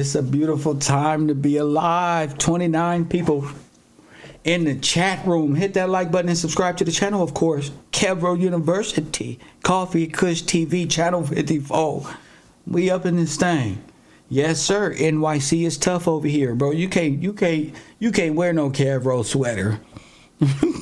It's a beautiful time to be alive. 29 people in the chat room. Hit that like button and subscribe to the channel, of course. Kevro University, Coffee Kush TV, channel 54. We up in this thing. Yes, sir. NYC is tough over here, bro. You can't wear no Kevro sweater.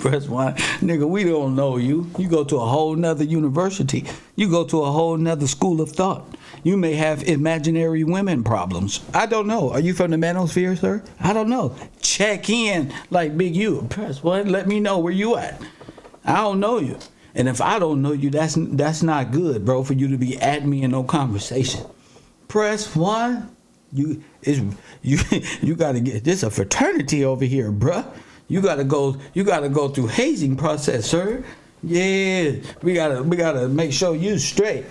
Press one. Nigga, we don't know you. You go to a whole nother university. You go to a whole nother school of thought. You may have imaginary women problems. I don't know. Are you from the manosphere, sir? I don't know. Check in like Big U. Press one. Let me know where you at. I don't know you. And if I don't know you, that's not good, bro, for you to be at me in no conversation. Press one. You gotta get this a fraternity over here, bruh. You gotta go through hazing process, sir. Yeah, we gotta make sure you straight.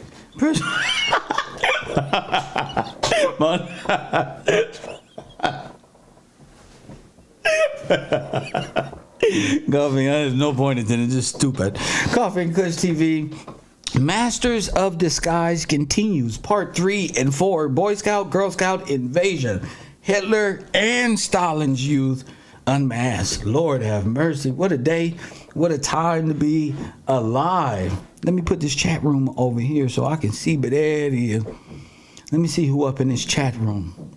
Coffee, there's no point in it, just stupid. Coffee and Kush TV. Masters of Disguise continues. Part 3 and 4. Boy Scout, Girl Scout invasion. Hitler and Stalin's youth unmasked. Lord have mercy. What a day. What a time to be alive. Let me put this chat room over here so I can see, but there it is. Let me see who up in this chat room.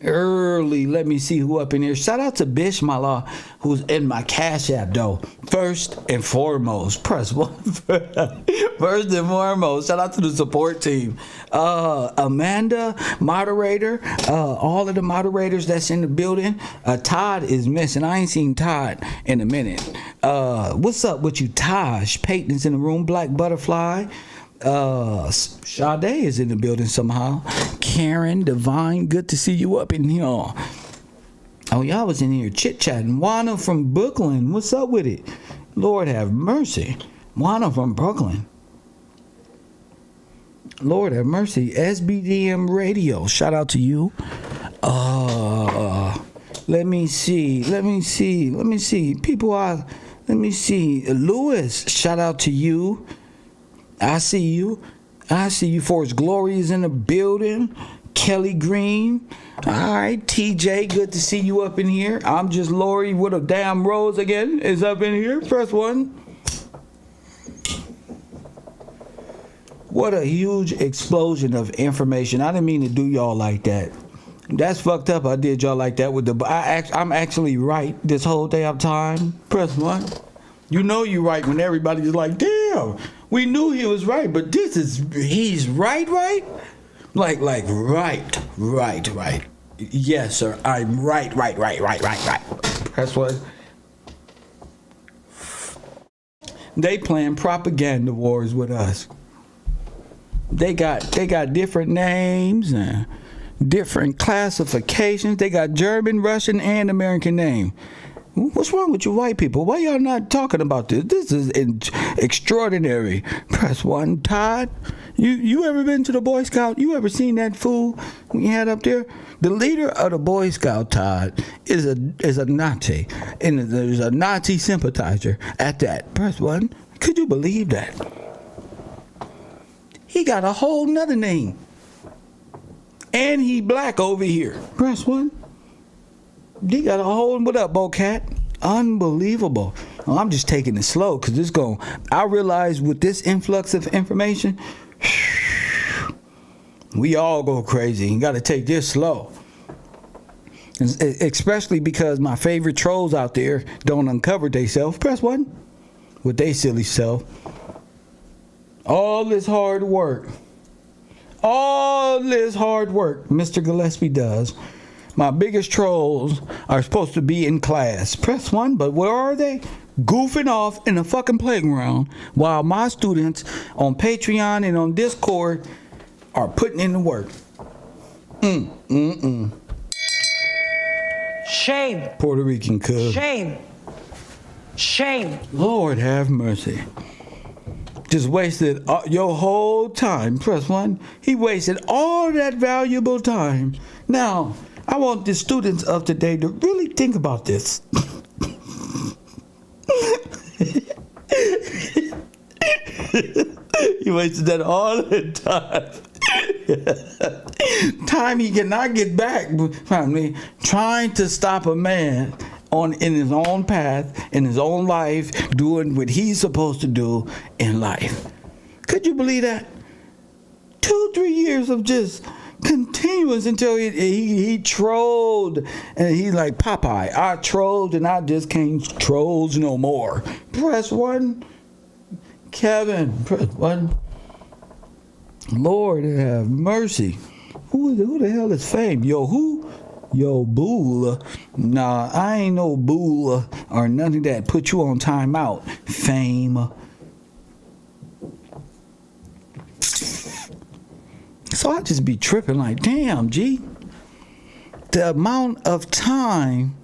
Early, let me see who up in here. Shout out to Bishmala, who's in my Cash App, though. First and foremost, press one. First and foremost, shout out to the support team. Amanda, moderator, all of the moderators that's in the building. Todd is missing. I ain't seen Todd in a minute. What's up with you, Taj? Peyton's in the room. Black Butterfly. Sade is in the building somehow. Karen, Divine, good to see you up in here. Oh, y'all was in here chit-chatting. Juana from Brooklyn, what's up with it? Lord have mercy. Juana from Brooklyn. Lord have mercy. SBDM Radio, shout out to you. Let me see. People are, let me see. Lewis, shout out to you. I see you. Forrest Glory is in the building. Kelly Green. All right, TJ, good to see you up in here. I'm just Lori with a damn rose again. Is up in here. Press one. What a huge explosion of information. I didn't mean to do y'all like that. That's fucked up. I did y'all like that with the. I'm actually right this whole damn time. Press one. You know you right when everybody's like, damn, we knew he was right, but he's right? Like, right. Yes, sir, I'm right. Press what? They playing propaganda wars with us. They got different names and different classifications. They got German, Russian, and American name. What's wrong with you white people? Why y'all not talking about this? This is extraordinary. Press one. Todd, you ever been to the Boy Scout? You ever seen that fool we had up there? The leader of the Boy Scout, Todd, is a Nazi. And there's a Nazi sympathizer at that. Press one. Could you believe that? He got a whole nother name. And he black over here. Press one. He got a whole, what up, Bocat? Unbelievable. Well, I'm just taking it slow because it's going. I realize with this influx of information, we all go crazy. You got to take this slow. Especially because my favorite trolls out there don't uncover themselves. Press one. With they silly self. All this hard work Mr. Gillespie does. My biggest trolls are supposed to be in class. Press one, but where are they? Goofing off in the fucking playground while my students on Patreon and on Discord are putting in the work. Shame. Puerto Rican cuz. Shame. Lord have mercy. Just wasted your whole time. Press one. He wasted all that valuable time. Now, I want the students of today to really think about this. You wasted that all the time. Time he cannot get back. Family, trying to stop a man in his own path, in his own life, doing what he's supposed to do in life. Could you believe that? 2-3 years of just continuous until he trolled, and he's like, Popeye, I trolled and I just can't trolls no more. Press 1. Kevin, press 1. Lord have mercy. Who the hell is Fame? Yo, who? Yo, Bull. Nah, I ain't no Bull or nothing that put you on timeout. Fame. So I just be tripping like, damn, G. The amount of time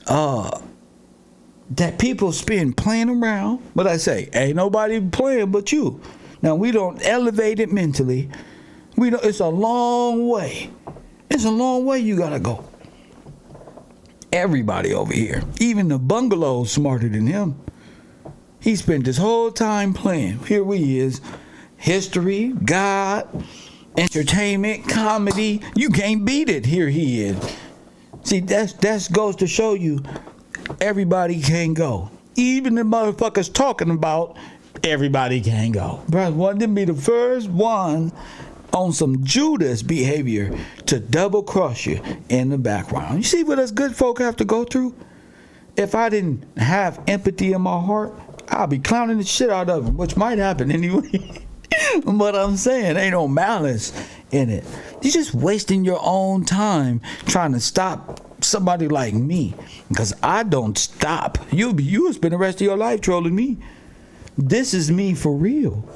that people spend playing around. But I say, ain't nobody playing but you. Now, we don't elevate it mentally. It's a long way. It's a long way you gotta go. Everybody over here, even the bungalow's smarter than him. He spent his whole time playing. Here he is. History, God, entertainment, comedy. You can't beat it. Here he is. See, that goes to show you everybody can go. Even the motherfuckers talking about everybody can go. Bro, wanted to be the first one on some Judas behavior to double cross you in the background. You see what us good folk have to go through? If I didn't have empathy in my heart, I'll be clowning the shit out of them, which might happen anyway. But I'm saying, ain't no malice in it. You're just wasting your own time trying to stop somebody like me, because I don't stop. You spend the rest of your life trolling me. This is me for real.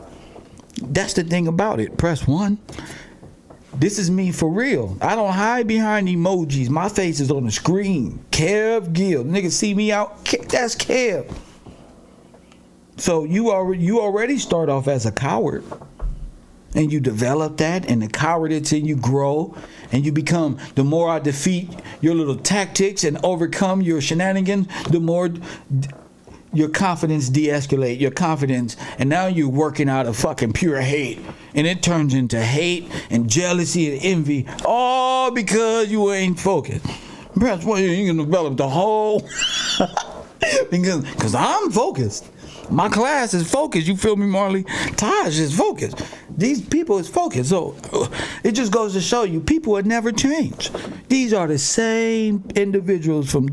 That's the thing about it. Press 1. This is me for real. I don't hide behind emojis. My face is on the screen. Kev Gill. Niggas see me out. That's Kev. So you already start off as a coward. And you develop that, and the cowardice in you grow, and you become, the more I defeat your little tactics and overcome your shenanigans, the more your confidence de-escalate, your confidence, and now you're working out of fucking pure hate, and it turns into hate and jealousy and envy, all because you ain't focused. Perhaps you ain't gonna develop the whole because I'm focused. My class is focused. You feel me, Marley? Taj is focused. These people is focused. So it just goes to show you, people would never change. These are the same individuals from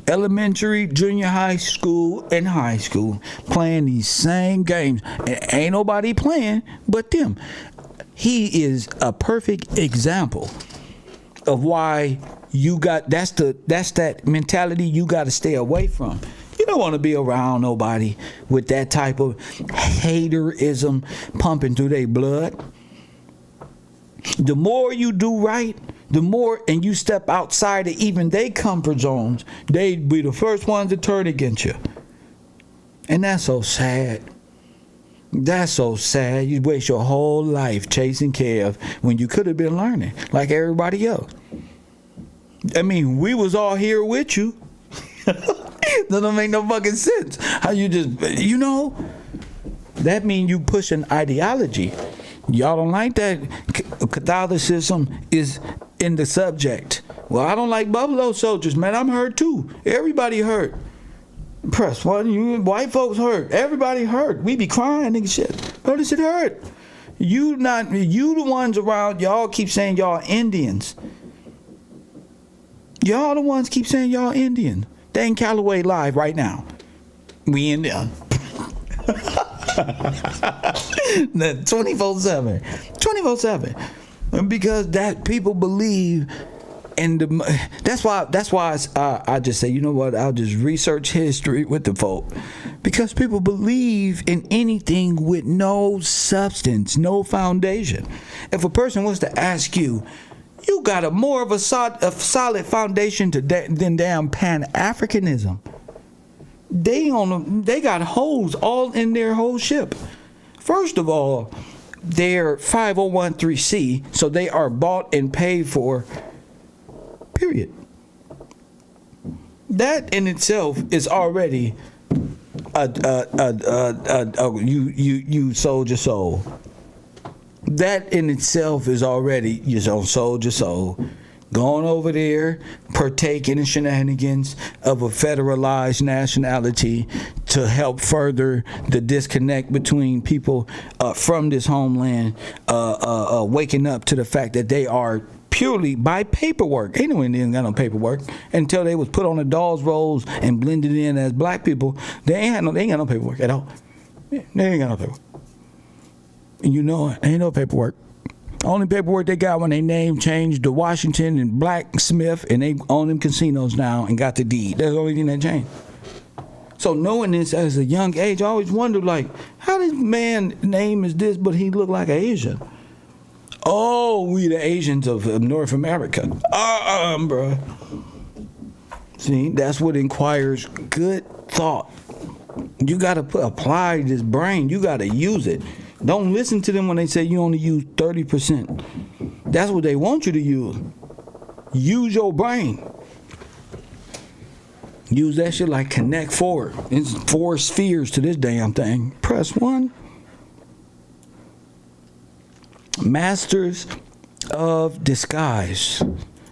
elementary, junior high school, and high school playing these same games. And ain't nobody playing but them. He is a perfect example of why you got, that's that mentality you got to stay away from. You don't want to be around nobody with that type of haterism pumping through their blood. The more you do right, the more, and you step outside of even their comfort zones, they be the first ones to turn against you. And that's so sad. That's so sad. You waste your whole life chasing Kev when you could have been learning like everybody else. I mean, we was all here with you. That don't make no fucking sense. How you just, that mean you pushing ideology. Y'all don't like that. Catholicism is in the subject. Well, I don't like Buffalo Soldiers, man. I'm hurt too. Everybody hurt. Press 1, you white folks hurt. Everybody hurt. We be crying and shit. But this shit hurt. You the ones around, y'all keep saying y'all Indians. Y'all the ones keep saying y'all Indian. They in Callaway live right now. We in there. 24/7. 24/7. Because that people believe in the, that's why I just say, you know what, I'll just research history with the folk. Because people believe in anything with no substance, no foundation. If a person was to ask you, you got a more of a solid foundation than damn Pan-Africanism. They got holes all in their whole ship. First of all, they're 501(c), so they are bought and paid for. Period. That in itself is already you sold your soul. That in itself is already your own soldier soul. Going over there, partake in the shenanigans of a federalized nationality to help further the disconnect between people from this homeland, waking up to the fact that they are purely by paperwork. Ain't no Indians got no paperwork until they was put on the dolls rolls and blended in as black people. They ain't got no paperwork at all. They ain't got no paperwork. And you know it, ain't no paperwork. Only paperwork they got when they name changed to Washington and Blacksmith, and they own them casinos now and got the deed. That's the only thing that changed. So knowing this as a young age, I always wondered, like, how this man name is this, but he look like an Asian? Oh, we the Asians of North America. Bruh. See, that's what inquires good thought. You got to apply this brain. You got to use it. Don't listen to them when they say you only use 30%. That's what they want you to use. Use your brain. Use that shit like Connect Four. It's 4 spheres to this damn thing. Press 1. Masters of disguise.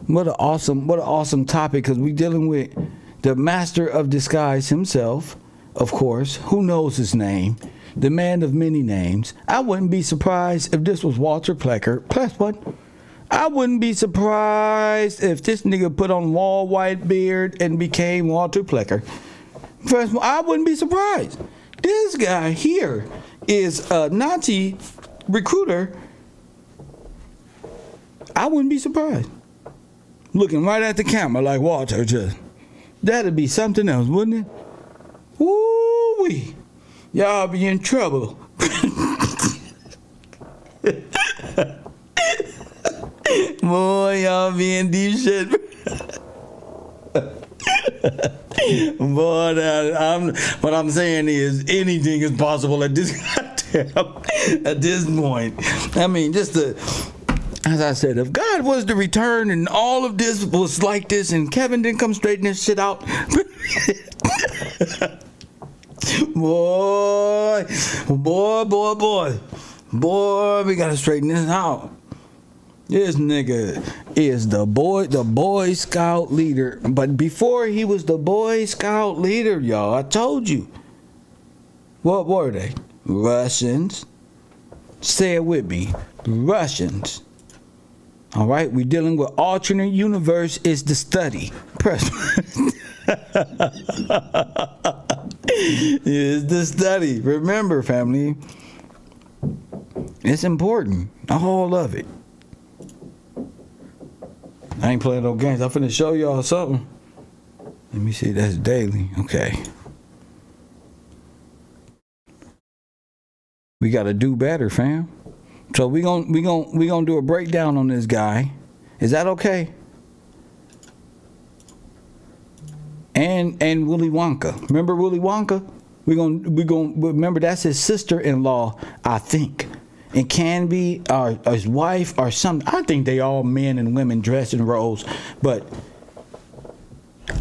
What an awesome topic, because we're dealing with the master of disguise himself, of course. Who knows his name? The man of many names. I wouldn't be surprised if this was Walter Plecker. Plus what? I wouldn't be surprised if this nigga put on wall white beard and became Walter Plecker. First of all, I wouldn't be surprised. This guy here is a Nazi recruiter. I wouldn't be surprised. Looking right at the camera like Walter just. That'd be something else, wouldn't it? Woo-wee. Y'all be in trouble. Boy, y'all be in deep shit. Boy, what I'm saying is anything is possible at this at this point. I mean, as I said, if God was to return and all of this was like this and Kevin didn't come straighten this shit out. Boy, we gotta straighten this out. This nigga is the Boy Scout leader. But before he was the Boy Scout leader, y'all, I told you. What were they? Russians. Say it with me. Russians. All right, we're dealing with alternate universe is the study. Press. Is the study. Remember, family, it's important. All of it. I ain't playing no games. I'm finna show y'all something. Let me see. That's daily. Okay. We gotta do better, fam. So we gonna do a breakdown on this guy. Is that okay? And Willy Wonka. Remember Willy Wonka? We gonna remember that's his sister-in-law, I think. It can be his wife or something. I think they all men and women dressed in roles, but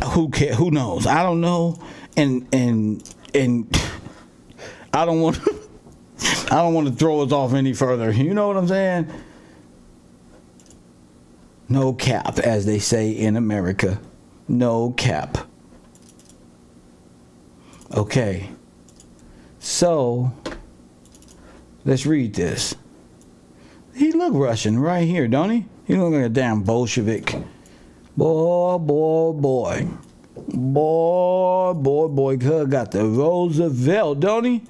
who cares? Who knows? I don't know, and I don't want to throw us off any further. You know what I'm saying? No cap, as they say in America. No cap. Okay. So, let's read this. He look Russian right here, don't he? He look like a damn Bolshevik. Boy. Cuz got the Roosevelt, don't he?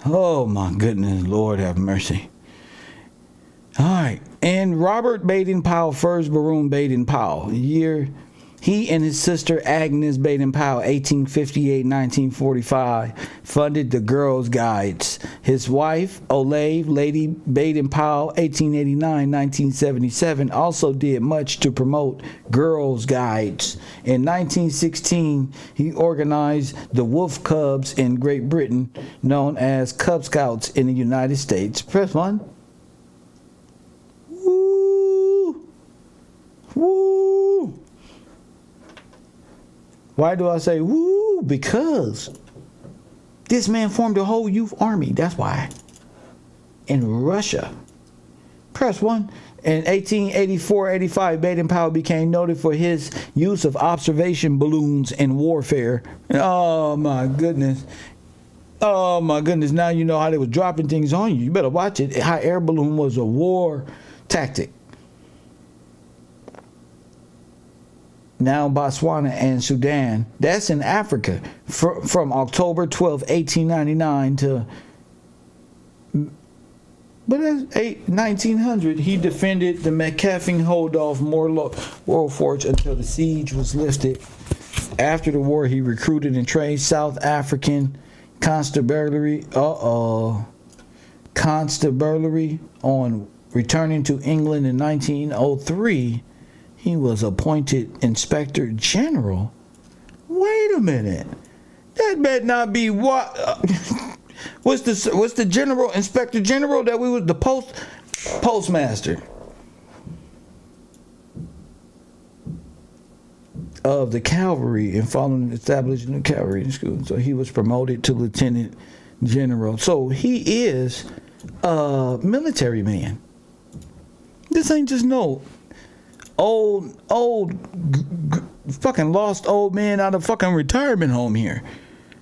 Oh my goodness, Lord have mercy. All right. And Robert Baden-Powell, first Baron Baden-Powell, he and his sister Agnes Baden-Powell, 1858-1945, funded the Girls' Guides. His wife, Olave Lady Baden-Powell, 1889-1977, also did much to promote Girls' Guides. In 1916, he organized the Wolf Cubs in Great Britain, known as Cub Scouts in the United States. Press 1. Woo! Why do I say woo? Because this man formed a whole youth army. That's why. In Russia. Press 1. In 1884-85, Baden-Powell became noted for his use of observation balloons in warfare. Oh my goodness. Oh my goodness. Now you know how they were dropping things on you. You better watch it. Hot air balloon was a war tactic. Now Botswana and Sudan. That's in Africa. From October 12, 1899 to... But at 1900, he defended the McCaffing hold-off Royal Forge until the siege was lifted. After the war, he recruited and trained South African constabulary. Constabulary. On returning to England in 1903, he was appointed Inspector General. Wait a minute. That better not be what. What's the general, Inspector General that we was the postmaster of the cavalry and following establishing the cavalry in school. So he was promoted to Lieutenant General. So he is a military man. This ain't just no old fucking lost old man out of fucking retirement home here.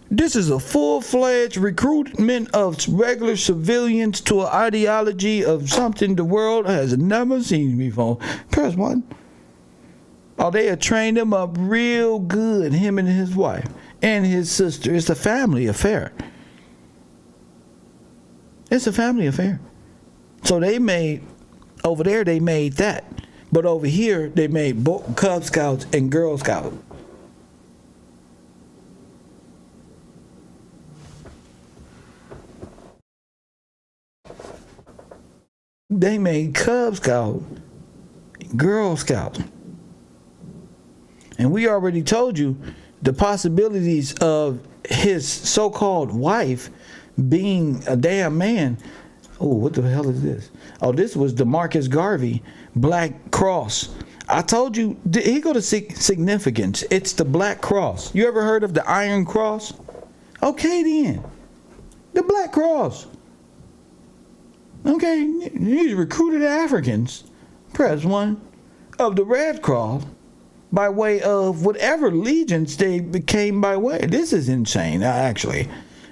This is a full-fledged recruitment of regular civilians to an ideology of something the world has never seen before. Press 1. Oh, they have trained him up real good, him and his wife and his sister. It's a family affair. It's a family affair. So they made, over there they made that. But over here they made Cub Scouts and Girl Scouts. They made Cub Scout, Girl Scout. And we already told you the possibilities of his so-called wife being a damn man. Oh, what the hell is this? Oh, this was DeMarcus Garvey, Black Cross. I told you, he go to significance. It's the Black Cross. You ever heard of the Iron Cross? Okay then. The Black Cross. Okay, he's recruited Africans, Press 1, of the Red Cross by way of whatever legions they became by way. This is insane, actually,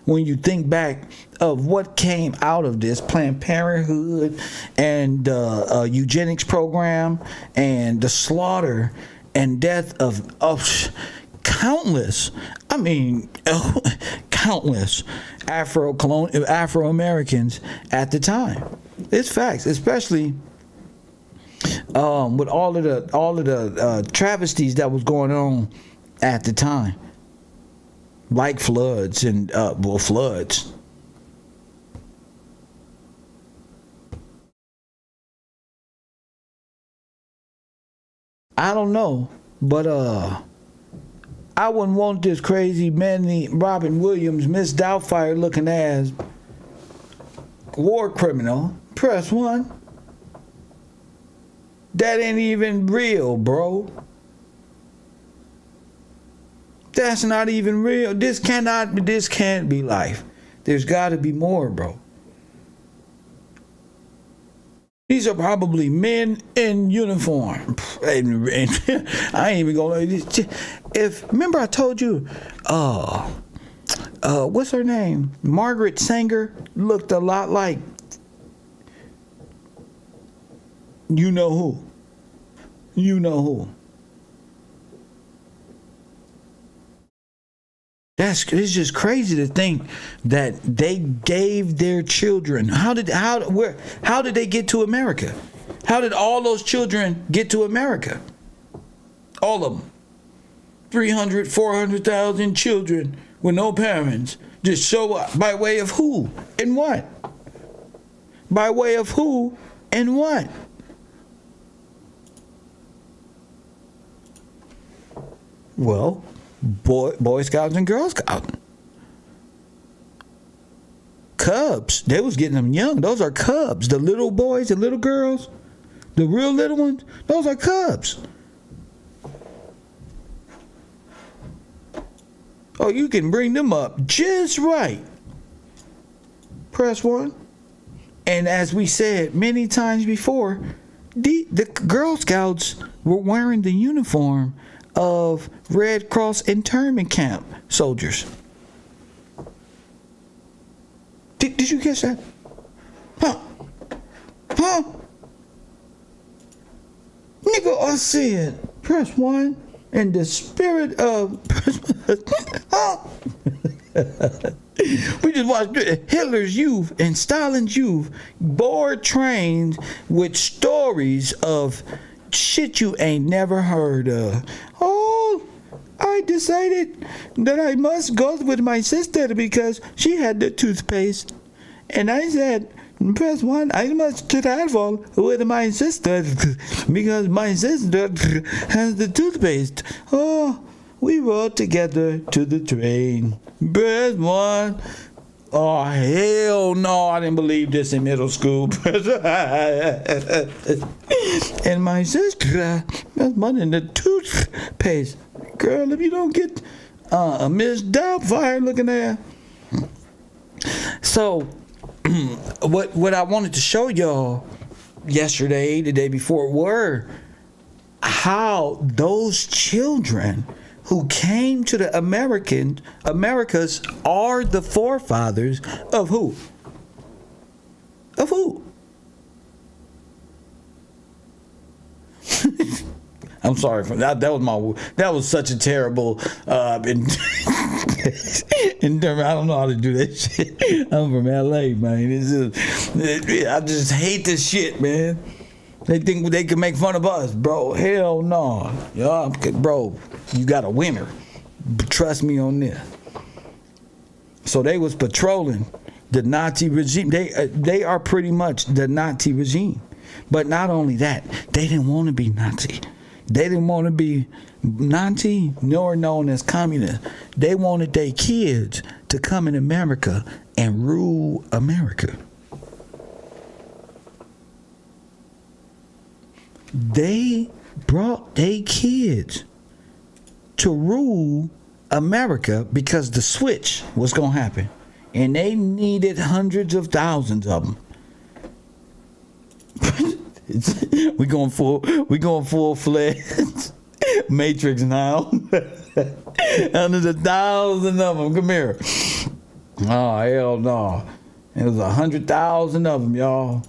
when you think back of what came out of this Planned Parenthood and eugenics program and the slaughter and death of countless, countless Afro-Americans at the time. It's facts, especially with all of the travesties that was going on at the time, like floods and floods. I don't know, but I wouldn't want this crazy manly Robin Williams, Miss Doubtfire looking ass war criminal. Press 1. That ain't even real, bro. That's not even real. This can't be life. There's got to be more, bro. These are probably men in uniform. And I ain't even gonna. Remember I told you, what's her name? Margaret Sanger looked a lot like you know who. You know who. It's just crazy to think that they gave their children. How did they get to America? How did all those children get to America? All of them. 300, 400,000 children with no parents just show up by way of who and what? By way of who and what? Well, Boy Scouts and Girl Scouts. Cubs. They was getting them young. Those are cubs. The little boys and little girls, the real little ones, those are cubs. Oh, you can bring them up just right. Press 1. And as we said many times before, the Girl Scouts were wearing the uniform of Red Cross internment camp soldiers. Did you catch that? Huh? Nigga, I said, press 1 in the spirit of... huh? We just watched Hitler's youth and Stalin's youth board trains with stories of shit you ain't never heard of. Oh, I decided that I must go with my sister because she had the toothpaste. And I said, press 1, I must travel with my sister because my sister has the toothpaste. Oh, we rode together to the train. Press 1. Oh, hell no, I didn't believe this in middle school. And my sister has money in the toothpaste. Girl, if you don't get a Miss Doubtfire looking there. So, what I wanted to show y'all yesterday, the day before, were how those children who came to the Americas are the forefathers of who? Of who? I'm sorry for that. That was such a terrible in terms. I don't know how to do that shit. I'm from LA, man. I just hate this shit, man. They think they can make fun of us, bro. Hell no. Yeah, bro, you got a winner. Trust me on this. So they was patrolling the Nazi regime. They are pretty much the Nazi regime. But not only that, they didn't want to be Nazi. They didn't want to be Nazi nor known as communist. They wanted their kids to come in America and rule America. They brought their kids to rule America because the switch was going to happen. And they needed hundreds of thousands of them. we going full-fledged Matrix now. Hundreds of thousands of them. Come here. Oh, hell no. It was 100,000 of them, y'all.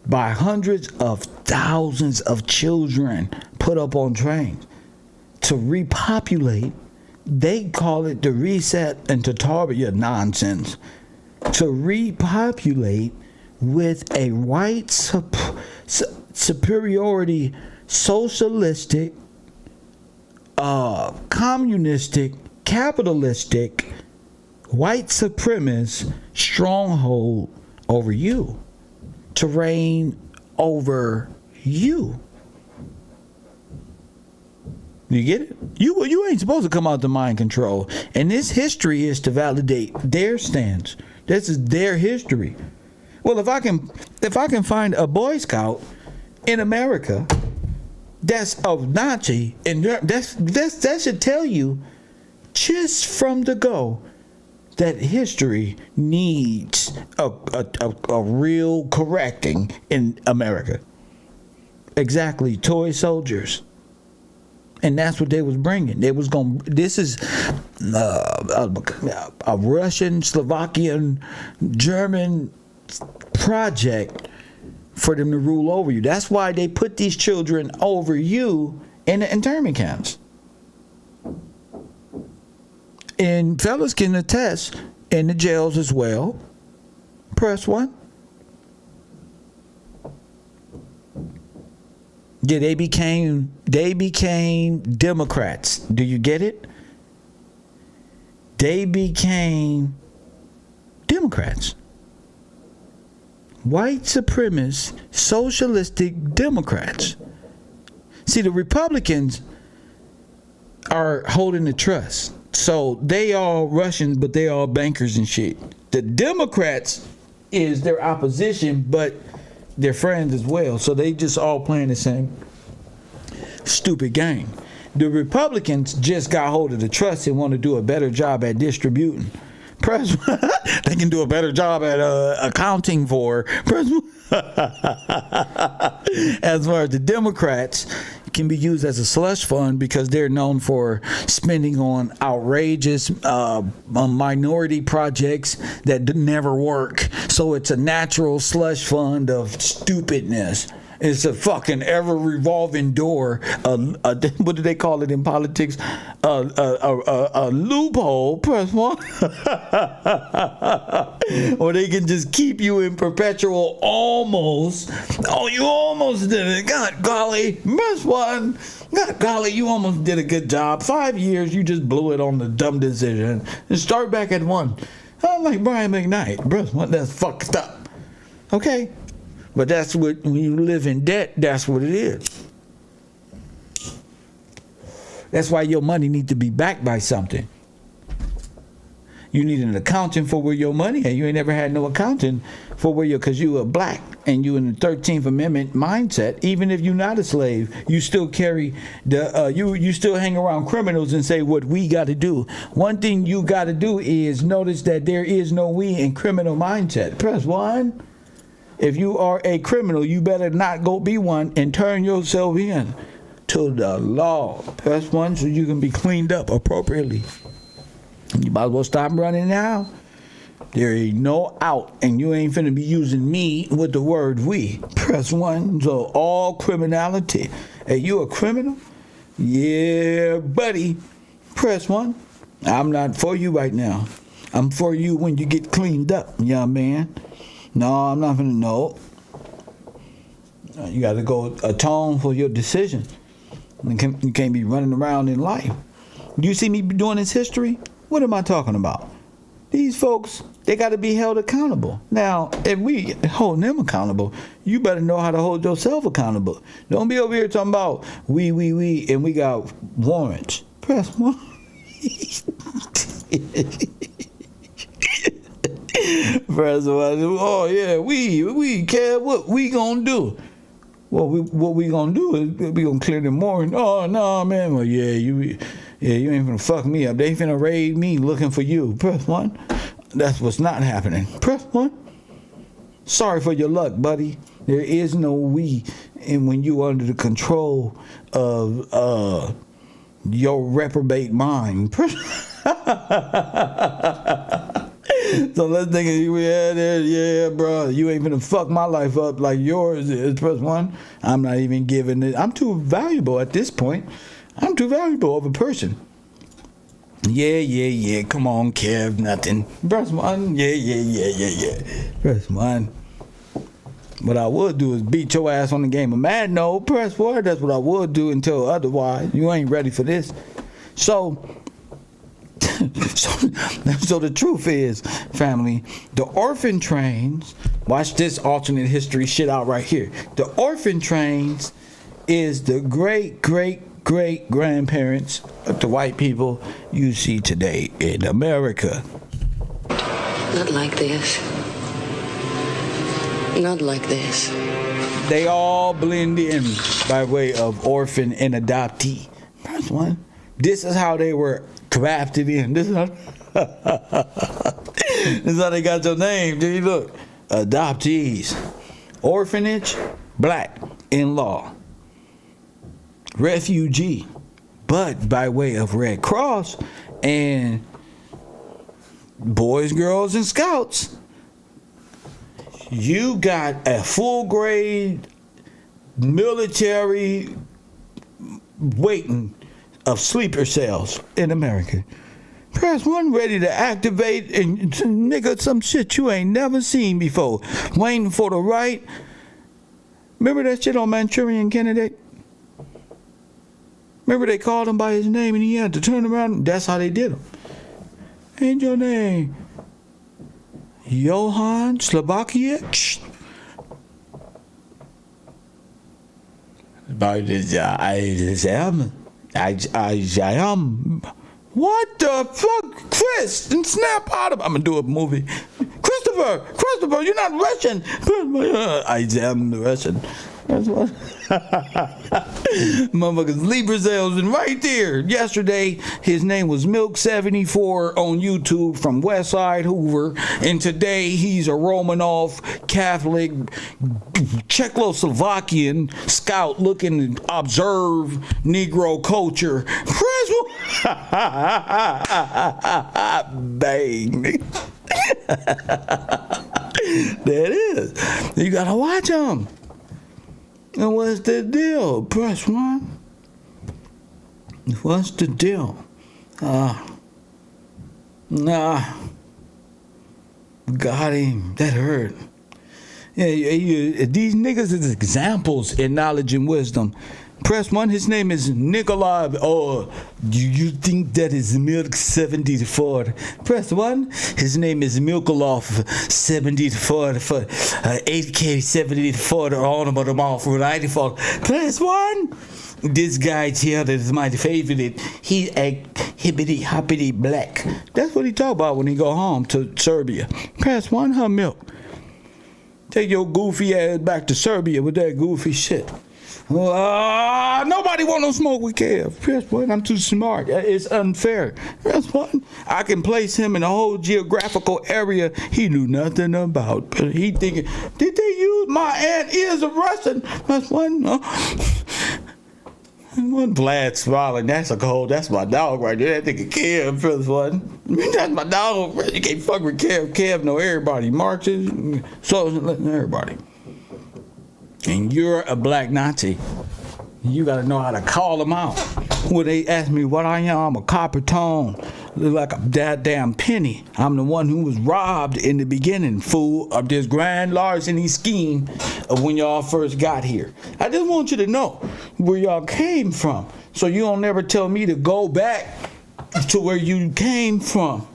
By hundreds of thousands of children put up on trains to repopulate. They call it the reset and Tartaria nonsense. To repopulate with a white superiority, socialistic, communistic, capitalistic, white supremacist stronghold over you. To reign over you. You get it? You ain't supposed to come out to mind control. And this history is to validate their stance. This is their history. Well, if I can find a Boy Scout in America that's of Nazi, and that should tell you just from the go that history needs a real correcting in America. Exactly, toy soldiers. And that's what they was bringing. They was going. This is a Russian, Slovakian, German project for them to rule over you. That's why they put these children over you in the internment camps. And fellas can attest in the jails as well. Press 1. Yeah, they became Democrats. Do you get it? They became Democrats. White supremacist, socialistic Democrats. See, the Republicans are holding the trust. So they all Russians, but they all bankers and shit. The Democrats is their opposition, but they're friends as well. So they just all playing the same stupid game. The Republicans just got hold of the trust and want to do a better job at distributing. Press they can do a better job at accounting for. Press as far as the Democrats can be used as a slush fund because they're known for spending on outrageous minority projects that never work. So it's a natural slush fund of stupidness. It's a fucking ever revolving door. What do they call it in politics? A loophole. Press one. Or they can just keep you in perpetual almost. Oh, you almost did it. God golly. Press one. God golly, you almost did a good job. 5 years, you just blew it on the dumb decision. And start back at 1. I'm like Brian McKnight. Press one. That's fucked up. Okay? But that's what, when you live in debt, that's what it is. That's why your money needs to be backed by something. You need an accountant for where your money is. You ain't never had no accountant for where you're, because you are black and you in the 13th Amendment mindset. Even if you're not a slave, you still carry the, you still hang around criminals and say what we got to do. One thing you got to do is notice that there is no we in criminal mindset. Press 1. If you are a criminal, you better not go be one and turn yourself in to the law. Press 1 so you can be cleaned up appropriately. You might as well stop running now. There ain't no out, and you ain't finna be using me with the word we. Press 1. So all criminality. Hey, you a criminal? Yeah, buddy. Press 1. I'm not for you right now. I'm for you when you get cleaned up, young man. No, I'm not gonna know. You got to go atone for your decision. You can't be running around in life. Do you see me doing this history? What am I talking about? These folks, they got to be held accountable. Now, if we hold them accountable, you better know how to hold yourself accountable. Don't be over here talking about we, and we got warrants. Press 1. Press 1. Oh yeah, we care what we gonna do. What we gonna do is we gonna clear the morning. Oh no, man. Well, you ain't finna fuck me up. They finna raid me looking for you. Press 1. That's what's not happening. Press 1. Sorry for your luck, buddy. There is no we, and when you under the control of your reprobate mind. So let's think, yeah, bro, you ain't finna fuck my life up like yours is. Press 1. I'm not even giving it. I'm too valuable at this point. I'm too valuable of a person. Yeah. Come on, Kev, nothing. Press 1. Yeah. Press 1. What I would do is beat your ass on the game of Madden. No, press 4. That's what I would do until otherwise. You ain't ready for this. So the truth is, family, the orphan trains, watch this alternate history shit out right here. The orphan trains is the great grandparents of the white people you see today in America. Not like this. Not like this. They all blend in by way of orphan and adoptee. First one. This is how they were crafted in. This is how they got your name. Do you look? Adoptees. Orphanage, black, in-law. Refugee, but by way of Red Cross and Boys, Girls, and Scouts. You got a full grade military waiting of sleeper cells in America. Press 1 ready to activate and nigga some shit you ain't never seen before. Waiting for the right. Remember that shit on Manchurian Candidate? Remember they called him by his name and he had to turn around? That's how they did him. Ain't your name Johann Slovakia? I am. What the fuck? Chris, and snap out of. I'm gonna do a movie. Christopher, you're not Russian. I am Russian. That's what. Motherfuckers, Libra salesman right there. Yesterday, his name was Milk74 on YouTube from Westside Hoover. And today, he's a Romanov Catholic Czechoslovakian scout looking to observe Negro culture. Bang. There it is. You gotta watch him. And what's the deal? Press 1. What's the deal? Got him. That hurt. Yeah, these niggas is examples in knowledge and wisdom. Press 1, his name is Nikolai. Oh, do you think that is Milk 74? Press 1, his name is Milkolov 74 for 8K 74 on about them all for 94. Press 1. This guy here that is my favorite. He a hippity hoppity black. That's what he talk about when he go home to Serbia. Press 1, her milk. Take your goofy ass back to Serbia with that goofy shit. Nobody want no smoke with Kev. Press 1, I'm too smart. It's unfair. Press 1. I can place him in a whole geographical area he knew nothing about. But he thinking, did they use my aunt is a Russian? Press 1. One Vlad smiling. That's my dog right there. That nigga Kev. Press 1. That's my dog. You can't fuck with Kev. Kev know everybody. Marxist, socialist, everybody. And you're a black Nazi. You gotta know how to call them out. When they ask me what I am, I'm a copper tone. Look like a goddamn penny. I'm the one who was robbed in the beginning, fool, of this grand larceny scheme of when y'all first got here. I just want you to know where y'all came from, so you don't never tell me to go back to where you came from.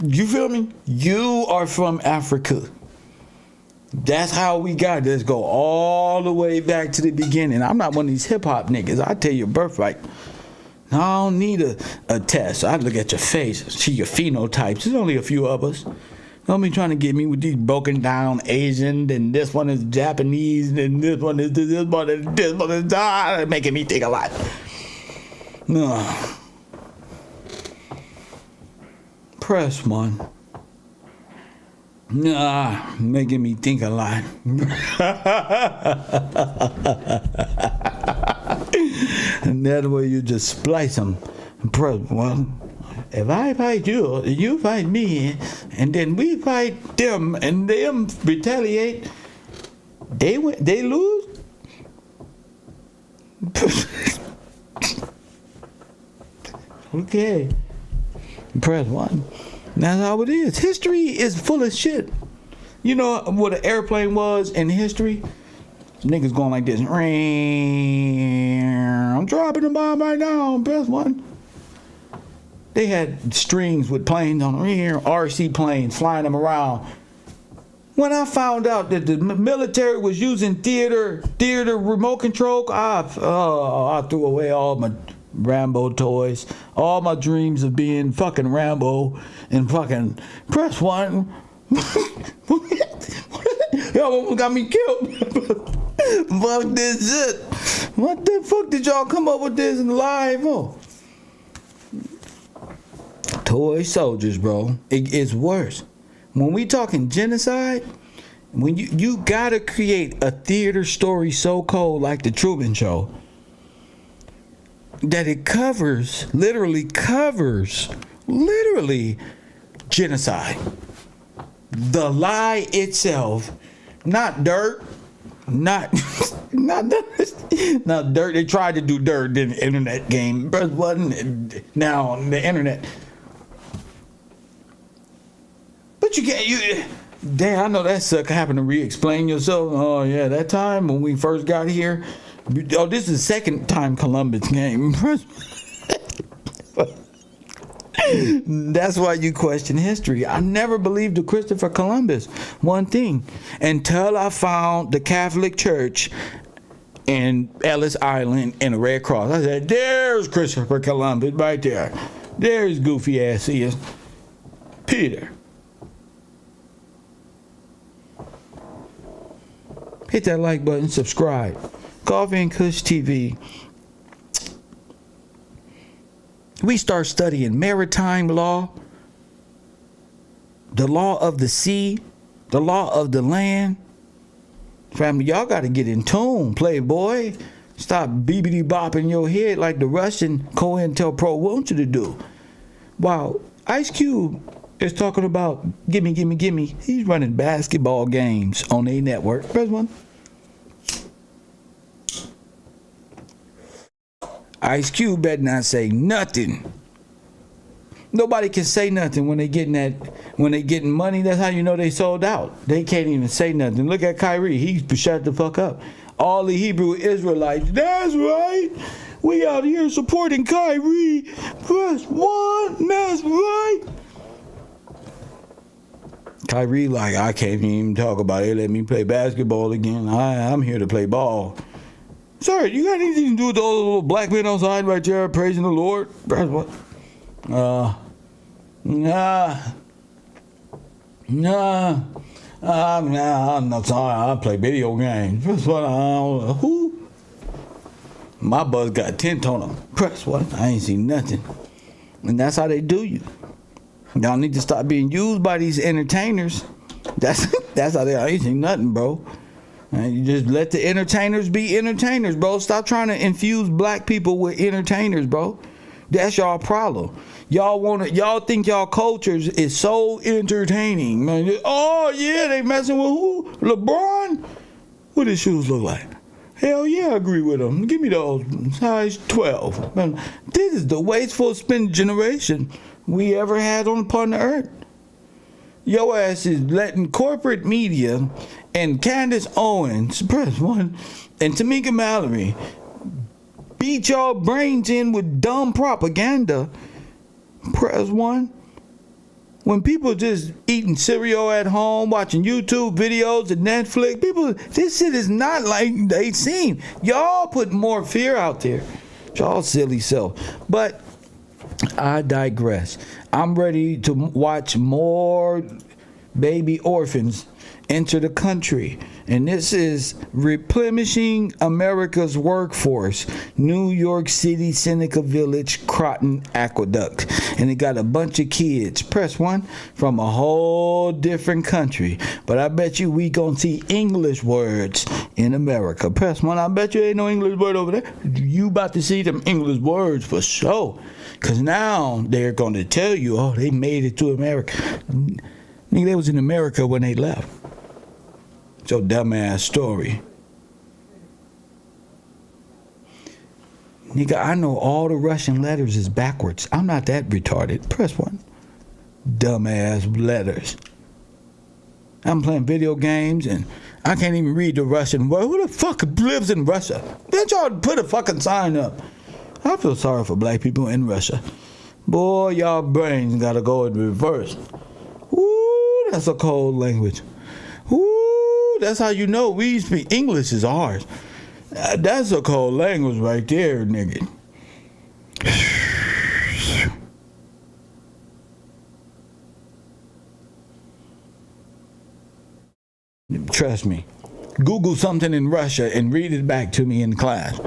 You feel me? You are from Africa. That's how we got this. Go all the way back to the beginning. I'm not one of these hip-hop niggas. I tell you birthright. I don't need a test. I look at your face, see your phenotypes. There's only a few of us. Don't be trying to get me with these broken down Asian, and this one is Japanese, and this one is making me think a lot. No. Press 1. Making me think a lot. And that way you just splice them. Press 1. If I fight you, you fight me, and then we fight them, and them retaliate, they lose. Okay. Press 1. That's how it is. History is full of shit. You know what an airplane was in history? Niggas going like this. I'm dropping the bomb right now. Press 1. They had strings with planes on them. RC planes flying them around. When I found out that the military was using theater remote control, I threw away all my Rambo toys, all my dreams of being fucking Rambo and fucking press 1. Y'all almost got me killed. Fuck this shit. What the fuck did y'all come up with this live for? Toy soldiers, bro. It's worse. When we talking genocide, when you gotta create a theater story so cold like the Truman Show that it literally covers genocide. The lie itself, not dirt, not dirt. They tried to do dirt in the internet game, but wasn't now on the internet. But damn, I know that sucker happened to re-explain yourself. Oh yeah, that time when we first got here. Oh, this is the second time Columbus came. That's why you question history. I never believed in Christopher Columbus. One thing, until I found the Catholic Church in Ellis Island and the Red Cross. I said, there's Christopher Columbus right there. There's goofy ass is Peter. Hit that like button, subscribe. Coffee and Kush TV. We start studying maritime law, the law of the sea, the law of the land. Family, y'all got to get in tune, playboy. Stop beepity bopping your head like the Russian COINTELPRO wants you to do. While Ice Cube is talking about gimme, gimme, gimme, he's running basketball games on a network. Press one. Ice Cube better not say nothing. Nobody can say nothing when they getting money. That's how you know they sold out. They can't even say nothing. Look at Kyrie. He shut the fuck up. All the Hebrew Israelites. That's right. We out here supporting Kyrie. Press one. That's right. Kyrie like, I can't even talk about it. Let me play basketball again. I'm here to play ball. Sir, you got anything to do with all the little black men outside right there praising the Lord? Press what? Nah. I'm not sorry. I play video games. Press what? Who? My buzz got tint on them. Press what? I ain't seen nothing. And that's how they do you. Y'all need to stop being used by these entertainers. That's how they. I ain't seen nothing, bro. And you just let the entertainers be entertainers, bro. Stop trying to infuse black people with entertainers, bro. That's y'all problem. Y'all think y'all cultures is so entertaining, man. Oh yeah, they messing with who? LeBron? What his shoes look like? Hell yeah, I agree with him. Give me those size 12. Man, this is the wasteful spin generation we ever had upon the earth. Your ass is letting corporate media and Candace Owens, press one, and Tamika Mallory beat y'all brains in with dumb propaganda. Press one. When people just eating cereal at home, watching YouTube videos and Netflix, people, this shit is not like they seen. Y'all put more fear out there. Y'all silly self. But I digress. I'm ready to watch more baby orphans enter the country. And this is replenishing America's workforce. New York City, Seneca Village, Croton Aqueduct. And it got a bunch of kids, press one, from a whole different country. But I bet you we gonna see English words in America. Press one, I bet you ain't no English word over there. You about to see them English words for sure. Because now they're going to tell you, oh, they made it to America. Nigga, they was in America when they left. It's your dumbass story. Nigga, I know all the Russian letters is backwards. I'm not that retarded. Press one. Dumbass letters. I'm playing video games and I can't even read the Russian word. Who the fuck lives in Russia? Bitch, y'all put a fucking sign up. I feel sorry for black people in Russia. Boy, y'all brains gotta go in reverse. Ooh, that's a cold language. Ooh, that's how you know we speak English is ours. That's a cold language right there, nigga. Trust me. Google something in Russia and read it back to me in class.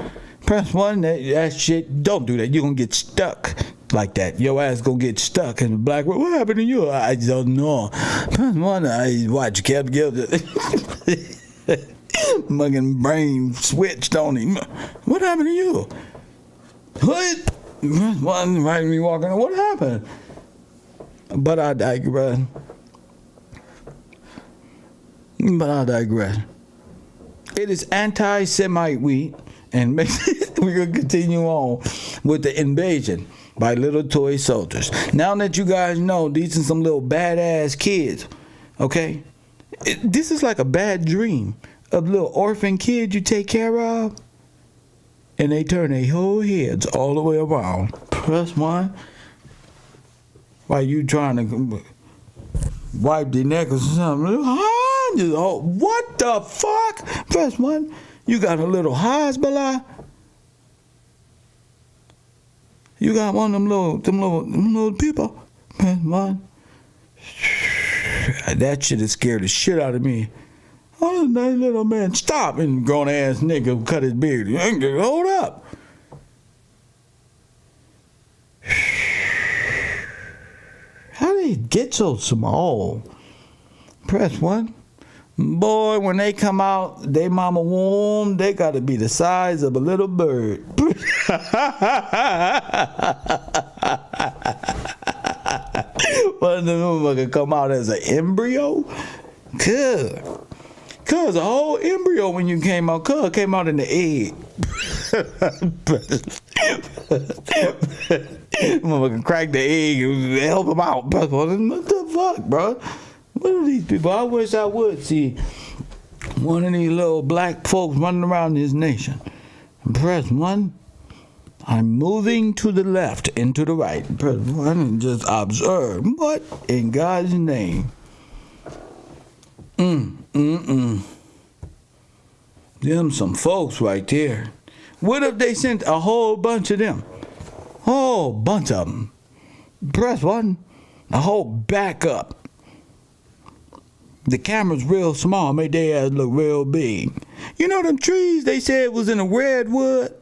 Press one, that shit, don't do that. You're going to get stuck like that. Your ass going to get stuck in the black world. What happened to you? I don't know. Press one, I watch Kev Gilda. Mugging brain switched on him. What happened to you? What? Press one, right me walking. What happened? But I digress. It is anti-Semite wheat. And we're going to continue on with the invasion by little toy soldiers. Now that you guys know these are some little badass kids, okay? This is like a bad dream of little orphan kids you take care of. And they turn their whole heads all the way around. Press one. While you trying to wipe their neck or something. What the fuck? Press one. You got a little Hezbollah. You got one of them little people. Man, that shit has scared the shit out of me. Oh, this nice little man. Stop. And grown ass nigga cut his beard. Hold up. How did it get so small? Press 1. Boy, when they come out, they mama womb, they gotta be the size of a little bird. But the motherfucker come out as an embryo? Good. Cuz a whole embryo when you came out. Cuz came out in the egg. Motherfucker crack the egg and help him out. What the fuck, bro? What are these people? I wish I would see one of these little black folks running around this nation. Press 1. I'm moving to the left and to the right. Press 1 and just observe. What in God's name? Them some folks right there. What if they sent a whole bunch of them? Whole bunch of them. Press 1. A whole backup. The camera's real small, made their ass look real big. You know them trees they said was in a redwood?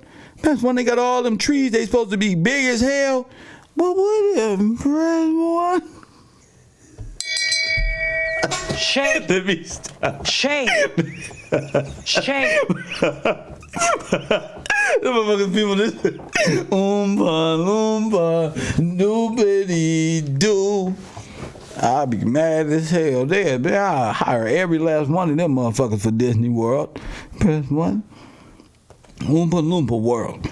That's when they got all them trees they supposed to be big as hell. But what if press 1? Shame. Let me stop. Shame. Shame. The motherfucking people just Oompa Loompa doobity doo. I'll be mad as hell. I'll hire every last one of them motherfuckers for Disney World. Press 1. Oompa Loompa World.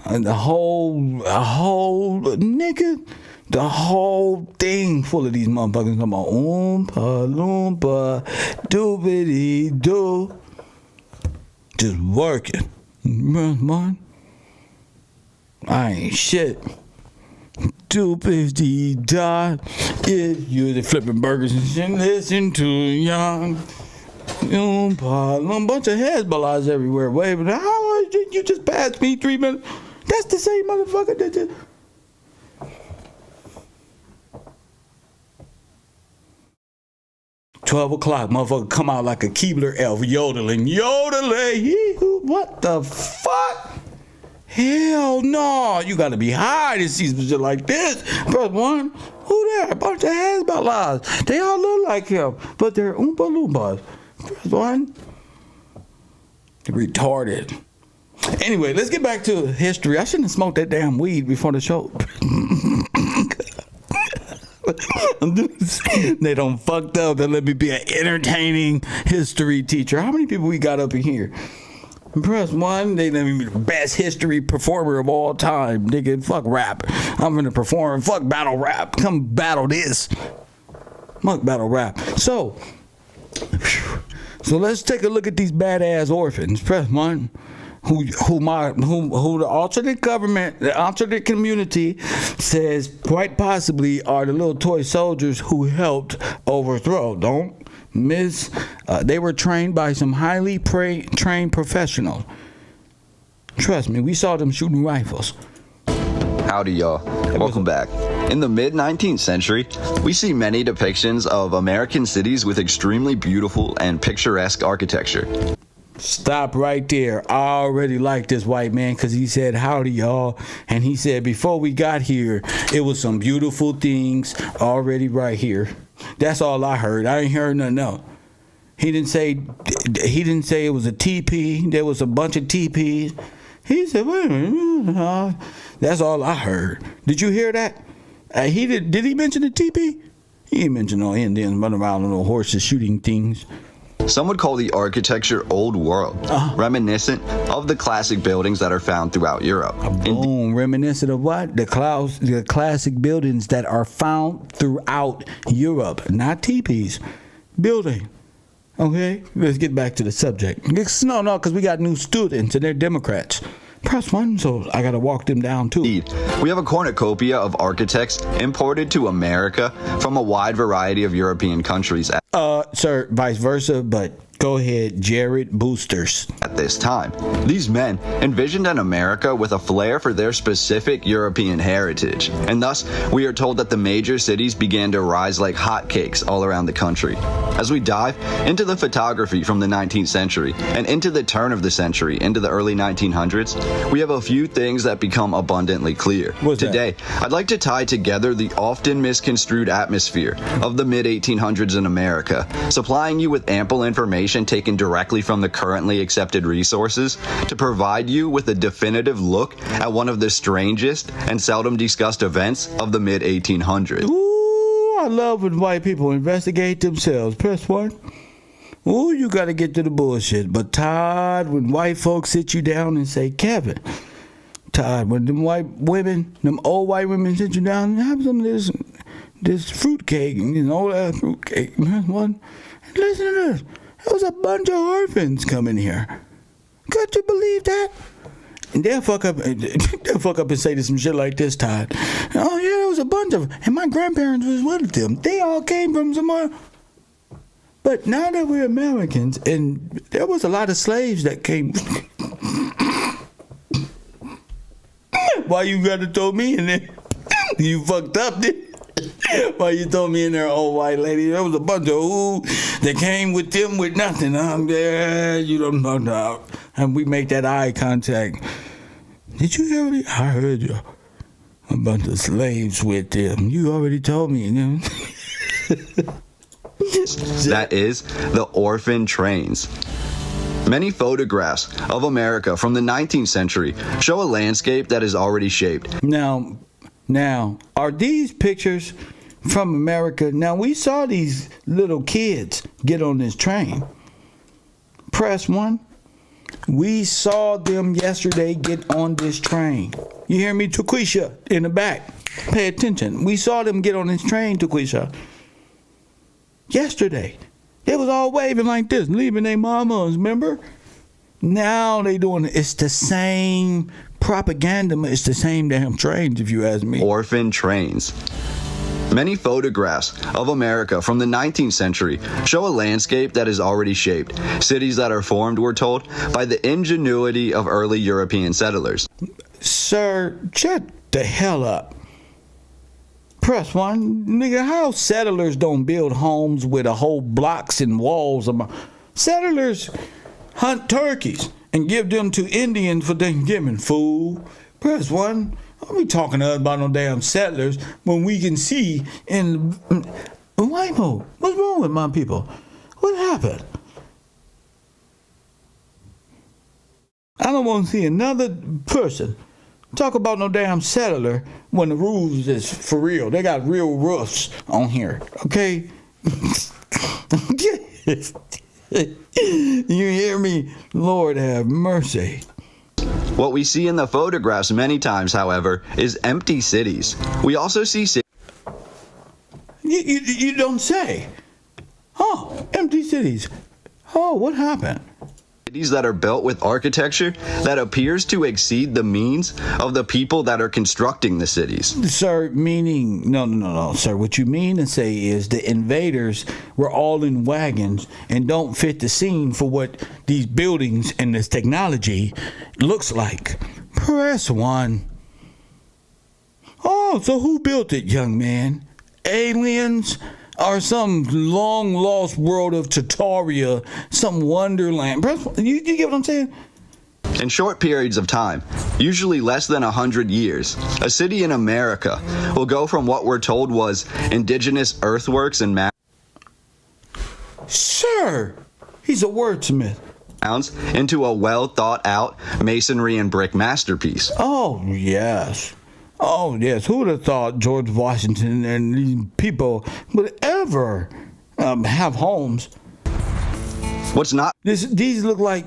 And the whole nigga, the whole thing full of these motherfuckers come on. Oompa Loompa doobity doo. Just working. Press 1. I ain't shit. 250 dot. If you're flipping burgers and shit, listen to young. A bunch of Hezbollahs everywhere waving. How did you just pass me 3 minutes? That's the same motherfucker that just. $12 o'clock, motherfucker come out like a Keebler elf, yodeling. What the fuck? Hell no, you gotta be high to see some shit like this. Press 1. Who there? A bunch of Hezbollahs. They all look like him, but they're Oompa Loompas. Press 1. Retarded. Anyway, let's get back to history. I shouldn't have smoked that damn weed before the show. They done fucked up and let me be an entertaining history teacher. How many people we got up in here? Press 1, they let me be the best history performer of all time. Nigga, fuck rap. I'm gonna perform. Fuck battle rap. Come battle this. Fuck battle rap. So let's take a look at these badass orphans. Press 1. Who the alternate government, the alternate community says quite possibly are the little toy soldiers who helped overthrow. Don't miss. They were trained by some highly trained professionals. Trust me, we saw them shooting rifles. Howdy, y'all. Welcome back. In the mid-19th century, we see many depictions of American cities with extremely beautiful and picturesque architecture. Stop right there. I already like this white man because he said, howdy, y'all. And he said, before we got here, it was some beautiful things already right here. That's all I heard. I ain't heard nothing else. He didn't say it was a TP. There was a bunch of TPs. He said, wait a minute. That's all I heard. Did you hear that? Did he mention the TP? He didn't mention no Indians running around on no horses shooting things. Some would call the architecture Old World, reminiscent of the classic buildings that are found throughout Europe. Boom, reminiscent of what? The classic buildings that are found throughout Europe, not teepees. Building. Okay, let's get back to the subject. No, because we got new students and they're Democrats. Press 1, so I gotta walk them down too. Indeed. We have a cornucopia of architects imported to America from a wide variety of European countries. Sir, vice versa, but Go ahead, Jared Boosters. At this time, these men envisioned an America with a flair for their specific European heritage, and thus we are told that the major cities began to rise like hotcakes all around the country. As we dive into the photography from the 19th century and into the turn of the century into the early 1900s, we have a few things that become abundantly clear. What's that? Today, I'd like to tie together the often misconstrued atmosphere of the mid-1800s in America, supplying you with ample information taken directly from the currently accepted resources to provide you with a definitive look at one of the strangest and seldom discussed events of the mid-1800s. Ooh, I love when white people investigate themselves. Press 1. Ooh, you got to get to the bullshit. But Todd, when white folks sit you down and say, Kevin, Todd, when them white women, them old white women sit you down and have some of this fruitcake, old ass fruitcake. Press 1. And listen to this. There was a bunch of orphans coming here. Could you believe that? And they'll fuck up and say some shit like this, Todd. Oh yeah, there was a bunch of, and my grandparents was with them. They all came from somewhere. But now that we're Americans, and there was a lot of slaves that came. Why you gotta throw me in there? You fucked up, didn't you? Why you throw me in there, old white lady? There was a bunch of that came with them with nothing. I'm there, you don't know now. And we make that eye contact. Did you hear me? I heard you. A bunch of slaves with them. You already told me. That is the orphan trains. Many photographs of America from the 19th century show a landscape that is already shaped. Now, are these pictures from America? Now, we saw these little kids get on this train. Press 1. We saw them yesterday get on this train. You hear me, Taquisha, in the back? Pay attention. We saw them get on this train, Taquisha. Yesterday. They was all waving like this, leaving their mamas, remember? Now they doing it. It's the same propaganda. It's the same damn trains, if you ask me. Orphan trains. Many photographs of America from the 19th century show a landscape that is already shaped. Cities that are formed, we're told, by the ingenuity of early European settlers. Sir, shut the hell up. Press 1. Nigga, how settlers don't build homes with a whole blocks and walls? Settlers hunt turkeys and give them to Indians for Thanksgiving, fool. Press 1. Don't be talking to us about no damn settlers when we can see in white folk. What's wrong with my people? What happened? I don't want to see another person talk about no damn settler when the rules is for real. They got real roofs on here, okay? You hear me? Lord have mercy. What we see in the photographs many times, however, is empty cities. We also see cities. You don't say. Oh, empty cities. Oh, what happened? Cities that are built with architecture that appears to exceed the means of the people that are constructing the cities. Sir, meaning, no, sir. What you mean to say is the invaders were all in wagons and don't fit the scene for what these buildings and this technology looks like. Press 1. Oh, so who built it, young man? Aliens? Or some long lost world of Tartaria, some wonderland. You get what I'm saying? In short periods of time, usually less than 100 years, a city in America will go from what we're told was indigenous earthworks and Sir, he's a wordsmith. mounds into a well thought out masonry and brick masterpiece. Oh, yes. Oh, yes. Who would have thought George Washington and these people would ever have homes? What's not These look like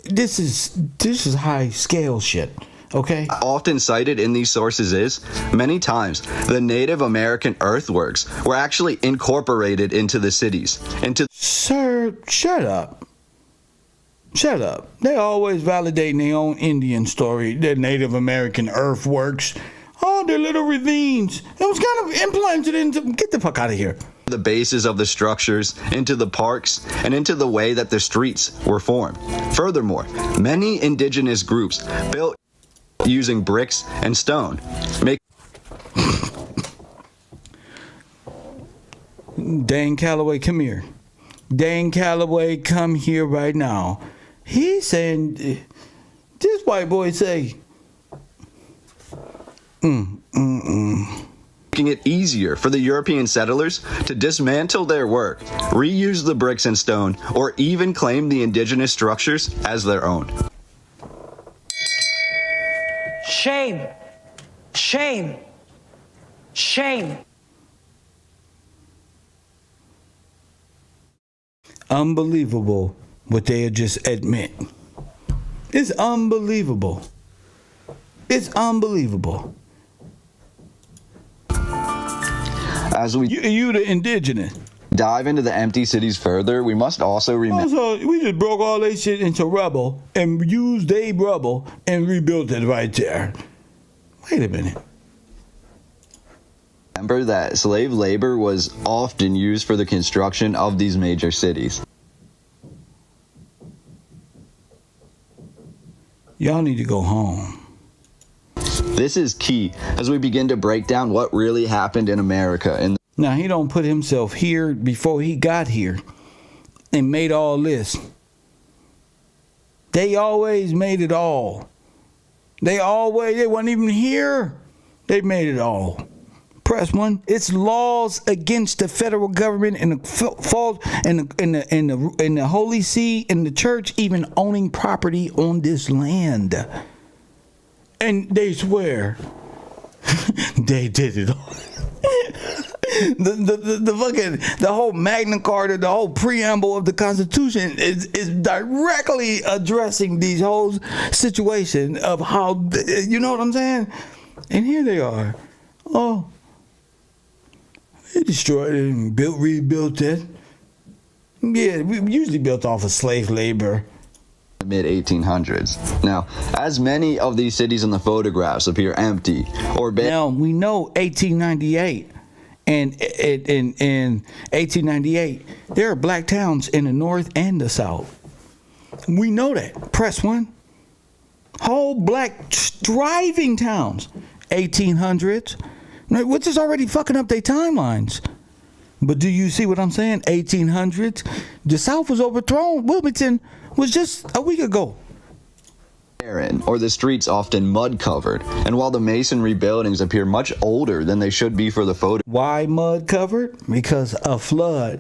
this is high scale shit. Okay. often cited in these sources is, many times, the Native American earthworks were actually incorporated into the cities. Sir, shut up. Shut up. They always validating their own Indian story, their Native American earthworks. Oh, their little ravines. It was kind of implanted into... Get the fuck out of here. the bases of the structures, into the parks, and into the way that the streets were formed. Furthermore, many indigenous groups built using bricks and stone. Dan Calloway, come here. Dan Calloway, come here right now. He's saying, this white boy say, making it easier for the European settlers to dismantle their work, reuse the bricks and stone, or even claim the indigenous structures as their own. Shame. Shame. Shame. Unbelievable what they just admit. It's unbelievable. It's unbelievable. As we You the indigenous. dive into the empty cities further, we must also remember Also, we just broke all that shit into rubble and used they rubble and rebuilt it right there. Wait a minute. that slave labor was often used for the construction of these major cities. Y'all need to go home. This is key as we begin to break down what really happened in America in Now, he don't put himself here before he got here and made all this. They always made it all. They weren't even here. They made it all. Press one. It's laws against the federal government and the Holy See and the church even owning property on this land. And they swear they did it all. The whole Magna Carta, the whole preamble of the Constitution is directly addressing these whole situation of how, you know what I'm saying? And here they are. Oh, they destroyed it and rebuilt it. Yeah, we usually built off of slave labor. the mid-1800s. Now, as many of these cities in the photographs appear empty or Now, we know 1898. And in 1898, there are black towns in the north and the south. We know that. Press one. Whole black thriving towns. 1800s. Which is already fucking up their timelines. But do you see what I'm saying? 1800s. The South was overthrown. Wilmington was just a week ago. barren, or the streets often mud covered, and while the masonry buildings appear much older than they should be for the Why mud covered? Because a flood.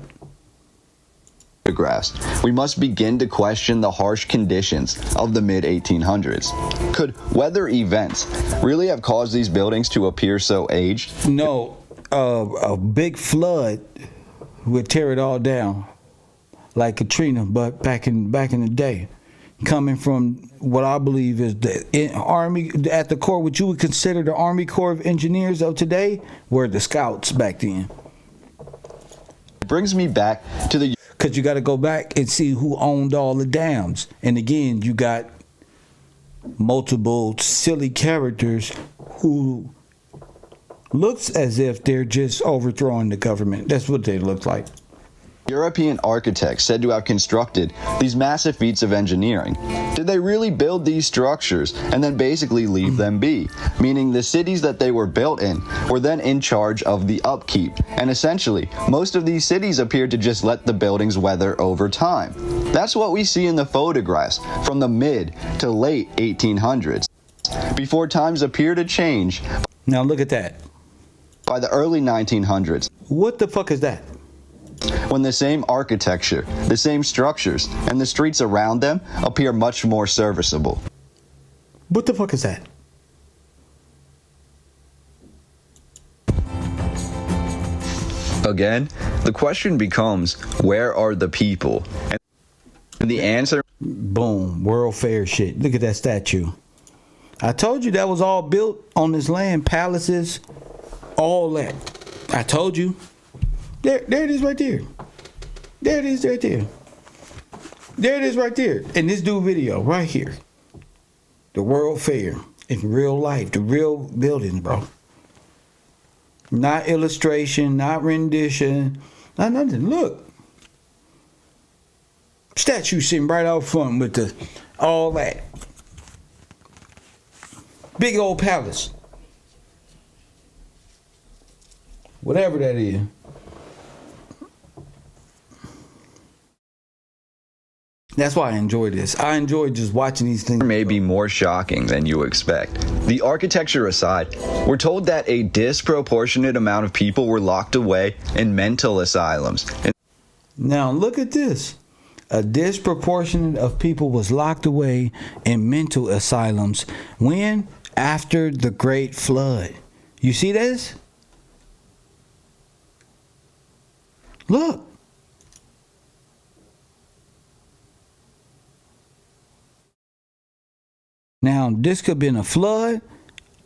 photographs, we must begin to question the harsh conditions of the mid-1800s. Could weather events really have caused these buildings to appear so aged? No, a big flood would tear it all down, like Katrina, but back in the day, coming from what I believe is the Army at the core. What you would consider the Army Corps of Engineers of today were the Scouts back then. It brings me back to the Because you got to go back and see who owned all the dams. And again, you got multiple silly characters who looks as if they're just overthrowing the government. That's what they look like. European architects said to have constructed these massive feats of engineering. Did they really build these structures and then basically leave them be? Meaning the cities that they were built in were then in charge of the upkeep. And essentially, most of these cities appeared to just let the buildings weather over time. That's what we see in the photographs from the mid to late 1800s. Before times appear to change. Now look at that. By the early 1900s. What the fuck is that? When the same architecture, the same structures, and the streets around them appear much more serviceable. What the fuck is that? Again, the question becomes, where are the people? And the answer... Boom, World Fair shit. Look at that statue. I told you that was all built on this land, palaces, all that. I told you. There it is right there. There it is right there. There it is right there. In this dude video right here. The World Fair in real life. The real buildings, bro. Not illustration, not rendition, not nothing. Look. Statue sitting right out front with all that. Big old palace. Whatever that is. That's why I enjoy this. I enjoy just watching these things. May be more shocking than you expect. The architecture aside, we're told that a disproportionate amount of people were locked away in mental asylums. Now look at this. A disproportionate of people was locked away in mental asylums. When? After the Great Flood. You see this? Look. Now, this could have been a flood,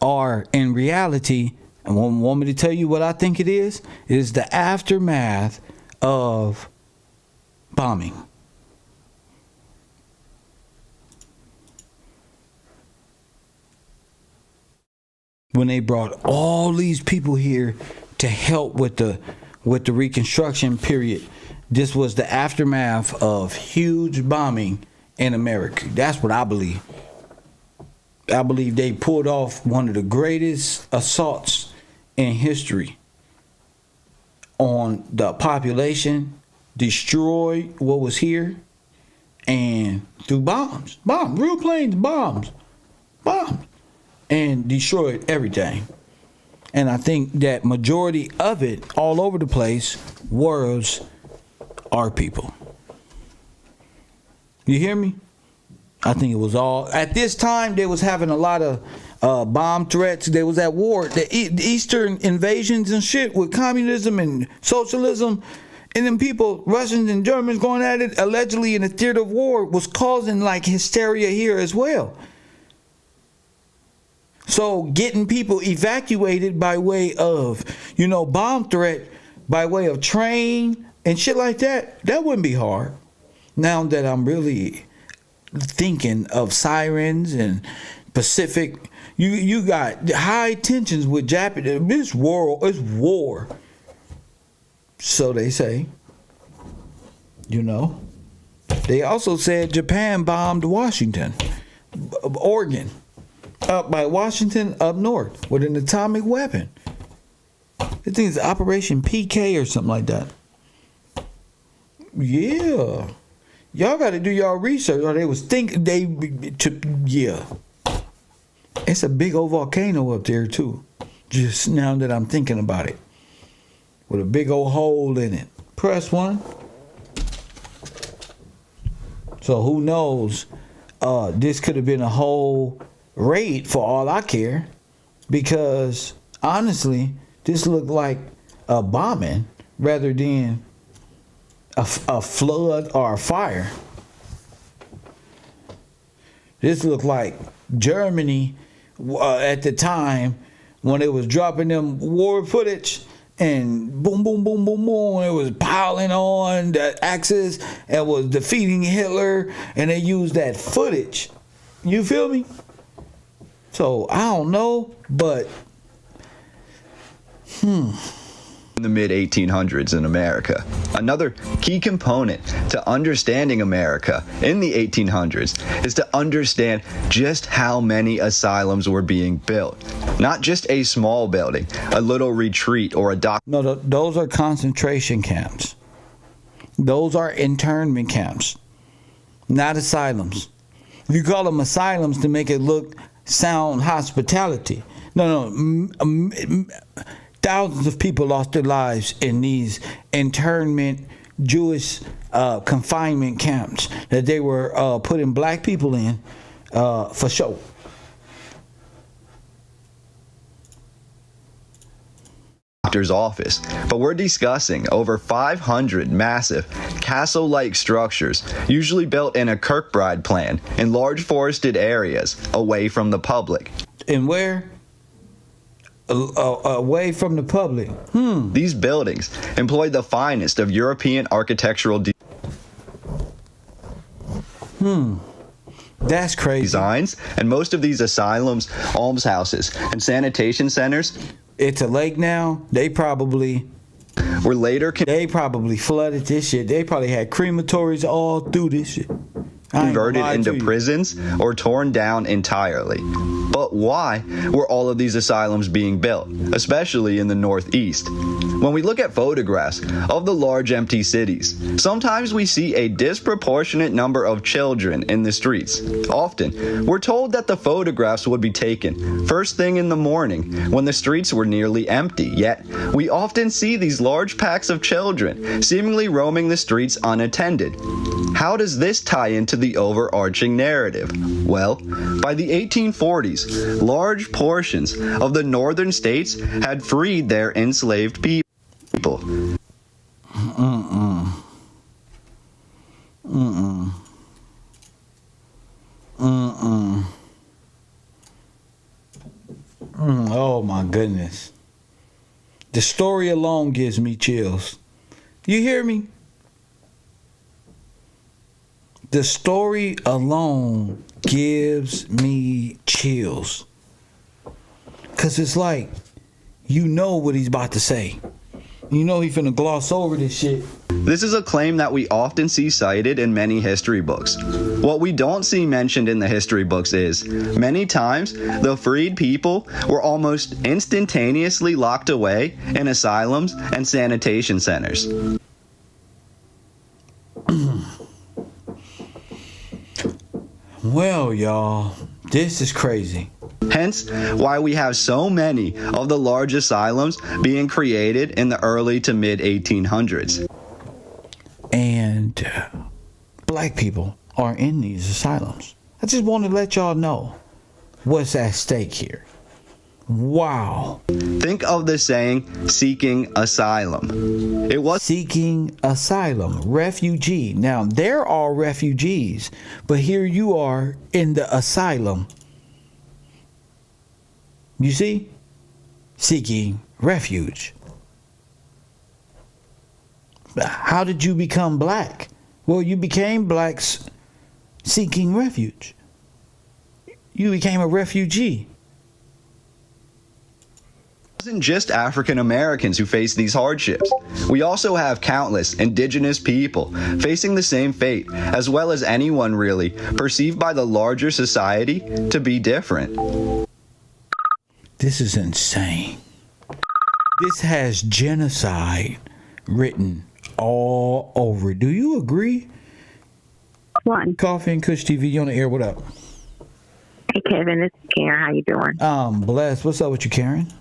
or in reality, and want me to tell you what I think it is? It is the aftermath of bombing. When they brought all these people here to help with the reconstruction period, this was the aftermath of huge bombing in America. That's what I believe. I believe they pulled off one of the greatest assaults in history on the population, destroyed what was here, and through bombs, real planes, bombs, and destroyed everything. And I think that majority of it, all over the place, was our people. You hear me? I think it was all, at this time, they was having a lot of bomb threats. They was at war. The Eastern invasions and shit with communism and socialism. And then people, Russians and Germans going at it, allegedly in the theater of war, was causing like hysteria here as well. So getting people evacuated by way of, bomb threat, by way of train and shit like that, that wouldn't be hard. Now that I'm really thinking of sirens and Pacific, you got high tensions with Japan. It's war. So they say. They also said Japan bombed Washington, Oregon, up by Washington up north with an atomic weapon. I think it's Operation PK or something like that. Yeah. Y'all got to do y'all research, or they was thinking yeah. It's a big old volcano up there too. Just now that I'm thinking about it, with a big old hole in it. Press one. So who knows? This could have been a whole raid for all I care, because honestly, this looked like a bombing rather than a flood or a fire. This looked like Germany at the time when it was dropping them war footage and boom, boom, boom, boom, boom. It was piling on the Axis and was defeating Hitler, and they used that footage. You feel me? So I don't know, but in the mid-1800s in America. Another key component to understanding America in the 1800s is to understand just how many asylums were being built. Not just a small building, a little retreat or a dock. No, those are concentration camps. Those are internment camps, not asylums. You call them asylums to make it sound hospitality. No. Thousands of people lost their lives in these internment Jewish confinement camps that they were putting black people in for show. Doctor's office, but we're discussing over 500 massive castle-like structures, usually built in a Kirkbride plan in large forested areas away from the public. And where? Away from the public. These buildings employed the finest of European architectural That's crazy. designs, and most of these asylums, almshouses, and sanitation centers it's a lake now. They probably flooded this shit. They probably had crematories all through this shit. Converted into prisons or torn down entirely. But why were all of these asylums being built, especially in the Northeast? When we look at photographs of the large empty cities, sometimes we see a disproportionate number of children in the streets. Often, we're told that the photographs would be taken first thing in the morning when the streets were nearly empty, yet we often see these large packs of children seemingly roaming the streets unattended. How does this tie into the overarching narrative? Well, by the 1840s, large portions of the northern states had freed their enslaved people. Oh my goodness. The story alone gives me chills. You hear me? The story alone gives me chills. Because it's like, you know what he's about to say. You know he's finna gloss over this shit. This is a claim that we often see cited in many history books. What we don't see mentioned in the history books is, many times, the freed people were almost instantaneously locked away in asylums and sanitation centers. Well, y'all, this is crazy. Hence, why we have so many of the large asylums being created in the early to mid 1800s. And black people are in these asylums. I just want to let y'all know what's at stake here. Wow. Think of the saying, seeking asylum. It was seeking asylum, refugee. Now, there are refugees, but here you are in the asylum. You see? Seeking refuge. How did you become black? Well, you became blacks seeking refuge. You became a refugee. It wasn't just African Americans who faced these hardships. We also have countless indigenous people facing the same fate, as well as anyone really perceived by the larger society to be different. This is insane. This has genocide written all over. Do you agree? One. Coffee and Kush TV, you on the air? What up? Hey, Kevin, this is Karen. How you doing? Blessed. What's up with you, Karen?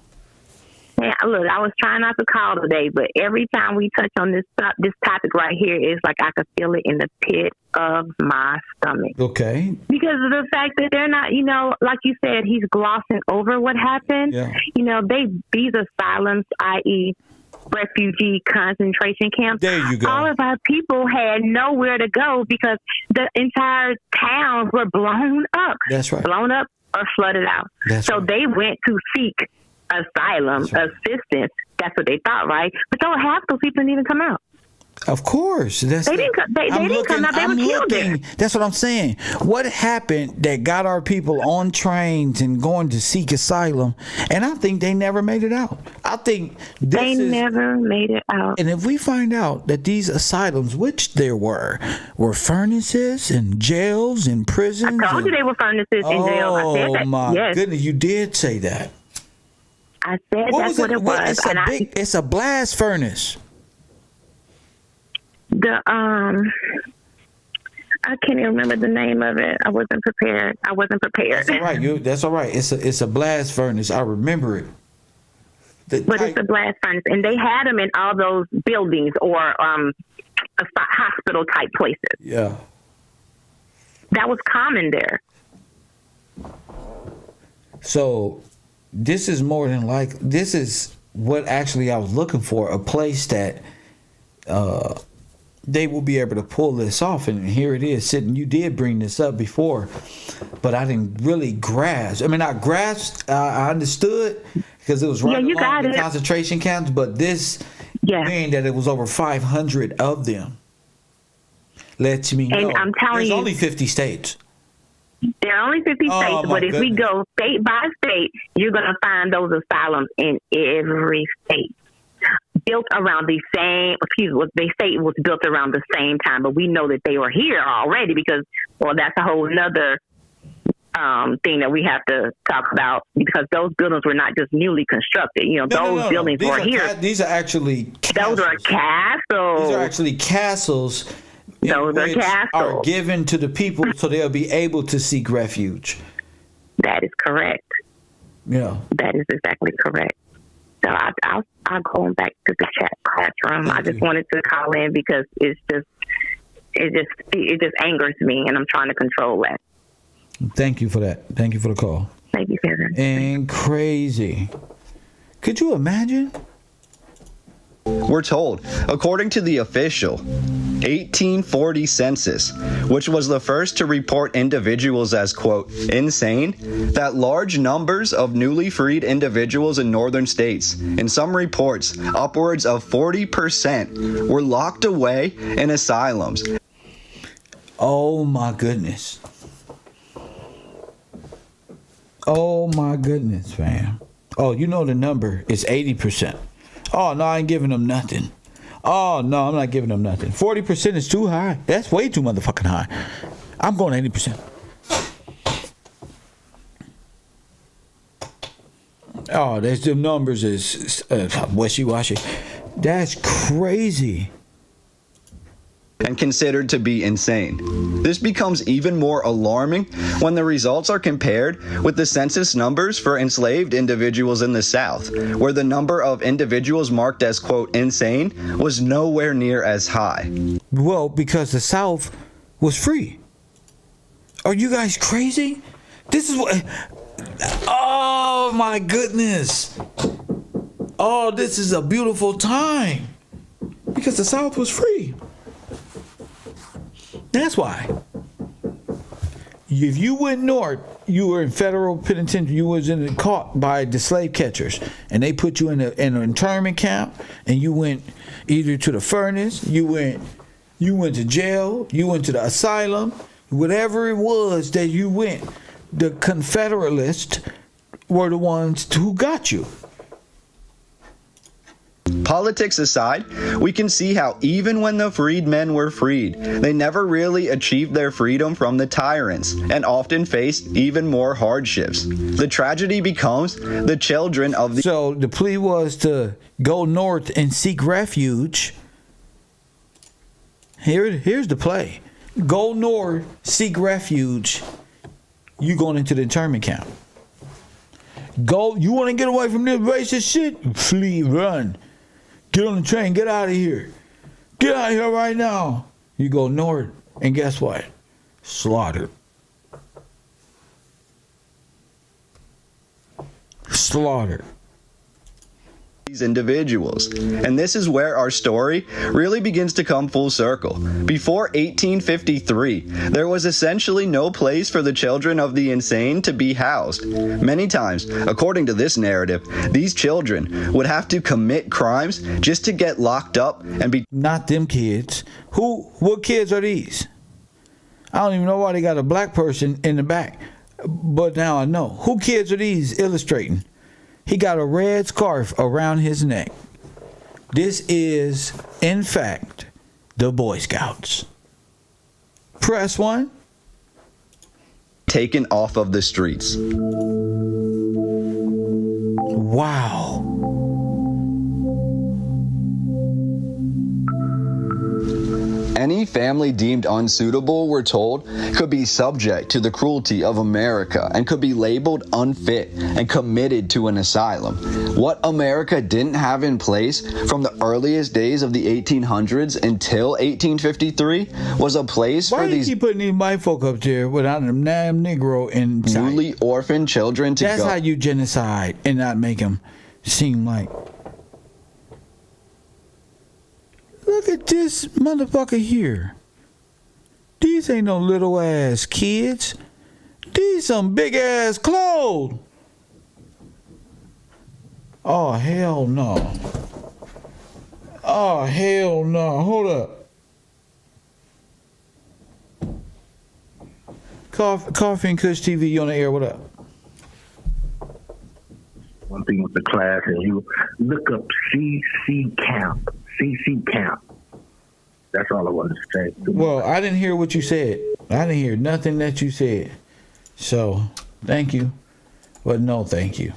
Hey, look, I was trying not to call today, but every time we touch on this topic right here, it's like I could feel it in the pit of my stomach. Okay. Because of the fact that they're not, like you said, he's glossing over what happened. Yeah. These asylums, i.e., refugee concentration camps. There you go. All of our people had nowhere to go because the entire towns were blown up. That's right. Blown up or flooded out. That's so right. They went to seek asylum, assistance. That's what they thought, right? But half those people didn't even come out. Of course. They didn't come out. They were killed there. That's what I'm saying. What happened that got our people on trains and going to seek asylum? And I think they never made it out. I think they never made it out. And if we find out that these asylums, which there were furnaces and jails and prisons. I told you they were furnaces and jails. I said that. Oh my yes. goodness, you did say that. I said that's what it was. It's a blast furnace. I can't even remember the name of it. I wasn't prepared. That's all right. That's all right. It's a blast furnace. I remember it. But it's a blast furnace, and they had them in all those buildings or hospital type places. Yeah. That was common there. So this is more than this is what actually I was looking for, a place that they will be able to pull this off. And here it is sitting. You did bring this up before, but I didn't really grasp. I mean, I grasped, I understood because it was right along the concentration camps, but this mean that it was over 500 of them lets me know I'm telling there's you, only 50 states. There are only 50 Oh, states, my but if we goodness. go state by state, you're going to find those asylums in every state. Built around the same, they say it was built around the same time, but we know that they were here already because, well, that's a whole nother thing that we have to talk about because those buildings were not just newly constructed. You know, those buildings These were are here. These are actually castles. Those are castles. These are actually castles. Those are castles. Are given to the people so they'll be able to seek refuge. That is correct. Yeah. That is exactly correct. So I'll go back to the chat classroom. I just wanted to call in because it just angers me, and I'm trying to control that. Thank you for that. Thank you for the call. Thank you, Kevin. And crazy. Could you imagine? We're told, according to the official 1840 census, which was the first to report individuals as, quote, insane, that large numbers of newly freed individuals in northern states, in some reports, upwards of 40%, were locked away in asylums. Oh my goodness. Oh my goodness, fam. Oh, you know the number is 80%. Oh, no, I ain't giving them nothing. Oh, no, I'm not giving them nothing. 40% is too high. That's way too motherfucking high. I'm going 80%. Oh, there's the numbers is wishy-washy. That's crazy. And considered to be insane. This becomes even more alarming when the results are compared with the census numbers for enslaved individuals in the South, where the number of individuals marked as, quote, insane was nowhere near as high. Well, because the South was free. Are you guys crazy? This is what... Oh, my goodness. Oh, this is a beautiful time. Because the South was free. That's why. If you went north, you were in federal penitentiary. You was caught by the slave catchers, and they put you in an internment camp, and you went either to the furnace, you went to jail, you went to the asylum, whatever it was that you went. The Confederalists were the ones who got you. Politics aside, we can see how even when the freedmen were freed, they never really achieved their freedom from the tyrants and often faced even more hardships. The tragedy becomes the children of the... So the plea was to go north and seek refuge. Here's the play. Go north, seek refuge. You going into the internment camp. Go, you want to get away from this racist shit? Flee, run. Get on the train, get out of here. Get out of here right now. You go north, and guess what? Slaughtered. Slaughtered. These individuals. And this is where our story really begins to come full circle. Before 1853, there was essentially no place for the children of the insane to be housed. Many times, according to this narrative, these children would have to commit crimes just to get locked up and be... Not them kids. What kids are these? I don't even know why they got a black person in the back. But now I know. Who kids are these illustrating? He got a red scarf around his neck. This is, in fact, the Boy Scouts. Press 1. taken off of the streets. Wow. Any family deemed unsuitable, we're told, could be subject to the cruelty of America and could be labeled unfit and committed to an asylum. What America didn't have in place from the earliest days of the 1800s until 1853 was a place Why for do you these keep putting these white folk up there without a damn Negro inside? newly orphaned children to That's go. how you genocide and not make them seem like... Look at this motherfucker here. These ain't no little ass kids. These some big ass clothes. Oh, hell no. Oh, hell no. Hold up. Coffee and Kush TV, you on the air, what up? One thing with the class, and you look up CC Camp. CC Camp. That's all I wanted to say. Well, I didn't hear what you said. I didn't hear nothing that you said. So, thank you. But no, thank you.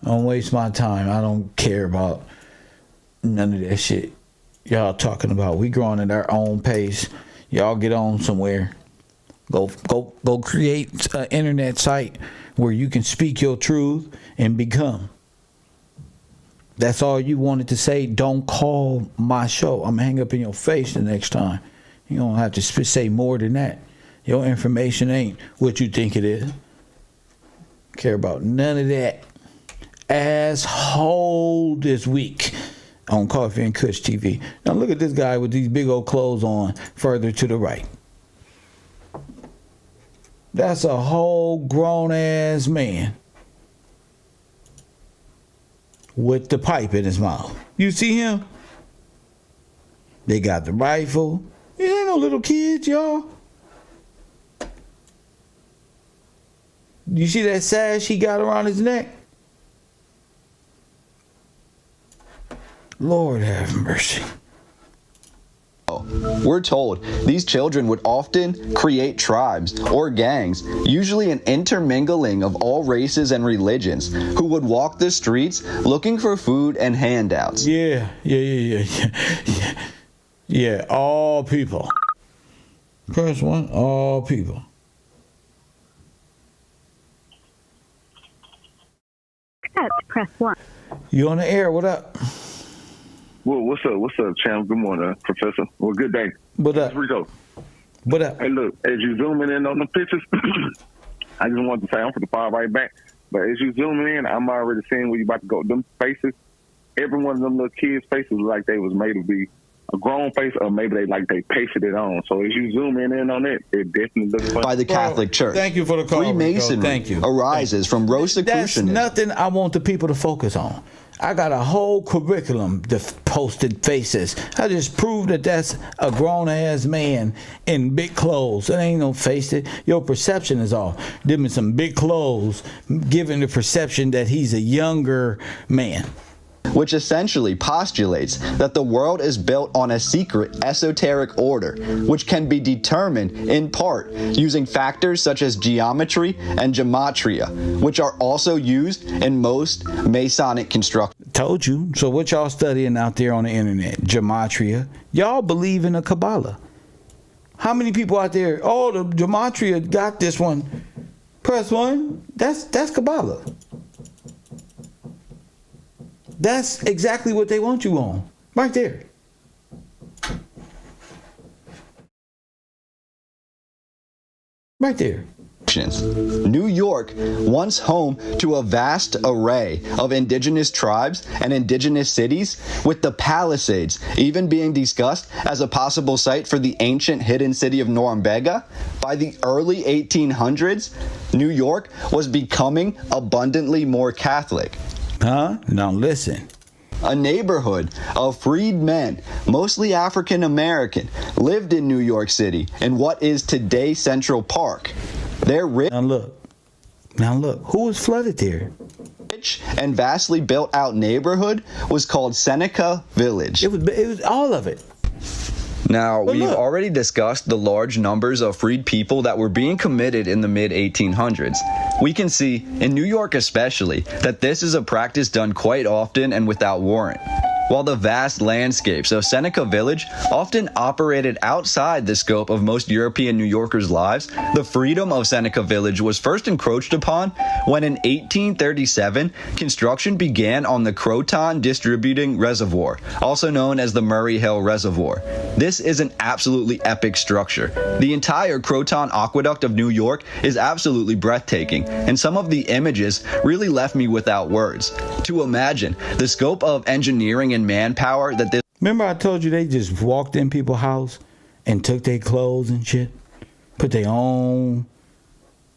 Don't waste my time. I don't care about none of that shit y'all talking about. We growing at our own pace. Y'all get on somewhere. Go create an internet site where you can speak your truth and become. That's all you wanted to say. Don't call my show. I'm gonna hang up in your face the next time. You don't have to say more than that. Your information ain't what you think it is. Care about none of that. Asshole this week on Coffee and Kush TV. Now look at this guy with these big old clothes on further to the right. That's a whole grown ass man with the pipe in his mouth. You see him? They got the rifle. It ain't no little kids, y'all. You see that sash he got around his neck? Lord have mercy. We're told these children would often create tribes or gangs, usually an intermingling of all races and religions, who would walk the streets looking for food and handouts. Yeah, all people. Press one, all people. Press 1. You on the air, what up? Well, what's up, champ? Good morning, Professor. Well, good day. What up? It's Rico. What up? Hey, look, as you zooming in on the pictures, I just wanted to say I'm for the far right back. But as you zooming in, I'm already seeing where you about to go. Them faces, every one of them little kids' faces look like they was made to be a grown face, or maybe they pasted it on. So as you zoom in on it definitely looks funny. By the Catholic Church. Thank you for the call. Freemasonry Thank you. arises from Rosicrucianism. That's nothing I want the people to focus on. I got a whole curriculum of posted faces. I just proved that that's a grown-ass man in big clothes. It ain't no face it. Your perception is off. Give me some big clothes, giving the perception that he's a younger man. Which essentially postulates that the world is built on a secret esoteric order, which can be determined in part using factors such as geometry and gematria, which are also used in most Masonic constructions. Told you. So what y'all studying out there on the internet? Gematria. Y'all believe in a Kabbalah. How many people out there, oh, the gematria got this one. Press 1. That's Kabbalah. That's exactly what they want you on. Right there. Right there. New York, once home to a vast array of indigenous tribes and indigenous cities, with the Palisades even being discussed as a possible site for the ancient hidden city of Norumbega, by the early 1800s, New York was becoming abundantly more Catholic. Huh? Now listen. A neighborhood of freed men, mostly African American, lived in New York City in what is today Central Park. Their Now look. Who was flooded there? rich and vastly built out neighborhood was called Seneca Village. It was all of it. Now, But we've look. already discussed the large numbers of freed people that were being committed in the mid-1800s. We can see, in New York especially, that this is a practice done quite often and without warrant. While the vast landscapes of Seneca Village often operated outside the scope of most European New Yorkers' lives, the freedom of Seneca Village was first encroached upon when in 1837, construction began on the Croton Distributing Reservoir, also known as the Murray Hill Reservoir. This is an absolutely epic structure. The entire Croton Aqueduct of New York is absolutely breathtaking, and some of the images really left me without words. To imagine the scope of engineering and manpower that this. Remember I told you they just walked in people's house and took their clothes and shit? Put their own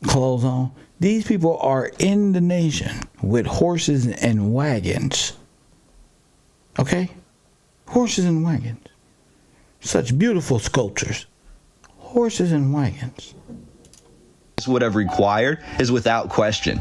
clothes on? These people are in the nation with horses and wagons. Okay? Horses and wagons. Such beautiful sculptures. horses and wagons. Would have required is without question.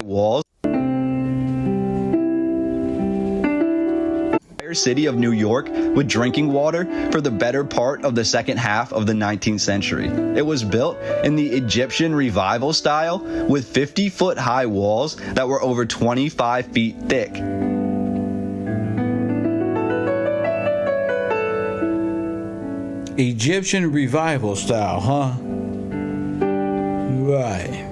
Walls. City of New York with drinking water for the better part of the second half of the 19th century. It was built in the Egyptian revival style with 50-foot high walls that were over 25 feet thick. Egyptian revival style, huh? Right.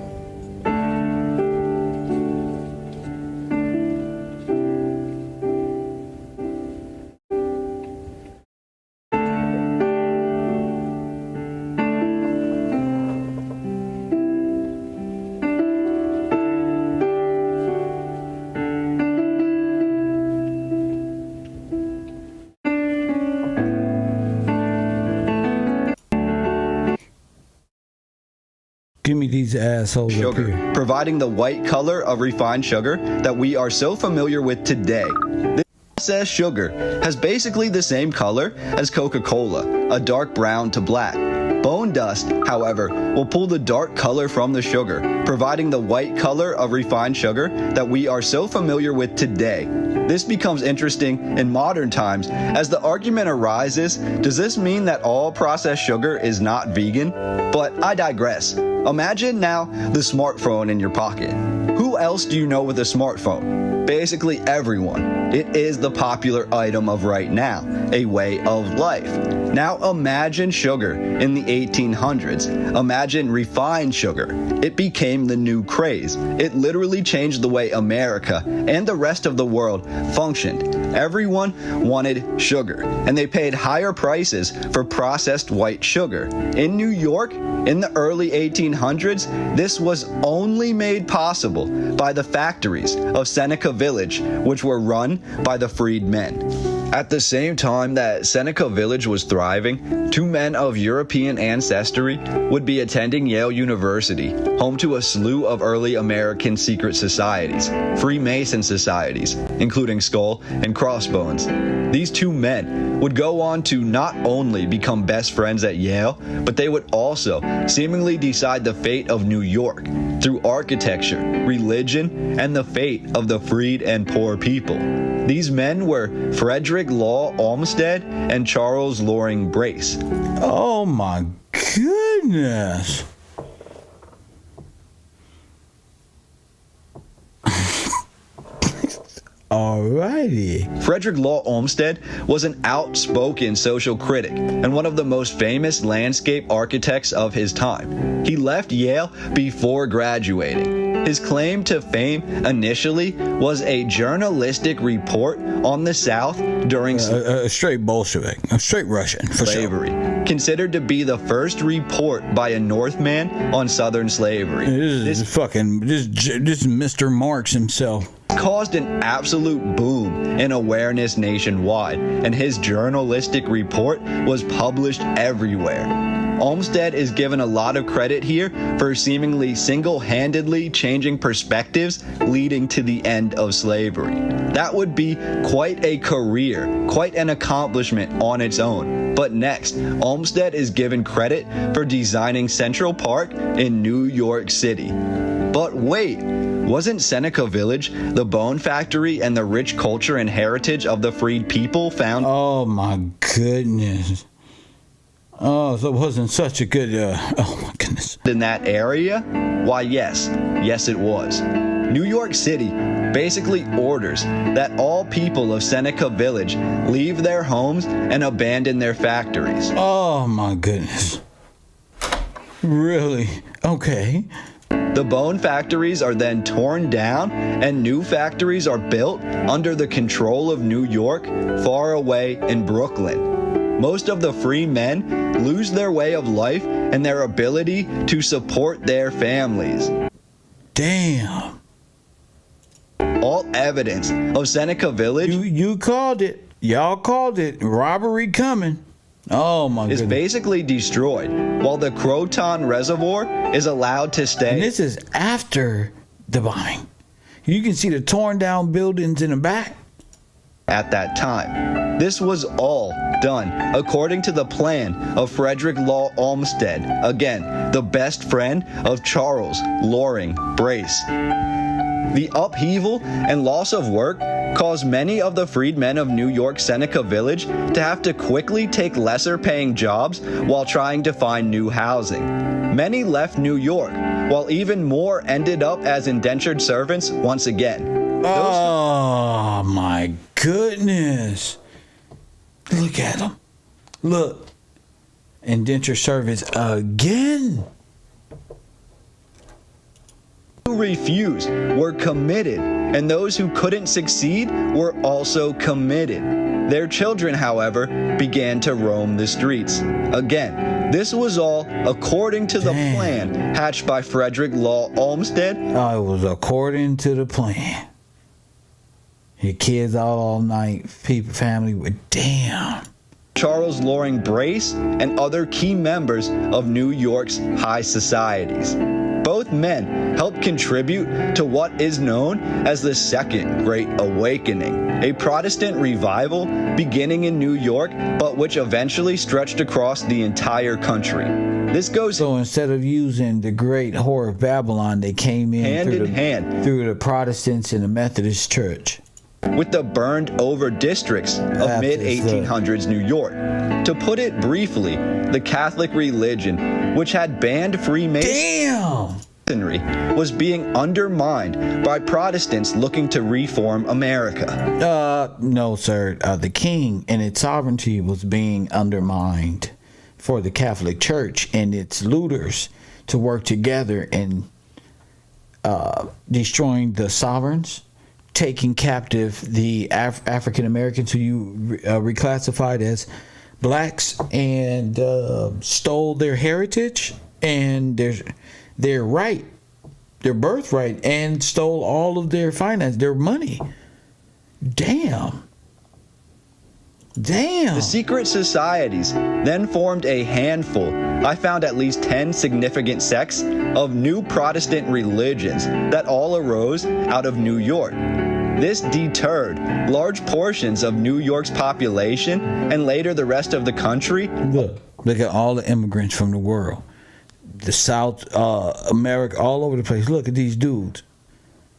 Give me these assholes up Sugar, here. providing the white color of refined sugar that we are so familiar with today. This processed sugar has basically the same color as Coca-Cola, a dark brown to black. Bone dust, however, will pull the dark color from the sugar, providing the white color of refined sugar that we are so familiar with today. This becomes interesting in modern times as the argument arises, does this mean that all processed sugar is not vegan? But I digress. Imagine now the smartphone in your pocket. Who else do you know with a smartphone? Basically everyone. It is the popular item of right now, a way of life. Now imagine sugar in the 1800s. Imagine refined sugar. It became the new craze. It literally changed the way America and the rest of the world functioned. Everyone wanted sugar, and they paid higher prices for processed white sugar. In New York, in the early 1800s, this was only made possible by the factories of Seneca Village, which were run by the freedmen. At the same time that Seneca Village was thriving, two men of European ancestry would be attending Yale University, home to a slew of early American secret societies, Freemason societies, including Skull and Crossbones. These two men would go on to not only become best friends at Yale, but they would also seemingly decide the fate of New York through architecture, religion, and the fate of the freed and poor people. These men were Frederick Law Olmsted and Charles Loring Brace. Oh my goodness. Alrighty. Frederick Law Olmsted was an outspoken social critic and one of the most famous landscape architects of his time. He left Yale before graduating. His claim to fame initially was a journalistic report on the South during A straight Bolshevik, a straight Russian, for slavery, sure. considered to be the first report by a Northman on Southern slavery. This is Mr. Marx himself. Caused an absolute boom in awareness nationwide, and his journalistic report was published everywhere. Olmsted is given a lot of credit here for seemingly single-handedly changing perspectives leading to the end of slavery. That would be quite a career, quite an accomplishment on its own. But next, Olmsted is given credit for designing Central Park in New York City. But wait, wasn't Seneca Village the bone factory and the rich culture and heritage of the freed people found? Oh my goodness. Oh, so it wasn't such a good, oh my goodness. In that area? Why, yes. Yes, it was. New York City basically orders that all people of Seneca Village leave their homes and abandon their factories. Oh my goodness. Really? Okay. The bone factories are then torn down and new factories are built under the control of New York, far away in Brooklyn. Most of the free men lose their way of life and their ability to support their families. Damn. all evidence of Seneca Village You called it. Y'all called it. Robbery coming. Oh my is goodness. basically destroyed, while the Croton Reservoir is allowed to And stay. this is after the bombing. You can see the torn down buildings in the back. At that time. This was all done according to the plan of Frederick Law Olmsted, again, the best friend of Charles Loring Brace. The upheaval and loss of work caused many of the freedmen of New York Seneca Village to have to quickly take lesser paying jobs while trying to find new housing. Many left New York, while even more ended up as indentured servants once again. Oh my goodness. Look at them. Look. Indentured service again. Who refused were committed, and those who couldn't succeed were also committed. Their children, however, began to roam the streets. Again, this was all according to the plan hatched by Frederick Law Olmsted. Oh, it was according to the plan. Your kids out all night, people, family were damn. Charles Loring Brace, and other key members of New York's high societies. Both men helped contribute to what is known as the Second Great Awakening, a Protestant revival beginning in New York, but which eventually stretched across the entire country. This goes So instead of using the Great Whore of Babylon, they came in hand through in hand through the Protestants and the Methodist Church. with the burned over districts of That's mid-1800s New York. To put it briefly, the Catholic religion, which had banned Freemasonry, was being undermined by Protestants looking to reform America. No, sir. The king and its sovereignty was being undermined for the Catholic Church and its looters to work together in destroying the sovereigns, taking captive the African Americans who you reclassified as blacks, and stole their heritage and their right, their birthright, and stole all of their finance, their money. Damn. The secret societies then formed a handful, I found at least 10 significant sects of new Protestant religions that all arose out of New York. This deterred large portions of New York's population and later the rest of the country. Look at all the immigrants from the world. The South America, all over the place. Look at these dudes.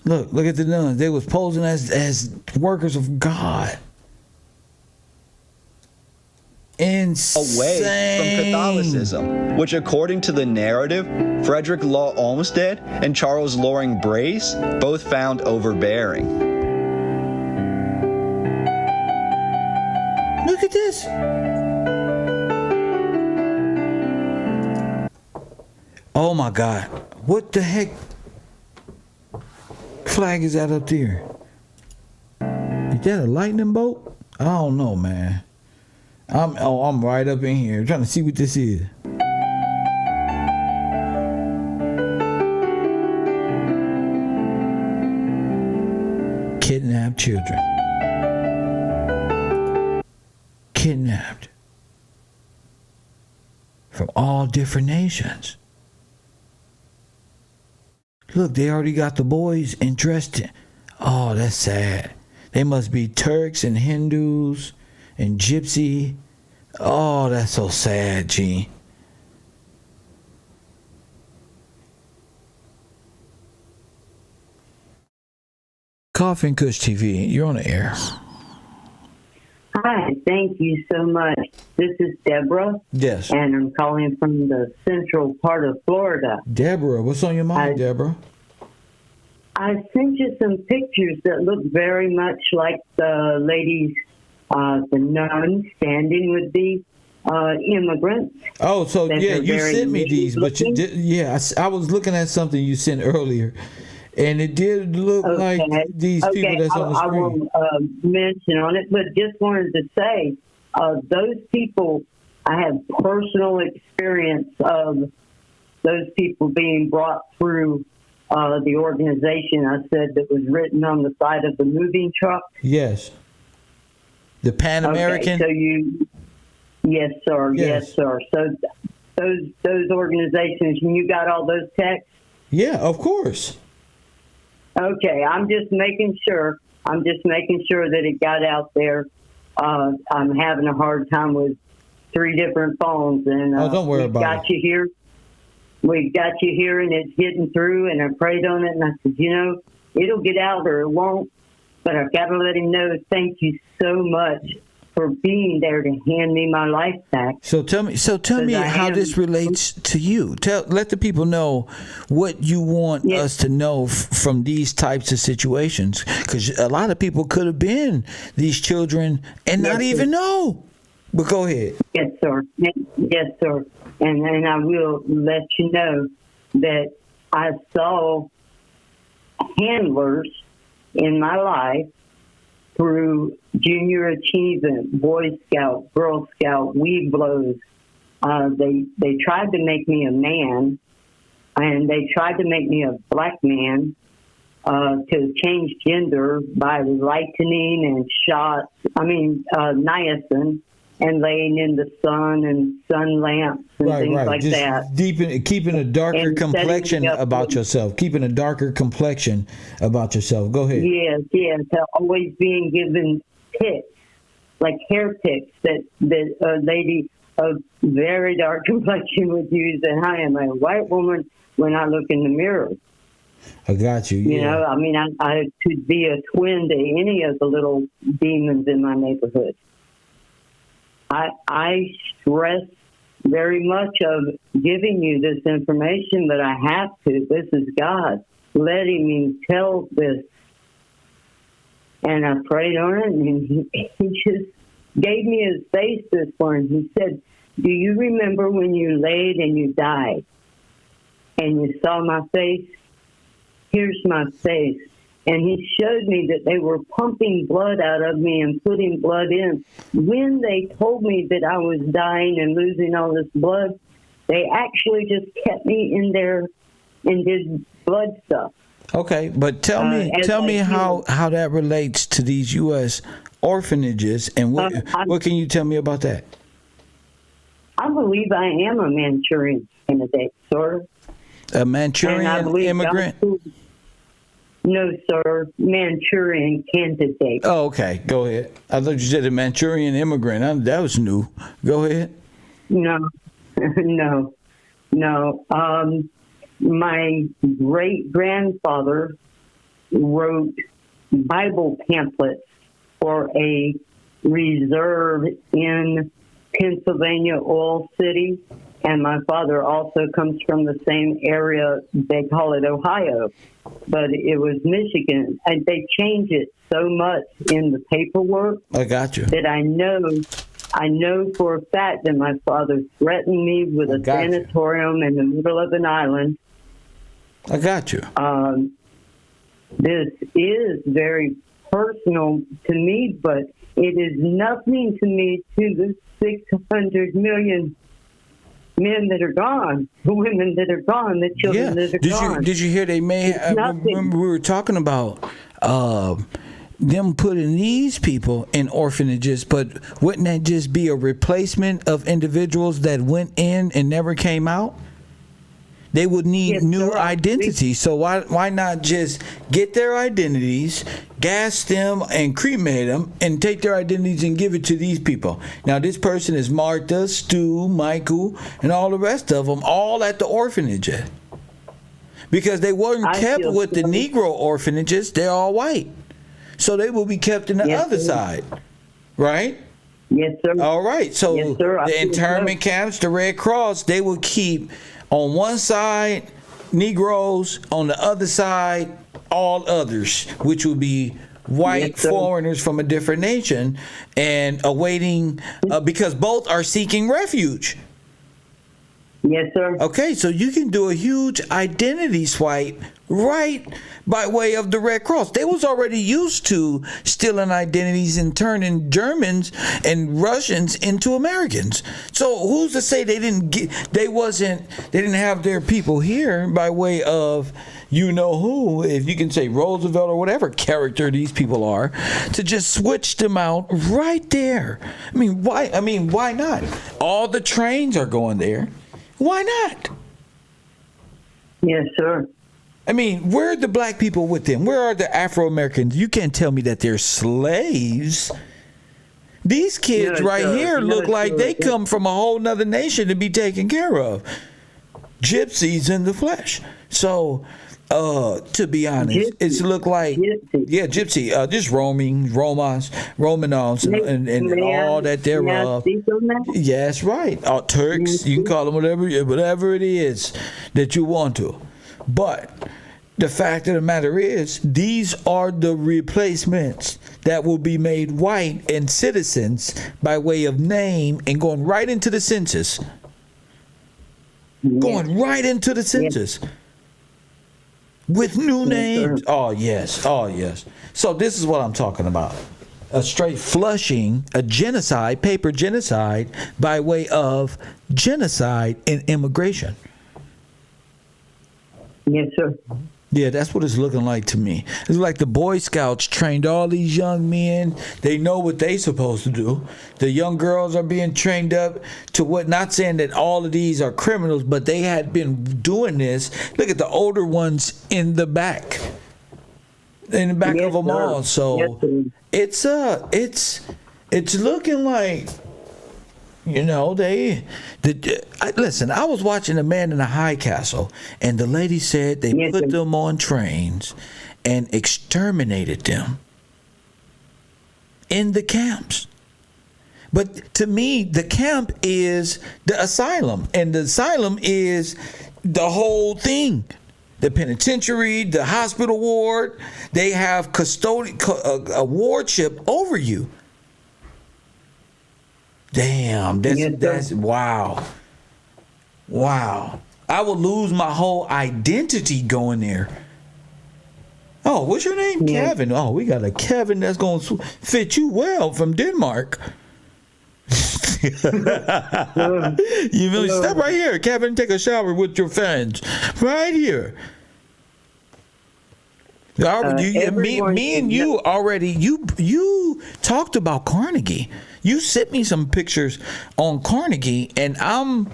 Look at the nuns. They was posing as workers of God. Insane. Away from Catholicism, which according to the narrative, Frederick Law Olmsted and Charles Loring Brace both found overbearing. Look at this. Oh my God. What the heck flag is that up there? Is that a lightning bolt? I don't know, man. I'm right up in here trying to see what this is. Kidnapped children. Kidnapped. From all different nations. Look, they already got the boys interested. Oh, that's sad. They must be Turks and Hindus and Gypsy. Oh, that's so sad, G. Coffee and Kush TV, you're on the air. Hi, thank you so much. This is Deborah. Yes. And I'm calling from the central part of Florida. Deborah, what's on your mind, Deborah? I sent you some pictures that look very much like the ladies, the nuns standing with the immigrants. Oh, so yeah, you sent me these, but you did, yeah, I was looking at something you sent earlier, and it did look like these people that's on the screen. I won't mention on it, but just wanted to say, those people, I have personal experience of those people being brought through the organization I said that was written on the side of the moving truck? Yes. The Pan American? Okay, so yes, sir. Yes, sir. So those organizations, and you got all those texts? Yeah, of course. Okay, I'm just making sure that it got out there. I'm having a hard time with 3 different phones, and don't worry about got you here. We got you here, and it's getting through. And I prayed on it, and I said, it'll get out or it won't. But I've got to let him know. Thank you so much for being there to hand me my life back. So tell me how this relates to you. Let the people know what you want us to know from these types of situations, because a lot of people could have been these children and not even know. But go ahead. Yes, sir. Yes, sir. And I will let you know that I saw handlers in my life through junior achievement, Boy Scout, Girl Scout, weed blows. They tried to make me a man, and they tried to make me a black man, to change gender by lightning and shots. Niacin, and laying in the sun and sun lamps and things like just that. Keeping a darker complexion about yourself. Keeping a darker complexion about yourself. Go ahead. Yes. Always being given picks, like hair picks that a lady of very dark complexion would use, and I am a white woman when I look in the mirror. I got you. Yeah. I could be a twin to any of the little demons in my neighborhood. I stress very much of giving you this information, but I have to. This is God letting me tell this. And I prayed on it, and he just gave me his face this morning. He said, do you remember when you laid and you died and you saw my face? Here's my face. And he showed me that they were pumping blood out of me and putting blood in. When they told me that I was dying and losing all this blood, they actually just kept me in there and did blood stuff. Okay, but tell me how that relates to these U.S. orphanages, and what can you tell me about that? I believe I am a Manchurian candidate, sir. A Manchurian immigrant? No, sir. Manchurian candidate. Oh, okay. Go ahead. I thought you said a Manchurian immigrant. That was new. Go ahead. No. My great-grandfather wrote Bible pamphlets for a reserve in Pennsylvania, Oil City, and my father also comes from the same area. They call it Ohio, but it was Michigan. And they change it so much in the paperwork. I got you. That I know for a fact that my father threatened me with a sanatorium in the middle of an island. I got you. This is very personal to me, but it is nothing to me to the 600 million men that are gone, the women that are gone, the children that are gone. Did you hear they may remember we were talking about them putting these people in orphanages, but wouldn't that just be a replacement of individuals that went in and never came out? They would need new identities. So why not just get their identities, gas them, and cremate them, and take their identities and give it to these people? Now, this person is Martha, Stu, Michael, and all the rest of them, all at the orphanage. Because they weren't kept with the Negro orphanages. They're all white. So they will be kept in the other side. Right? Yes, sir. All right. So the internment camps, the Red Cross, they will keep on one side Negroes, on the other side all others, which would be white foreigners from a different nation, and awaiting because both are seeking refuge. Yes, sir. Okay, so you can do a huge identity swipe right by way of the Red Cross. They was already used to stealing identities and turning Germans and Russians into Americans. So who's to say they didn't have their people here by way of you know who, if you can say Roosevelt or whatever character these people are, to just switch them out right there. I mean, why not? All the trains are going there. Why not? Yes, sir. I mean, where are the black people with them? Where are the Afro-Americans? You can't tell me that they're slaves. These kids here look like they come from a whole nother nation to be taken care of. Gypsies in the flesh. So, to be honest, it's look like gypsy, just Romanos, and all that thereof. Yes, right. Turks, you can call them whatever it is that you want to. But the fact of the matter is, these are the replacements that will be made white and citizens by way of name and going right into the census. Going right into the census. With new names. Oh, yes. So this is what I'm talking about. A straight flushing, a genocide, paper genocide, by way of genocide in immigration. Yes, sir. Yeah, that's what it's looking like to me. It's like the Boy Scouts trained all these young men. They know what they supposed to do. The young girls are being trained up to what, not saying that all of these are criminals, but they had been doing this. Look at the older ones in the back. In the back of them all. So it's looking like, you know, listen, I was watching A Man in a High Castle, and the lady said they put them on trains and exterminated them in the camps. But to me, the camp is the asylum, and the asylum is the whole thing. The penitentiary, the hospital ward, they have a wardship over you. Damn, that's wow. I would lose my whole identity going there. Oh, what's your name? Kevin. Oh, we got a Kevin that's going to fit you well from Denmark. You really step right here, Kevin. Take a shower with your friends right here. Me and you already. You talked about Carnegie. You sent me some pictures on Carnegie, and I'm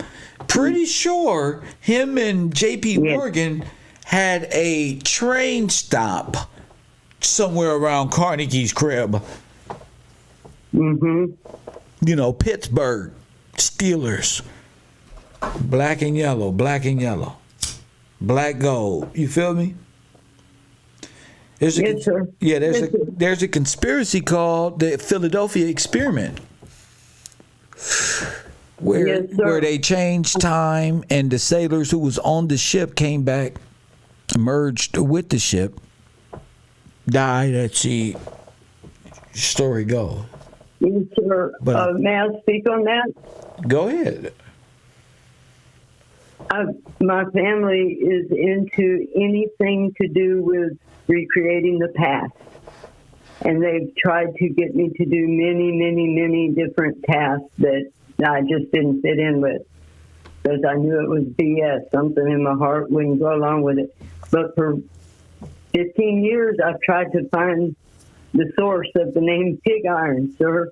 pretty sure him and J.P. Morgan had a train stop somewhere around Carnegie's crib. Mm-hmm. You know, Pittsburgh Steelers, black and yellow, black gold. You feel me? There's a conspiracy called the Philadelphia Experiment, where they changed time, and the sailors who was on the ship came back, merged with the ship, died at sea. Story goes. Yes, sir. But, may I speak on that? Go ahead. My family is into anything to do with recreating the past. And they've tried to get me to do many different tasks that I just didn't fit in with. Because I knew it was BS. Something in my heart wouldn't go along with it. But for 15 years, I've tried to find the source of the name pig iron, sir.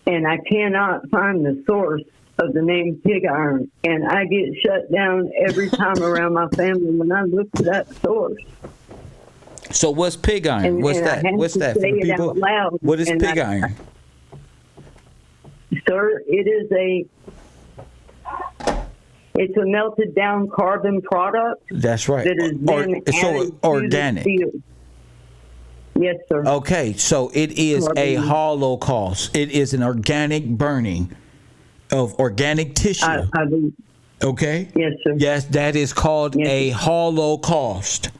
And I cannot find the source of the name pig iron. And I get shut down every time around my family when I look for that source. So what's pig iron? What's that for the people? What is pig iron? Sir, it's a melted down carbon product. That's right. That is so organic. Yes, sir. Okay, so it is a holocaust. It is an organic burning of organic tissue. Okay? Yes, sir. Yes, that is called a holocaust.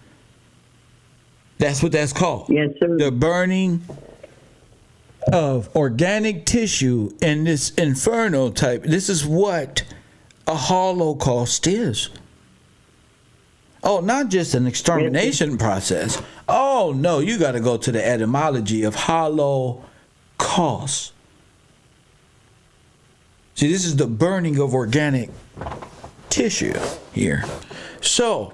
That's what that's called. Yes, sir. The burning of organic tissue in this inferno type. This is what a holocaust is. Oh, not just an extermination process. Oh, no, you got to go to the etymology of holocaust. See, this is the burning of organic tissue here. So,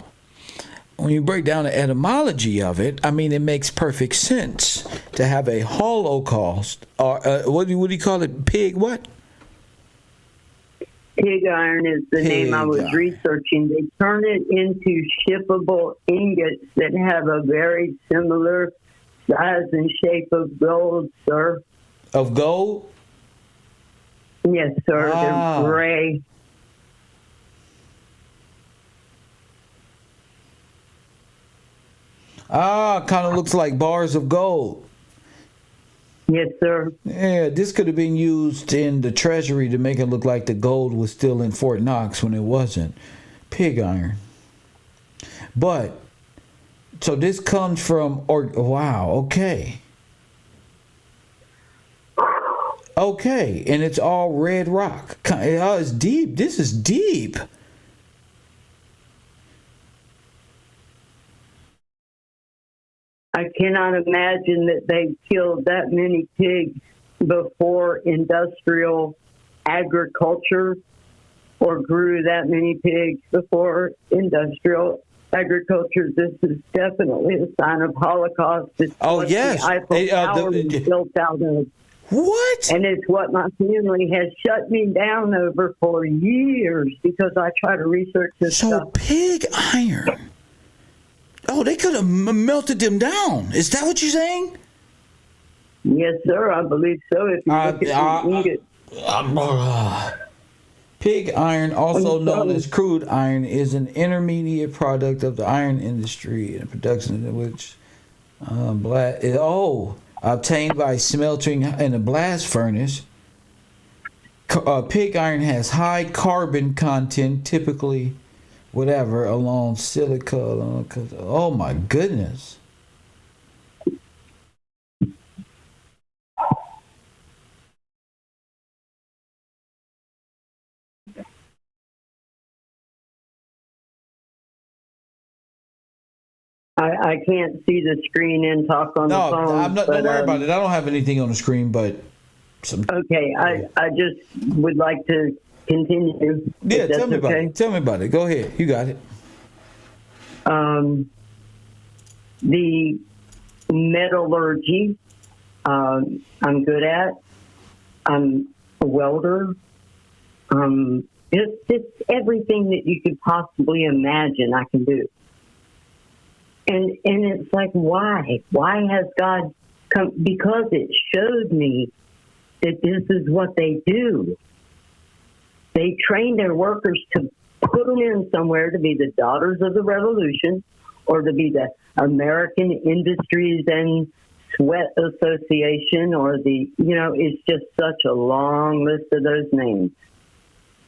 when you break down the etymology of it, I mean, it makes perfect sense to have a holocaust, or what do you call it? Pig what? Pig iron is the name I was researching. They turn it into shippable ingots that have a very similar size and shape of gold, sir. Of gold? Yes, sir. They're gray. Kind of looks like bars of gold. Yes, sir. Yeah, this could have been used in the treasury to make it look like the gold was still in Fort Knox when it wasn't. Pig iron. But, so this comes from, wow, okay. Okay, and it's all red rock. Oh, it's deep. This is deep. I cannot imagine that they killed that many pigs before industrial agriculture, or grew that many pigs before industrial agriculture. This is definitely a sign of Holocaust. It's yes. The Eiffel Tower was built out of. What? And it's what my family has shut me down over for years because I try to research this stuff. So pig iron. Oh, they could have melted them down. Is that what you're saying? Yes, sir. I believe so. If you look at the pig iron, also known as crude iron, is an intermediate product of the iron industry and production of which obtained by smelting in a blast furnace. Pig iron has high carbon content, typically along silica. Oh my goodness. I can't see the screen and talk on the phone. Don't worry about it. I don't have anything on the screen, but okay. I just would like to continue. Yeah, tell me about it. Tell me about it. Go ahead. You got it. The metallurgy, I'm good at. I'm a welder. It's everything that you could possibly imagine I can do. And it's like, why? Why has God come? Because it showed me that this is what they do. They train their workers to put them in somewhere to be the Daughters of the Revolution or to be the American Industries and Sweat Association or it's just such a long list of those names.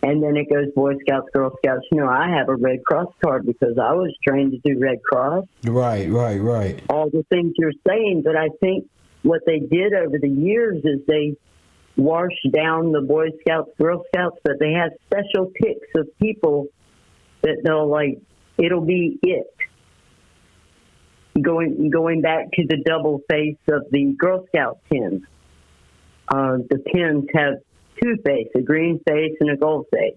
And then it goes Boy Scouts, Girl Scouts. I have a Red Cross card because I was trained to do Red Cross. Right. All the things you're saying, but I think what they did over the years is they washed down the Boy Scouts, Girl Scouts, but they have special picks of people that it'll be it. Going back to the double face of the Girl Scout pins. The pins have two faces, a green face and a gold face.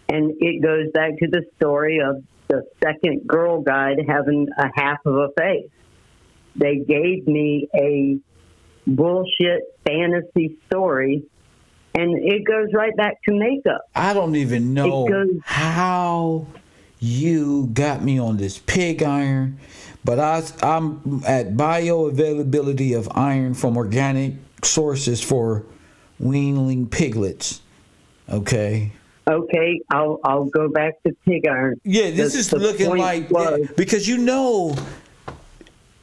And it goes back to the story of the second Girl Guide having a half of a face. They gave me a bullshit fantasy story, and it goes right back to makeup. I don't even know how you got me on this pig iron, but I'm at bioavailability of iron from organic sources for weanling piglets. Okay, I'll go back to pig iron. Yeah, this is looking like because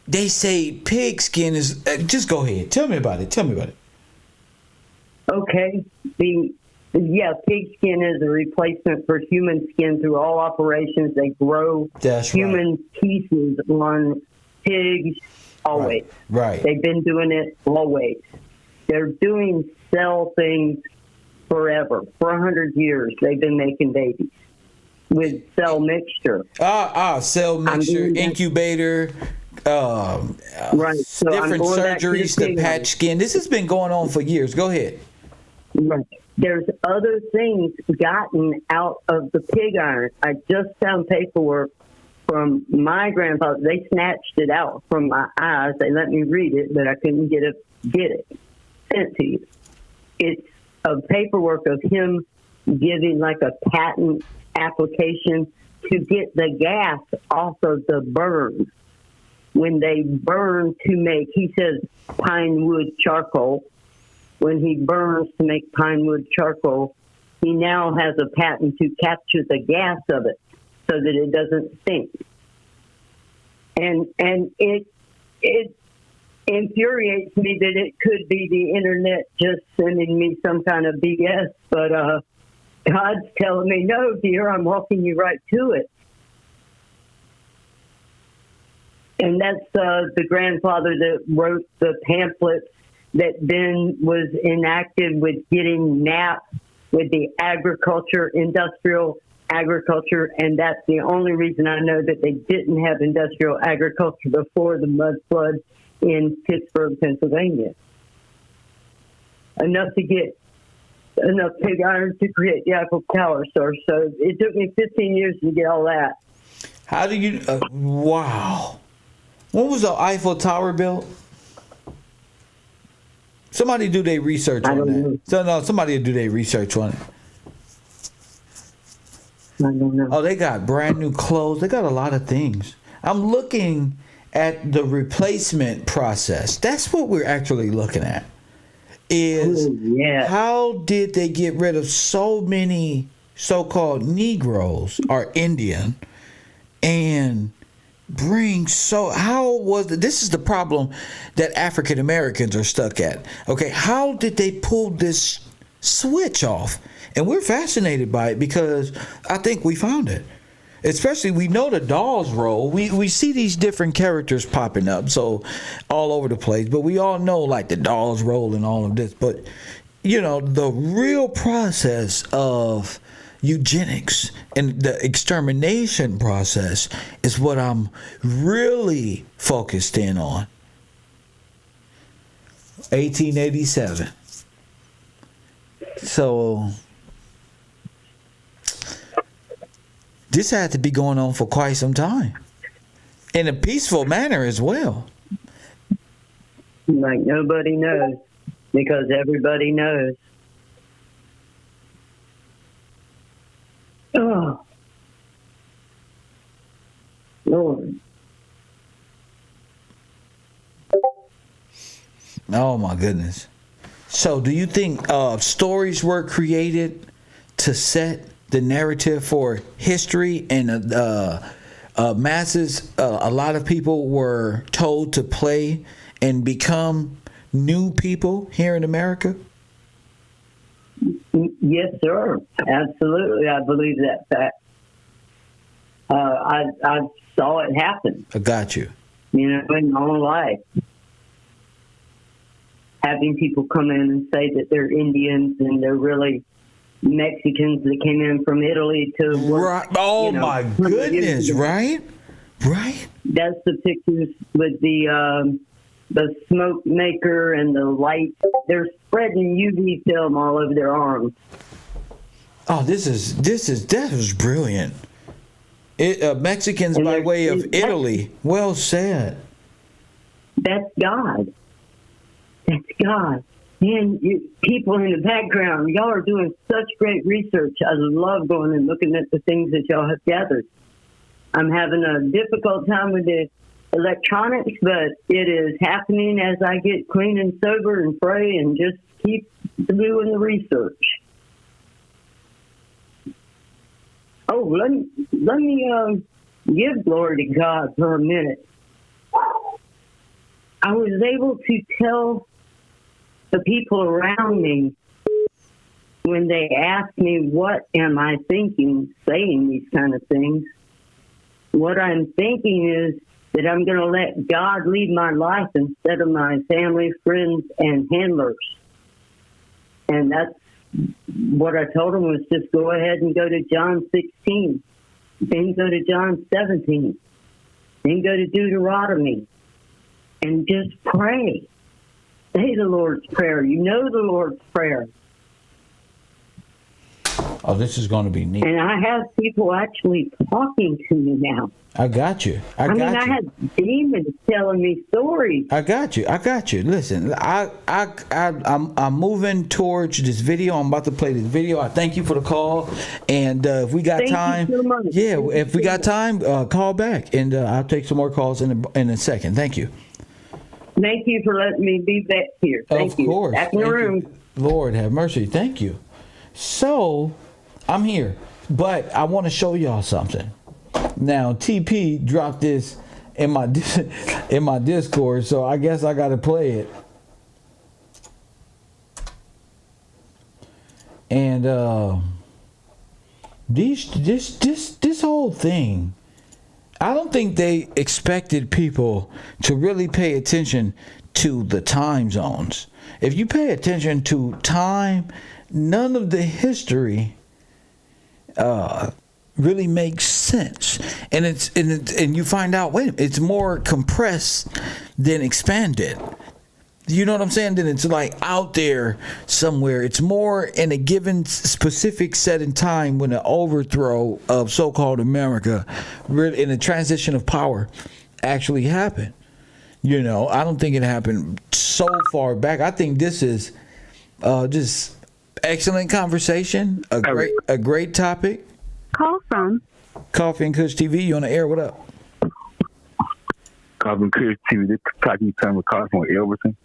they say pig skin is. Just go ahead. Tell me about it. Okay. Pig skin is a replacement for human skin through all operations. They grow human pieces on pigs always. Right. They've been doing it always. They're doing cell things forever. For 100 years, they've been making babies with cell mixture. Cell mixture, incubator, Right. So I'm different going back to the surgeries to pig patch iron. skin. This has been going on for years. Go ahead. Right. There's other things gotten out of the pig iron. I just found paperwork from my grandfather. They snatched it out from my eyes. They let me read it, but I couldn't get it sent to you. It's a paperwork of him giving like a patent application to get the gas off of the burn. When they burn to make, he says, pine wood charcoal. When he burns to make pine wood charcoal, he now has a patent to capture the gas of it so that it doesn't stink. And it infuriates me that it could be the internet just sending me some kind of BS, but God's telling me, no, dear, I'm walking you right to it. And that's the grandfather that wrote the pamphlet that then was enacted with getting NAP with the industrial agriculture, and that's the only reason I know that they didn't have industrial agriculture before the mud flood in Pittsburgh, Pennsylvania. Enough to get enough pig iron to create the Eiffel Tower, sir. So it took me 15 years to get all that. How do you? Wow. When was the Eiffel Tower built? Somebody do their research on that. So no, somebody do their research on it. I don't know. Oh, they got brand new clothes. They got a lot of things. I'm looking at the replacement process. That's what we're actually looking at. How did they get rid of so many so-called Negroes or Indian and how was it? This is the problem that African Americans are stuck at. Okay, how did they pull this switch off? And we're fascinated by it because I think we found it. Especially, we know the Dolls role. We see these different characters popping up, so all over the place. But we all know like the Dolls role and all of this. But you know, the real process of eugenics and the extermination process is what I'm really focused in on. 1887. So this had to be going on for quite some time, in a peaceful manner as well. Like nobody knows, because everybody knows. Oh, Lord. Oh my goodness. So do you think stories were created to set the narrative for history, and masses, a lot of people were told to play and become new people here in America? Yes, sir. Absolutely. I believe that fact. I saw it happen. I got you. You know, in my own life. Having people come in and say that they're Indians and they're really Mexicans that came in from Italy to work. Right. Oh, my goodness, right? Right. That's the pictures with the smoke maker and the light. They're spreading UV film all over their arms. Oh, that was brilliant. Mexicans and by way of Italy. Well said. That's God. That's God. Man, people in the background, y'all are doing such great research. I love going and looking at the things that y'all have gathered. I'm having a difficult time with the electronics, but it is happening as I get clean and sober and pray and just keep doing the research. Oh, let me give glory to God for a minute. I was able to tell the people around me when they asked me, what am I thinking, saying these kind of things? What I'm thinking is that I'm going to let God lead my life instead of my family, friends, and handlers. And that's what I told him was just go ahead and go to John 16, then go to John 17, then go to Deuteronomy, and just pray. Say the Lord's Prayer. You know the Lord's Prayer. Oh, this is going to be neat. And I have people actually talking to me now. I got you. I had demons telling me stories. I got you. Listen, I'm moving towards this video. I'm about to play this video. I thank you for the call. And if we got time, if we got time, call back, and I'll take some more calls in a second. Thank you. Thank you for letting me be back here. Thank you. Of course. Back in the room. Lord have mercy. Thank you. So, I'm here, but I want to show y'all something. Now, TP dropped this in my Discord, so I guess I got to play it. And this whole thing, I don't think they expected people to really pay attention to the time zones. If you pay attention to time, none of the history really makes sense, and you find out, wait, it's more compressed than expanded. You know what I'm saying? Then it's like out there somewhere. It's more in a given specific set in time when the overthrow of so-called America, in the transition of power, actually happened. You know, I don't think it happened so far back. I think this is just excellent conversation. A great topic. Call from Coffee and Kush TV. You on the air? What up? Coffee and Kush TV. This is talking to with Coffee from Elberton.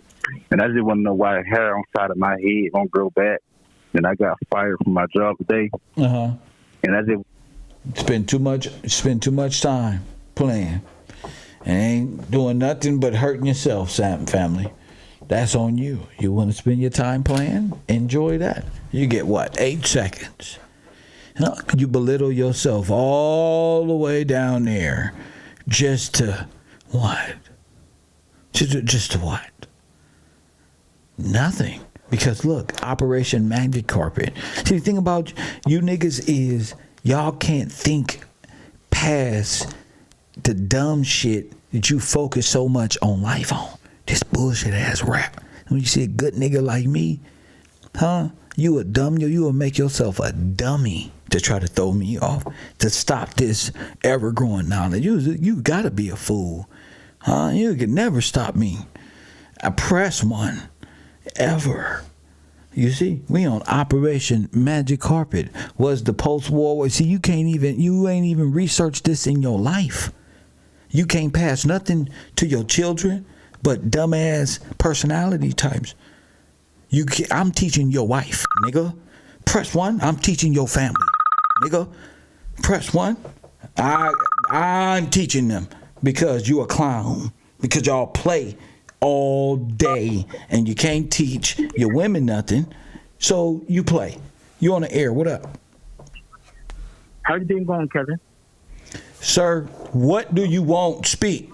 And I just want to know why the hair on the side of my head won't grow back. And I got fired from my job today. And I just spend too much time playing and ain't doing nothing but hurting yourself, Sam family. That's on you. You want to spend your time playing? Enjoy that. You get what? 8 seconds. You belittle yourself all the way down there just to what? Just to what? Nothing. Because look, Operation Magic Carpet. See, the thing about you niggas is y'all can't think past the dumb shit that you focus so much on life on. This bullshit ass rap. When you see a good nigga like me, you a dumb, you will make yourself a dummy to try to throw me off, to stop this ever growing knowledge. You gotta be a fool. You can never stop me. I press one ever. You see, we on Operation Magic Carpet. Was the post-war? See, you ain't even researched this in your life. You can't pass nothing to your children but dumbass personality types. I'm teaching your wife, nigga. Press one. I'm teaching your family, nigga. Press one. I'm teaching them because you a clown. Because y'all play all day and you can't teach your women nothing, so you play. You on the air? What up? How's your day going, Kevin? Sir, what do you want? Speak.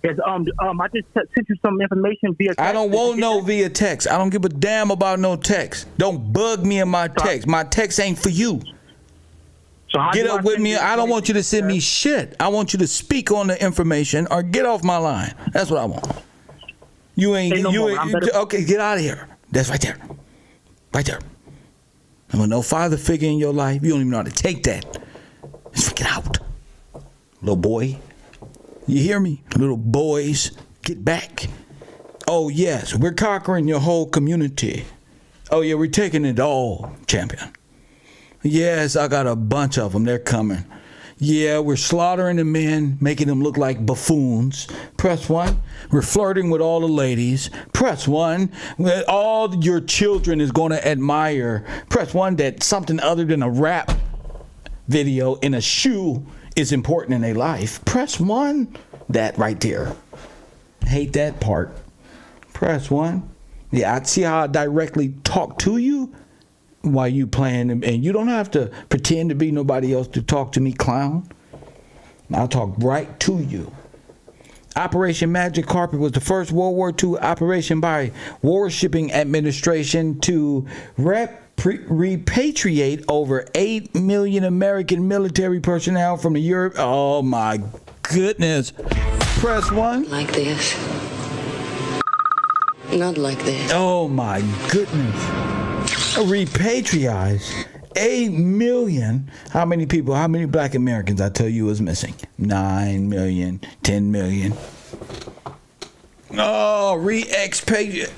Yes, I just sent you some information via text. I don't want no via text. I don't give a damn about no text. Don't bug me in my text. My text ain't for you. So get up with me. I don't want you to send me shit. I want you to speak on the information or get off my line. That's what I want. Okay, get out of here. That's right there. Right there. I want no father figure in your life. You don't even know how to take that. Just get out. Little boy. You hear me? Little boys, get back. Oh, yes, we're conquering your whole community. Oh, yeah, we're taking it all, champion. Yes, I got a bunch of them. They're coming. Yeah, we're slaughtering the men, making them look like buffoons. Press one. We're flirting with all the ladies. Press one. All your children is going to admire. Press one that something other than a rap video in a shoe is important in their life. Press one. That right there. Hate that part. Press one. Yeah, I see how I directly talk to you while you playing, and you don't have to pretend to be nobody else to talk to me, clown. I'll talk right to you. Operation Magic Carpet was the first World War II operation by Warshipping Administration to repatriate over 8 million American military personnel from the Europe. Oh my goodness. Press 1. Like this. Not like this. Oh my goodness. Repatriate 8 million. How many people, how many black Americans I tell you is missing? 9 million, 10 million. Oh, repatriate.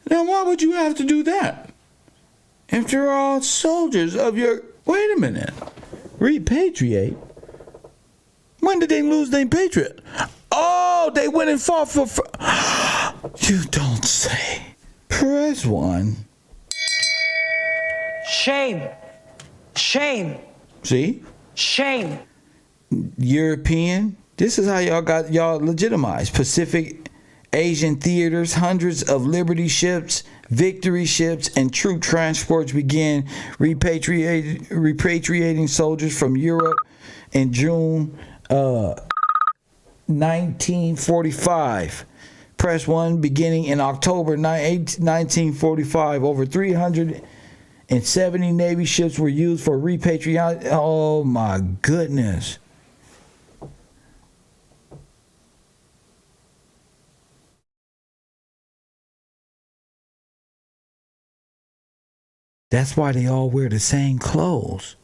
Now why would you have to do that? If they're all soldiers of your... Wait a minute. Repatriate? When did they lose their patriot? Oh, they went and fought for... You don't say. Press 1. Shame. Shame. See? Shame. European. This is how y'all got y'all legitimized. Pacific Asian theaters, hundreds of Liberty ships, Victory ships, and troop transports began repatriating soldiers from Europe in June 1945. Press 1, beginning in October 1945, over 370 Navy ships were used for repatriation. Oh my goodness. That's why they all wear the same clothes.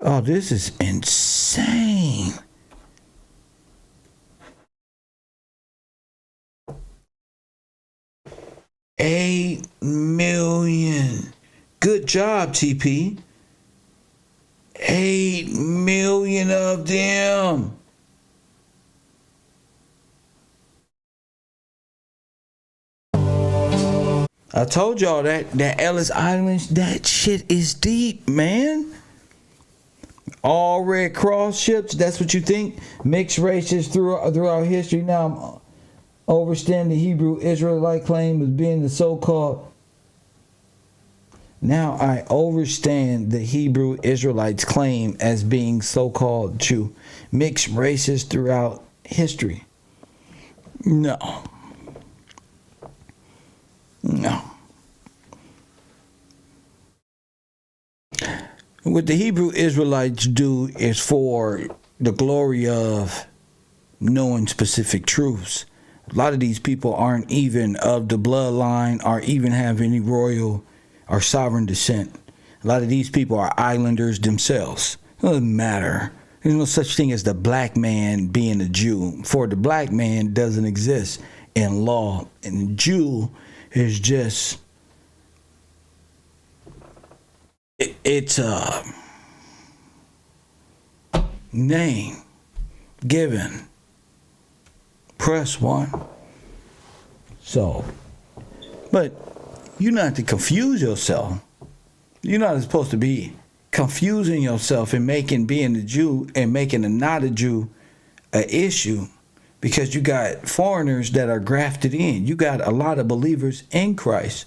Oh, this is insane. $8 million. Good job, TP. 8 million of them. I told y'all that Ellis Island, that shit is deep, man. All Red Cross ships, that's what you think? Mixed races throughout history. Now I'm overstand the Hebrew Israelite claim as being the so-called... Now I overstand the Hebrew Israelites' claim as being so-called Jew. Mixed races throughout history. No. What the Hebrew Israelites do is for the glory of knowing specific truths. A lot of these people aren't even of the bloodline or even have any royal or sovereign descent. A lot of these people are islanders themselves. It doesn't matter. There's no such thing as the black man being a Jew. For the black man doesn't exist in law. And the Jew is just... It's a name given. Press 1. So, but you're not to confuse yourself. You're not supposed to be confusing yourself and making being a Jew and making a not a Jew an issue, because you got foreigners that are grafted in. You got a lot of believers in Christ.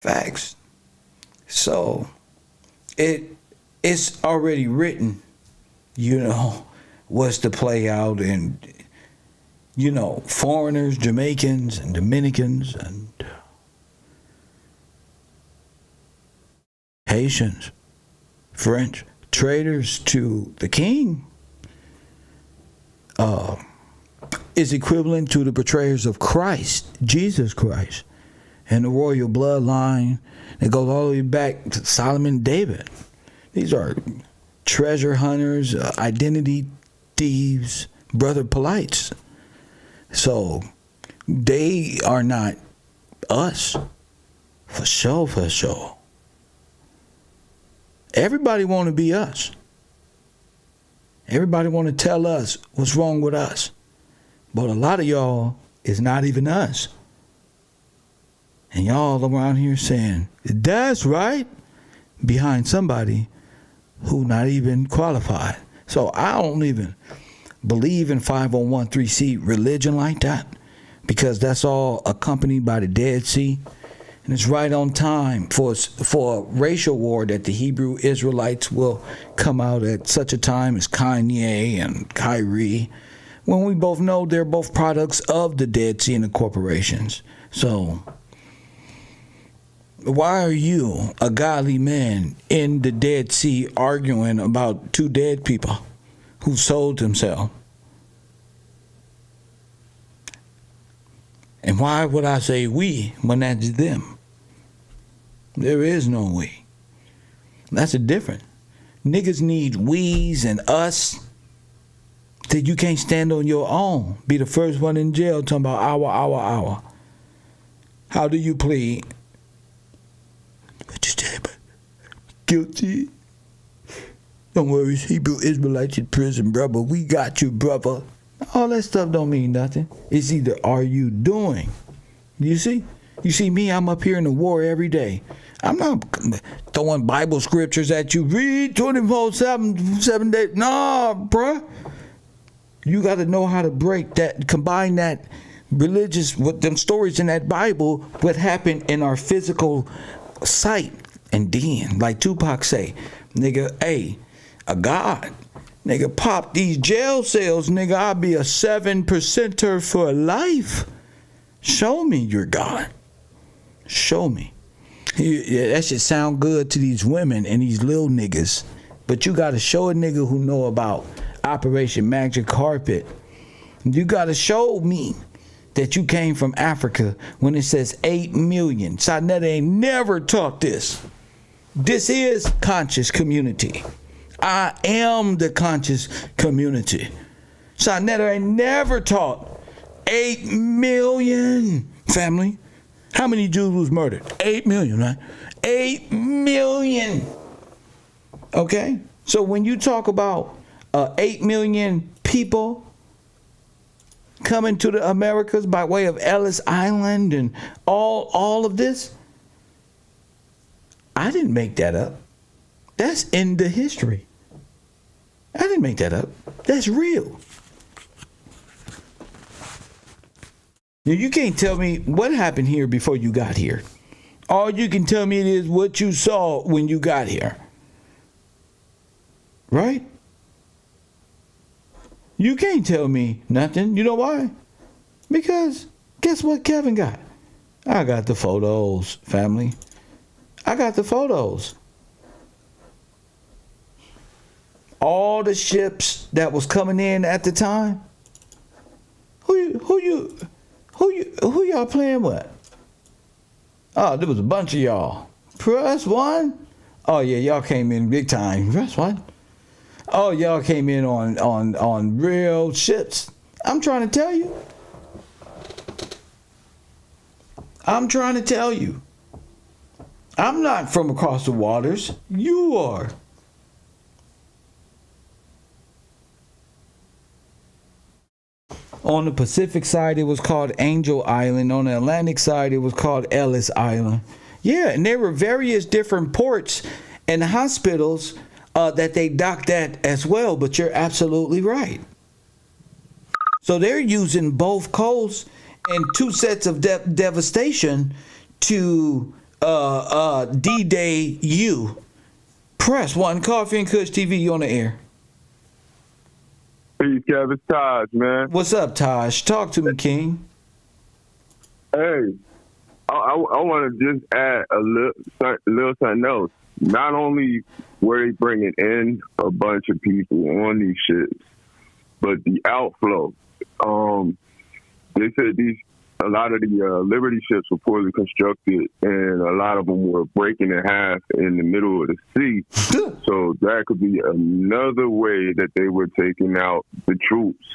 Facts. So it's already written, what's to play out, and foreigners, Jamaicans and Dominicans and Haitians, French, traitors to the king is equivalent to the betrayers of Christ, Jesus Christ, and the royal bloodline that goes all the way back to Solomon, David. These are treasure hunters, identity thieves, brother polites. So they are not us, for sure. Everybody want to be us. Everybody want to tell us what's wrong with us. But a lot of y'all is not even us. And y'all around here saying, that's right, behind somebody who not even qualified. So I don't even believe in 501(c) religion like that, because that's all accompanied by the Dead Sea. And it's right on time for a racial war that the Hebrew Israelites will come out at such a time as Kanye and Kyrie, when we both know they're both products of the Dead Sea and the corporations. So why are you, a godly man, in the Dead Sea arguing about two dead people who sold themselves? And why would I say we when that's them? There is no we. That's a difference. Niggas need we's and us that you can't stand on your own. Be the first one in jail talking about our. How do you plead? Guilty. Don't worry, Hebrew Israelites in prison, brother. We got you, brother. All that stuff don't mean nothing. It's either are you doing. You see? You see me, I'm up here in the war every day. I'm not throwing Bible scriptures at you. Read 24/7, 7 days. Nah, bruh. You got to know how to break that, combine that religious, with them stories in that Bible, what happened in our physical sight. And then, like Tupac say, nigga, hey, a God, nigga, pop these jail cells, nigga, I'll be a 7%er for life. Show me your God. Show me. Yeah, that should sound good to these women and these little niggas. But you got to show a nigga who know about Operation Magic Carpet. You got to show me that you came from Africa when it says 8 million. Sonetta ain't never taught this. This is conscious community. I am the conscious community. Sonetta ain't never taught 8 million. Family, how many Jews was murdered? 8 million, right? 8 million. Okay? So when you talk about 8 million people coming to the Americas by way of Ellis Island and all of this, I didn't make that up. That's in the history. I didn't make that up. That's real. You can't tell me what happened here before you got here. All you can tell me is what you saw when you got here. Right? You can't tell me nothing. You know why? Because guess what Kevin got? I got the photos, family. I got the photos. All the ships that was coming in at the time. Who y'all playing with? Oh, there was a bunch of y'all. Press one. Oh yeah, y'all came in big time. Press one. Oh, y'all came in on real ships. I'm trying to tell you. I'm trying to tell you. I'm not from across the waters. You are. On the Pacific side, it was called Angel Island. On the Atlantic side, it was called Ellis Island. Yeah, and there were various different ports and hospitals that they docked at as well. But you're absolutely right. So they're using both coasts and two sets of devastation to D-Day you. Press one. Coffee and Kush TV, you on the air. Peace, Kevin. It's Taj, man. What's up, Taj? Talk to me, King. Hey, I want to just add a little something else. Not only were they bringing in a bunch of people on these ships, but the outflow. They said a lot of the Liberty ships were poorly constructed, and a lot of them were breaking in half in the middle of the sea. So that could be another way that they were taking out the troops.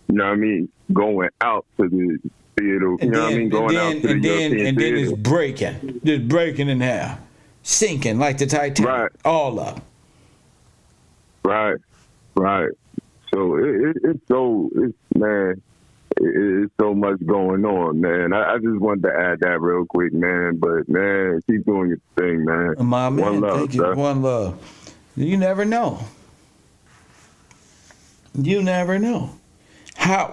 You know what I mean? Going out to the theater. You know what I mean? Going out to the European theater. And then it's just breaking in half, sinking like the Titanic. Right. All up. Right. So it's so much going on, man. I just wanted to add that real quick, man. But, man, keep doing your thing, man. My man, One love, thank you. sir. One love. You never know. You never know.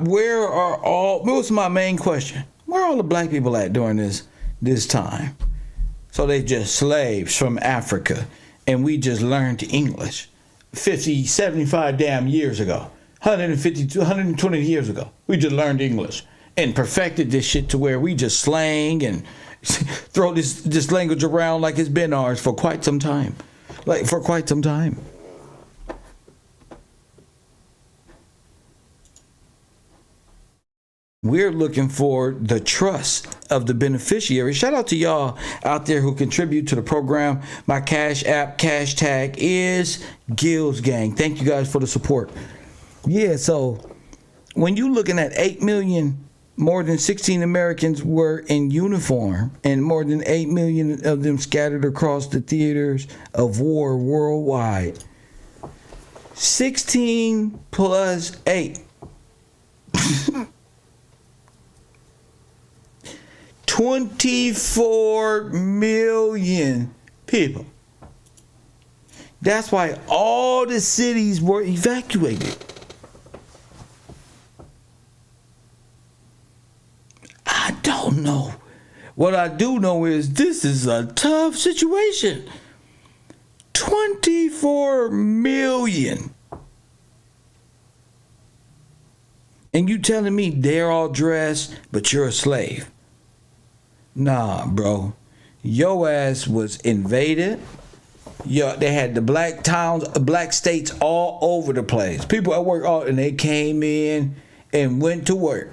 Where are all? What's my main question? Where are all the black people at during this time? So they just slaves from Africa, and we just learned English 50, 75 damn years ago, 150, 120 years ago. We just learned English and perfected this shit to where we just slang and throw this language around like it's been ours for quite some time. We're looking for the trust of the beneficiary. Shout out to y'all out there who contribute to the program. My Cash App, cash tag is Gills Gang. Thank you guys for the support. Yeah, so when you're looking at 8 million, more than 16 Americans were in uniform, and more than 8 million of them scattered across the theaters of war worldwide. 16 plus 8. 24 million people. That's why all the cities were evacuated. I don't know. What I do know is this is a tough situation. 24 million. And you telling me they're all dressed, but you're a slave? Nah, bro. Your ass was invaded. They had the black towns, black states all over the place. People at work, and they came in and went to work.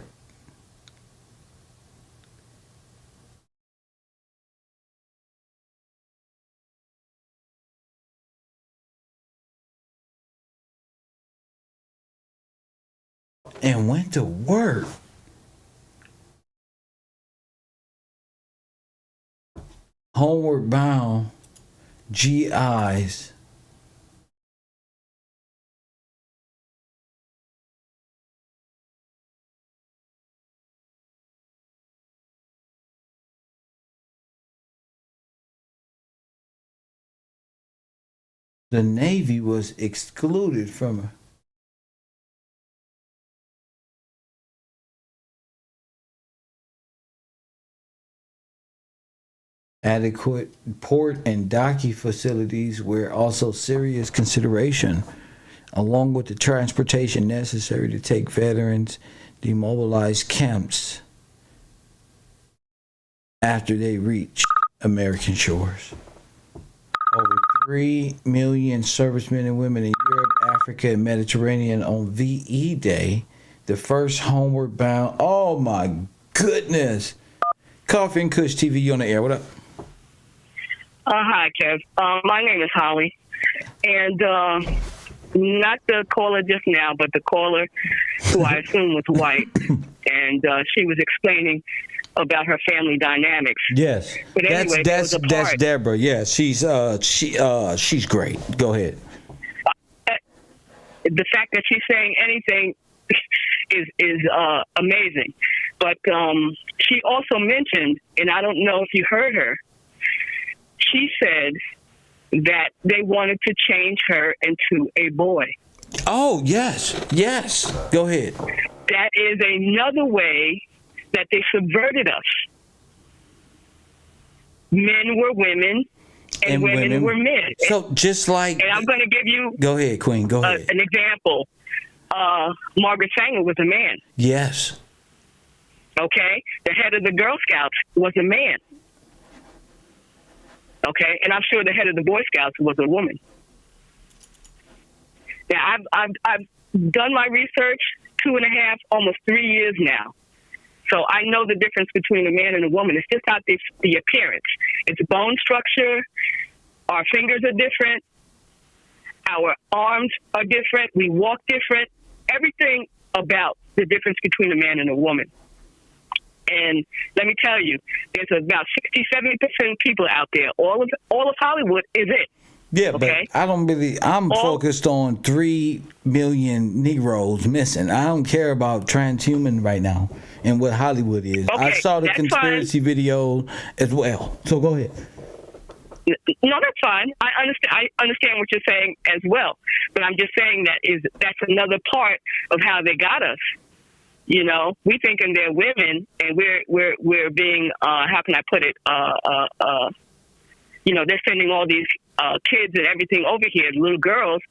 And went to work. Homeward bound GIs. The Navy was excluded from adequate port and docking facilities were also serious consideration, along with the transportation necessary to take veterans demobilized camps after they reached American shores. Over 3 million servicemen and women in Europe, Africa, and Mediterranean on VE Day, the first homeward bound. Oh my goodness. Coffee and Kush TV, you on the air. What up? Hi, Kev. My name is Holly. And not the caller just now, but the caller who I assume was white. And she was explaining about her family dynamics. Yes. But anyway, that's Deborah. Yes, she's great. Go ahead. The fact that she's saying anything is amazing. But she also mentioned, and I don't know if you heard her, she said that they wanted to change her into a boy. Oh, yes. Go ahead. That is another way that they subverted us. Men were women, and women were men. So just like... And I'm going to give you... Go ahead, Queen. Go ahead. An example. Margaret Sanger was a man. Yes. Okay? The head of the Girl Scouts was a man. Okay? And I'm sure the head of the Boy Scouts was a woman. Now, I've done my research 2.5, almost 3 years now. So I know the difference between a man and a woman. It's just not the appearance. It's bone structure. Our fingers are different. Our arms are different. We walk different. Everything about the difference between a man and a woman. And let me tell you, there's about 60-70% of people out there. All of Hollywood is it. Yeah, okay? But I'm focused on 3 million Negroes missing. I don't care about transhuman right now and what Hollywood is. Okay, I saw the conspiracy video as well. So go ahead. No, that's fine. I understand what you're saying as well. But I'm just saying that's another part of how they got us. You know, we thinking they're women, and we're being how can I put it? You know, they're sending all these kids and everything over here, little girls.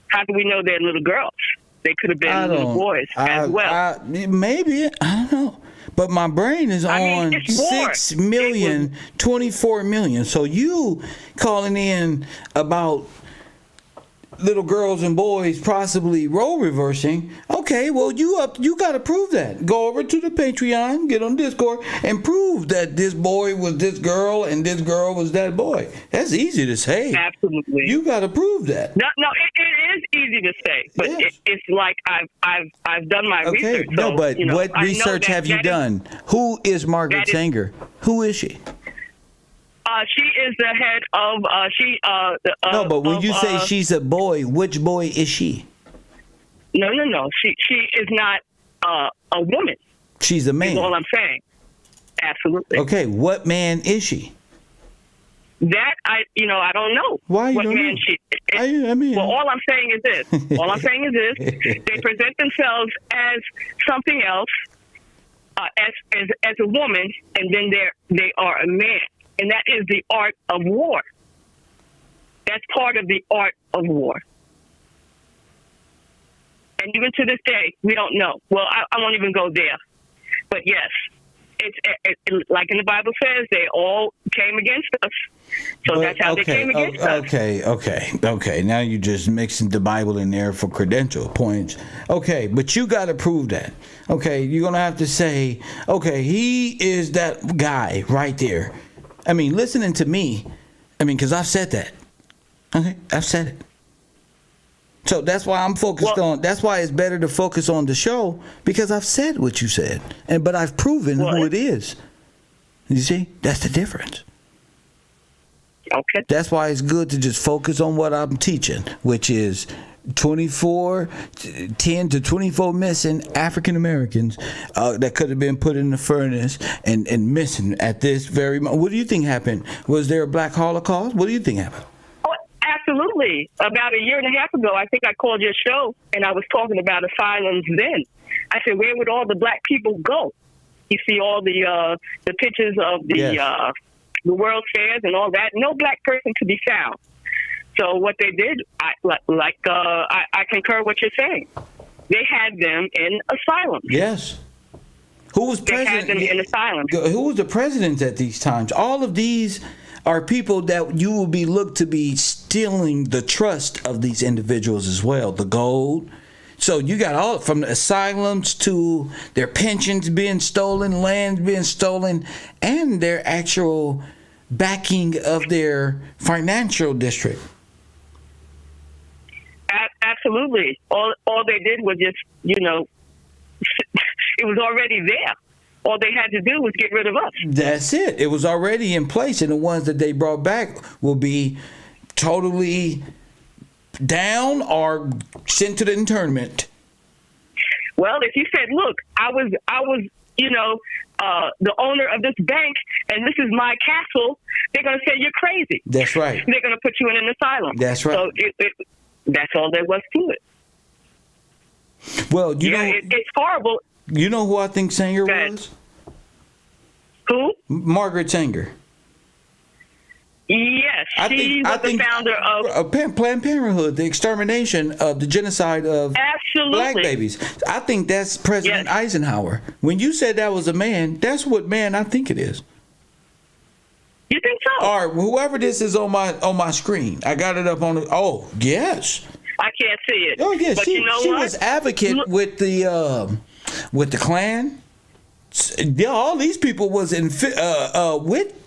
How do we know they're little girls? They could have been little boys as well. Maybe, I don't know. But my brain is on 6 million, 24 million. So you calling in about little girls and boys possibly role reversing. Okay, well you got to prove that. Go over to the Patreon, get on Discord, and prove that this boy was this girl and this girl was that boy. That's easy to say. Absolutely. You got to prove that. No, it is easy to say, but yes. It's like I've done my research. No, so, but you know, what research have you done? Who is Margaret Sanger? Who is she? She is the head of no, but when you say she's a boy, which boy is she? No. She is not a woman. She's a man. That's all I'm saying. Absolutely. Okay, what man is she? That I don't know. Why what you man know? she? I mean, well, all I'm saying is this. All I'm saying is this. They present themselves as something else, as a woman, and then they are a man. And that is the art of war. That's part of the art of war. And even to this day, we don't know. Well, I won't even go there. But yes, it's like in the Bible says, they all came against us. So that's how they came against us. Okay. Now you're just mixing the Bible in there for credential points. Okay, but you got to prove that. Okay, you're going to have to say, okay, he is that guy right there. I mean, listening to me, because I've said that. Okay, I've said it. So that's why I'm focused on. That's why it's better to focus on the show, because I've said what you said, but I've proven who it is. You see, that's the difference. Okay. That's why it's good to just focus on what I'm teaching, which is 10 to 24 missing African Americans that could have been put in the furnace and missing at this very moment. What do you think happened? Was there a black Holocaust? What do you think happened? Oh, absolutely. About a year and a half ago, I think I called your show and I was talking about asylums then. I said, where would all the black people go? You see all the pictures of the World Fairs and all that. No black person could be found. So what they did, I concur what you're saying. They had them in asylums. Yes. Who was president? They had them in asylums. Who was the president at these times? All of these are people that you will be looked to be stealing the trust of these individuals as well. The gold. So you got all from the asylums to their pensions being stolen, land being stolen, and their actual backing of their financial district. Absolutely. All they did was just, it was already there. All they had to do was get rid of us. That's it. It was already in place, and the ones that they brought back will be totally down or sent to the internment. Well, if you said, look, I was the owner of this bank, and this is my castle, they're going to say you're crazy. That's right. They're going to put you in an asylum. That's right. So that's all there was to it. Well, it's horrible. You know who I think Sanger was? Who? Margaret Sanger. Yes, she was the founder of Planned Parenthood, the extermination of the genocide of black babies. I think that's President Eisenhower. When you said that was a man, that's what man I think it is. You think so? Or whoever this is on my screen. I got it up on the. Oh yes. I can't see it. Oh yes, but she was advocate with the Klan. Yeah, all these people was in with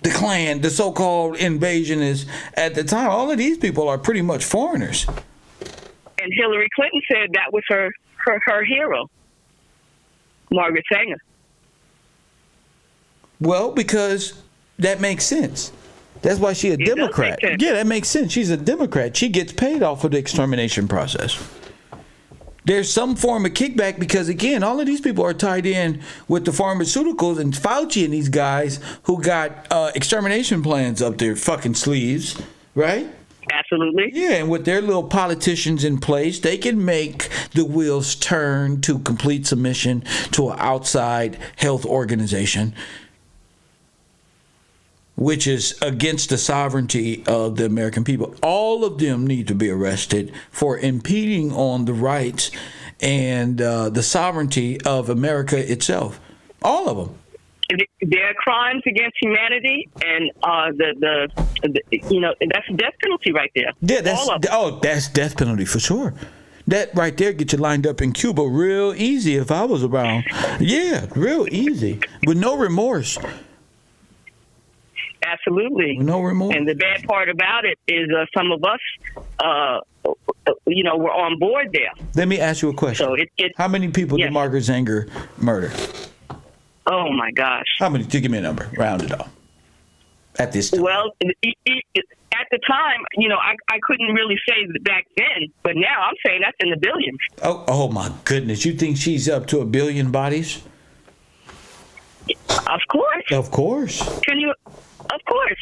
the Klan, the so-called invasionists at the time. All of these people are pretty much foreigners. And Hillary Clinton said that was her hero, Margaret Sanger. Well, because that makes sense. That's why she's a Democrat. Yeah, that makes sense. She's a Democrat. She gets paid off of the extermination process. There's some form of kickback because, again, all of these people are tied in with the pharmaceuticals and Fauci and these guys who got extermination plans up their fucking sleeves, right? Absolutely. Yeah, and with their little politicians in place, they can make the wheels turn to complete submission to an outside health organization, which is against the sovereignty of the American people. All of them need to be arrested for impeding on the rights and the sovereignty of America itself. All of them. There are crimes against humanity, and that's a death penalty right there. Yeah, that's death penalty for sure. That right there get you lined up in Cuba real easy if I was around. Yeah, real easy with no remorse. Absolutely. No remorse. And the bad part about it is some of us, were on board there. Let me ask you a question. So how many people did Margaret Sanger murder? Oh, my gosh. How many? Give me a number. Round it off. At this time. Well, at the time, I couldn't really say back then, but now I'm saying that's in the billions. Oh my goodness. You think she's up to 1 billion bodies? Of course. Of course. Of course.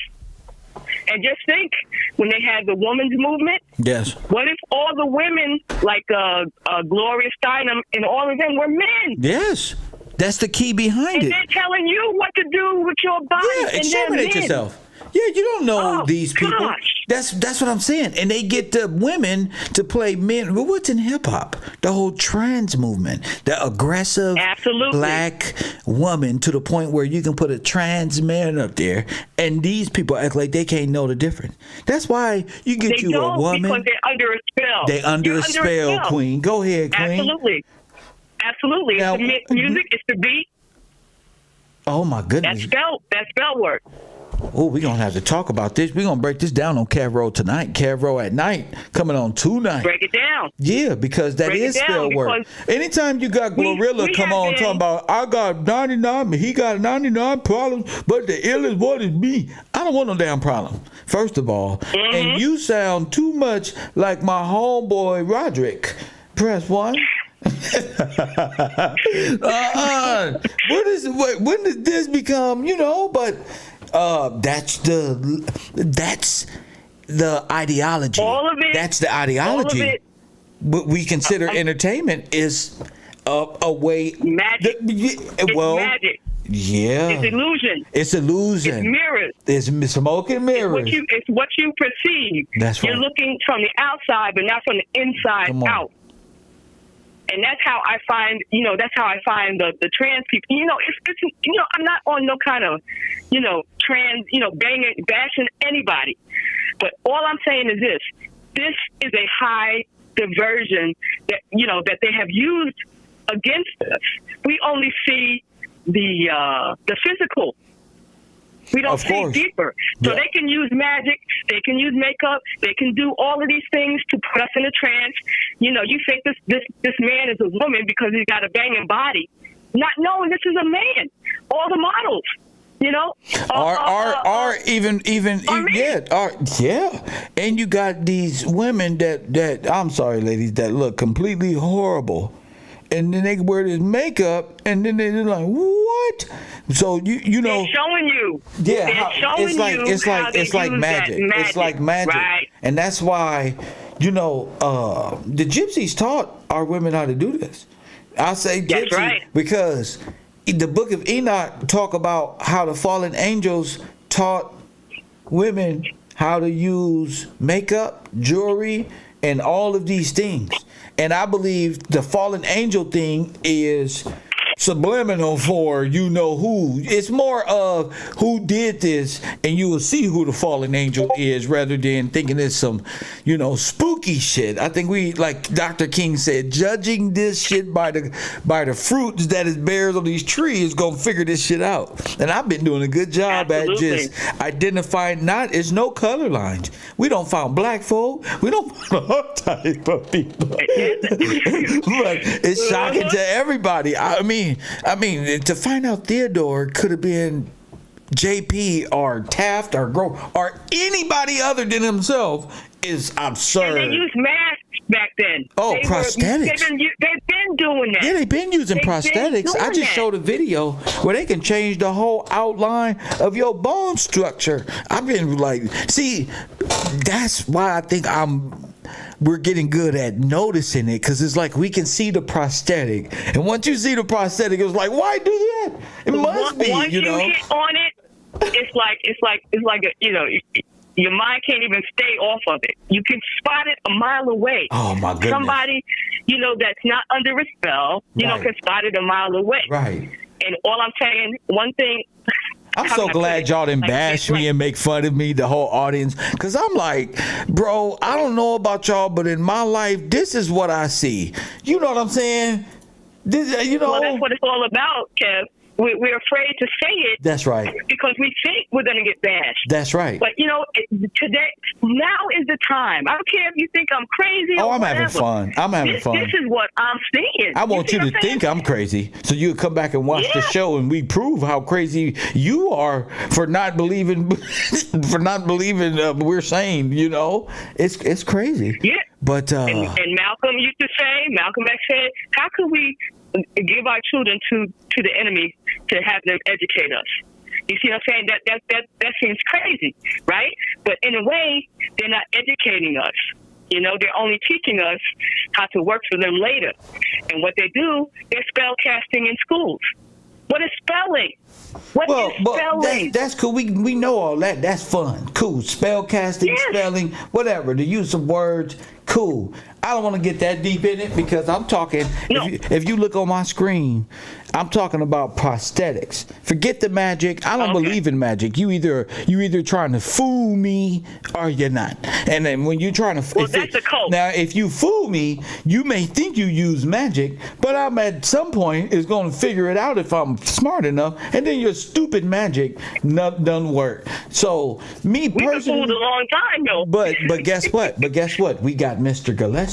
And just think, when they had the women's movement, yes. What if all the women, like Gloria Steinem and all of them, were men? Yes. That's the key behind it. And they're telling you what to do with your body. Yeah, exterminate yourself. Yeah, you don't know these people. Gosh. That's what I'm saying. And they get the women to play men. Well, what's in hip hop? The whole trans movement, the aggressive black woman, to the point where you can put a trans man up there, and these people act like they can't know the difference. That's why you get they a woman because they're under a spell. They under a spell, Queen. Go ahead, Queen. Absolutely. Now, it's the music. It's the beat. Oh my goodness. That's spell work. Oh, we're going to have to talk about this. We're going to break this down on Cavro tonight. Cavro at night, coming on tonight. Break it down. Yeah, because that is spell work. Anytime you got Glorilla come on talking about, I got 99, he got 99 problems, but the illest one is me. I don't want no damn problem, first of all. Mm-hmm. And you sound too much like my homeboy Roderick. Press 1. When does this become, but... that's the ideology. All of it. That's the ideology. All of it. What we consider entertainment is a way. Magic. It's magic. Yeah. It's illusion. It's illusion. It's mirrors. It's smoke and mirrors. It's what you perceive. That's right. You're looking from the outside, but not from the inside out. And that's how I find, the trans people. It's I'm not on no kind of, trans, bashing anybody. But all I'm saying is this is a high diversion that, that they have used against us. We only see the physical. We don't see deeper. So they can use magic, they can use makeup, they can do all of these things to put us in a trance. You think this man is a woman because he's got a banging body, not knowing this is a man. All the models, and you got these women that I'm sorry, ladies, that look completely horrible. And then they wear this makeup, and then they're like, "What?" So they're showing you. Yeah, it's like magic. It's like magic, right? And that's why, the gypsies taught our women how to do this. I say gypsy because the Book of Enoch talk about how the fallen angels taught women how to use makeup, jewelry, and all of these things. And I believe the fallen angel thing is subliminal for who. It's more of who did this, and you will see who the fallen angel is, rather than thinking it's some, spooky shit. I think we, like Dr. King said, judging this shit by the fruits that it bears on these trees, gonna figure this shit out. And I've been doing a good job at just identifying. It's no color lines. We don't find black folk. We don't find all type of people. But it's shocking to everybody. I mean, to find out Theodore could have been JP or Taft or Grove or anybody other than himself is absurd. And they use math. back then. Oh, prosthetics. They've been doing that. Yeah, they've been using prosthetics. I just showed a video where they can change the whole outline of your bone structure. I've been like, see, that's why I think we're getting good at noticing it, because it's like we can see the prosthetic, and once you see the prosthetic, it's like, why do that? It must be, once you hit on it, it's like your mind can't even stay off of it. You can spot it a mile away. Oh my goodness! Somebody that's not under a spell, can spot it a mile away. Right. And all I'm saying, one thing. I'm so glad y'all didn't bash me and make fun of me, the whole audience, because I'm like, bro, I don't know about y'all, but in my life, this is what I see. You know what I'm saying? Well, that's what it's all about, Kev. We're afraid to say it. That's right. Because we think we're going to get bashed. That's right. But, today, now is the time. I don't care if you think I'm crazy or I'm whatever. having fun. I'm having fun. This is what I'm seeing. I want you to think I'm crazy, so you come back and watch the show, and we prove how crazy you are for not believing we're sane. It's crazy. Yeah. But and Malcolm X said, how could we give our children to the enemy to have them educate us? You see what I'm saying? That seems crazy, right? But in a way, they're not educating us. They're only teaching us how to work for them later. And what they do, they're spell casting in schools. What is spelling? What is spelling? That's cool. We know all that. That's fun. Cool. Spell casting, spelling, whatever. The use of words, cool. I don't want to get that deep in it, because I'm talking, if you look on my screen, I'm talking about prosthetics. Forget the magic. I don't believe in magic. You either trying to fool me or you're not. And then when you're trying to that's a cult. Now, if you fool me, you may think you use magic, but I'm at some point is going to figure it out if I'm smart enough, and then your stupid magic doesn't work. So me personally, we've been fooled a long time though. But guess what? We got Mr. Gillespie.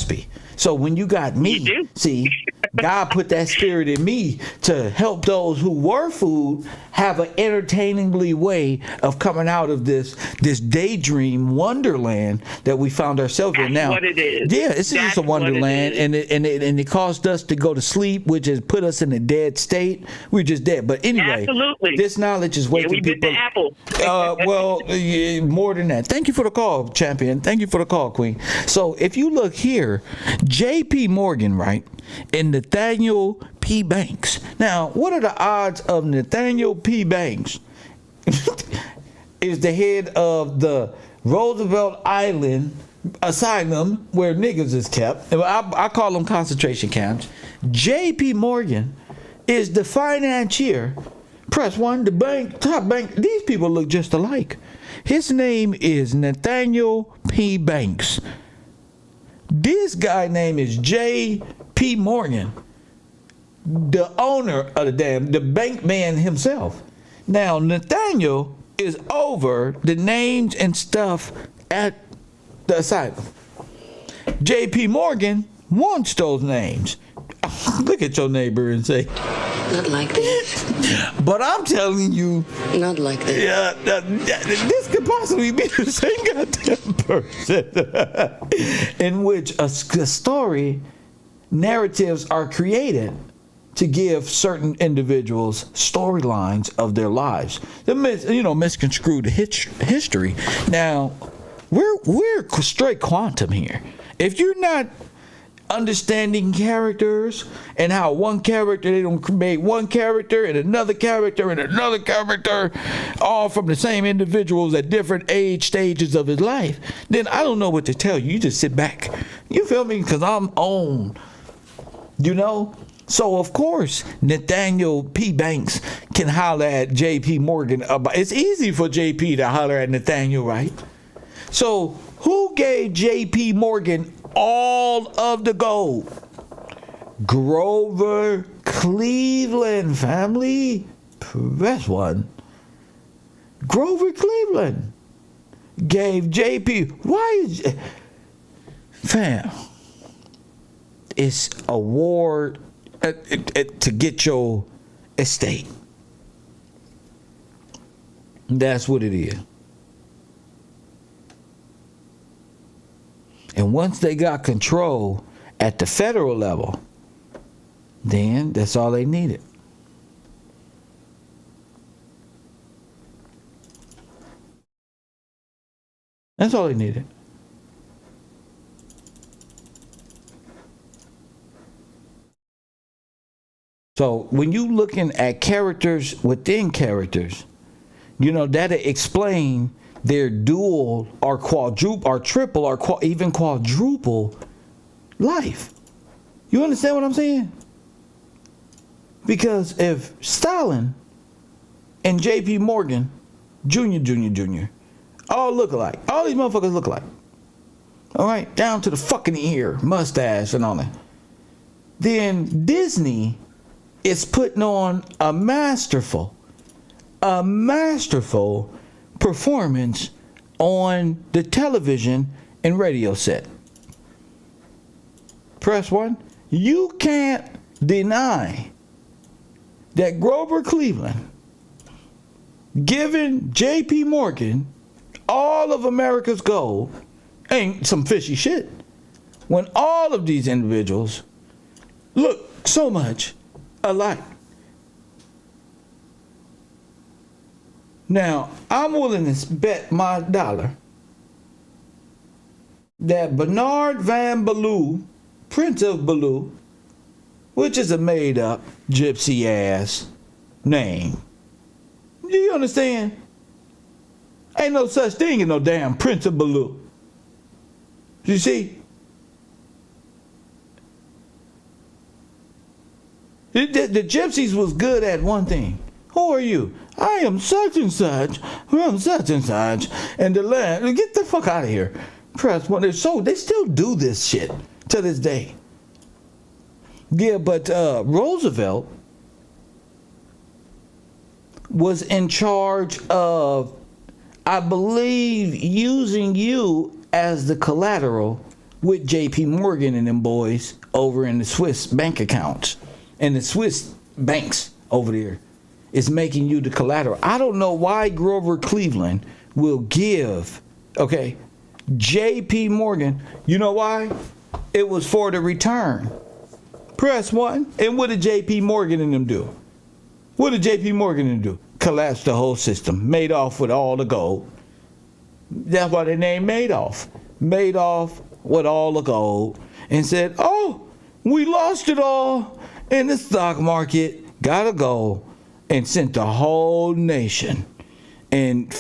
So when you got me, see, God put that spirit in me to help those who were fooled have an entertainingly way of coming out of this daydream wonderland that we found ourselves in now. That's what it is. Yeah, it's just a wonderland, and it caused us to go to sleep, which has put us in a dead state. We're just dead. But anyway, absolutely, this knowledge is waking we bit people. the apple. More than that. Thank you for the call, champion. Thank you for the call, Queen. So if you look here, J.P. Morgan, right, and Nathaniel P. Banks. Now, what are the odds of Nathaniel P. Banks is the head of the Roosevelt Island Asylum where niggas is kept? I call them concentration camps. J.P. Morgan is the financier. Press 1, the top bank. These people look just alike. His name is Nathaniel P. Banks. This guy name is J.P. Morgan, the owner of the bank man himself. Now, Nathaniel is over the names and stuff at the asylum. J.P. Morgan wants those names. Look at your neighbor and say, not like this. But I'm telling you, not like this. This could possibly be the same goddamn person in which a story narratives are created to give certain individuals storylines of their lives. Misconstrued history. Now, we're straight quantum here. If you're not understanding characters and how one character, they don't make one character and another character and another character, all from the same individuals at different age stages of his life, then I don't know what to tell you. You just sit back. You feel me? Because I'm on. So of course Nathaniel P. Banks can holler at J.P. Morgan about. It's easy for J.P. to holler at Nathaniel, right? So who gave J.P. Morgan all of the gold? Grover Cleveland, family. Press 1. Grover Cleveland gave J.P. Why is fam? It's a war to get your estate. That's what it is. And once they got control at the federal level, then that's all they needed. That's all they needed. So when you looking at characters within characters, you know, that'll explain their dual or quadruple or triple or even quadruple life. You understand what I'm saying? Because if Stalin and J.P. Morgan, Jr., all look alike. All these motherfuckers look alike. All right? Down to the fucking ear, mustache and all that. Then Disney is putting on a masterful performance on the television and radio set. Press 1. You can't deny that Grover Cleveland giving J.P. Morgan all of America's gold ain't some fishy shit. When all of these individuals look so much alike. Now, I'm willing to bet my dollar that Bernard Van Ballou, Prince of Ballou, which is a made-up gypsy ass name. Do you understand? Ain't no such thing as no damn Prince of Ballou. You see? The gypsies was good at one thing. Who are you? I am such and such. I'm such and such. And the land. Get the fuck out of here. Press 1. They still do this shit to this day. Yeah, but Roosevelt was in charge of, I believe, using you as the collateral with J.P. Morgan and them boys over in the Swiss bank accounts. And the Swiss banks over there is making you the collateral. I don't know why Grover Cleveland will give, J.P. Morgan. You know why? It was for the return. Press 1. And what did J.P. Morgan and them do? What did J.P. Morgan and them do? Collapsed the whole system. Madoff with all the gold. That's why they named Madoff. Madoff with all the gold. And said, oh, we lost it all in the stock market. Gotta go. And sent the whole nation. And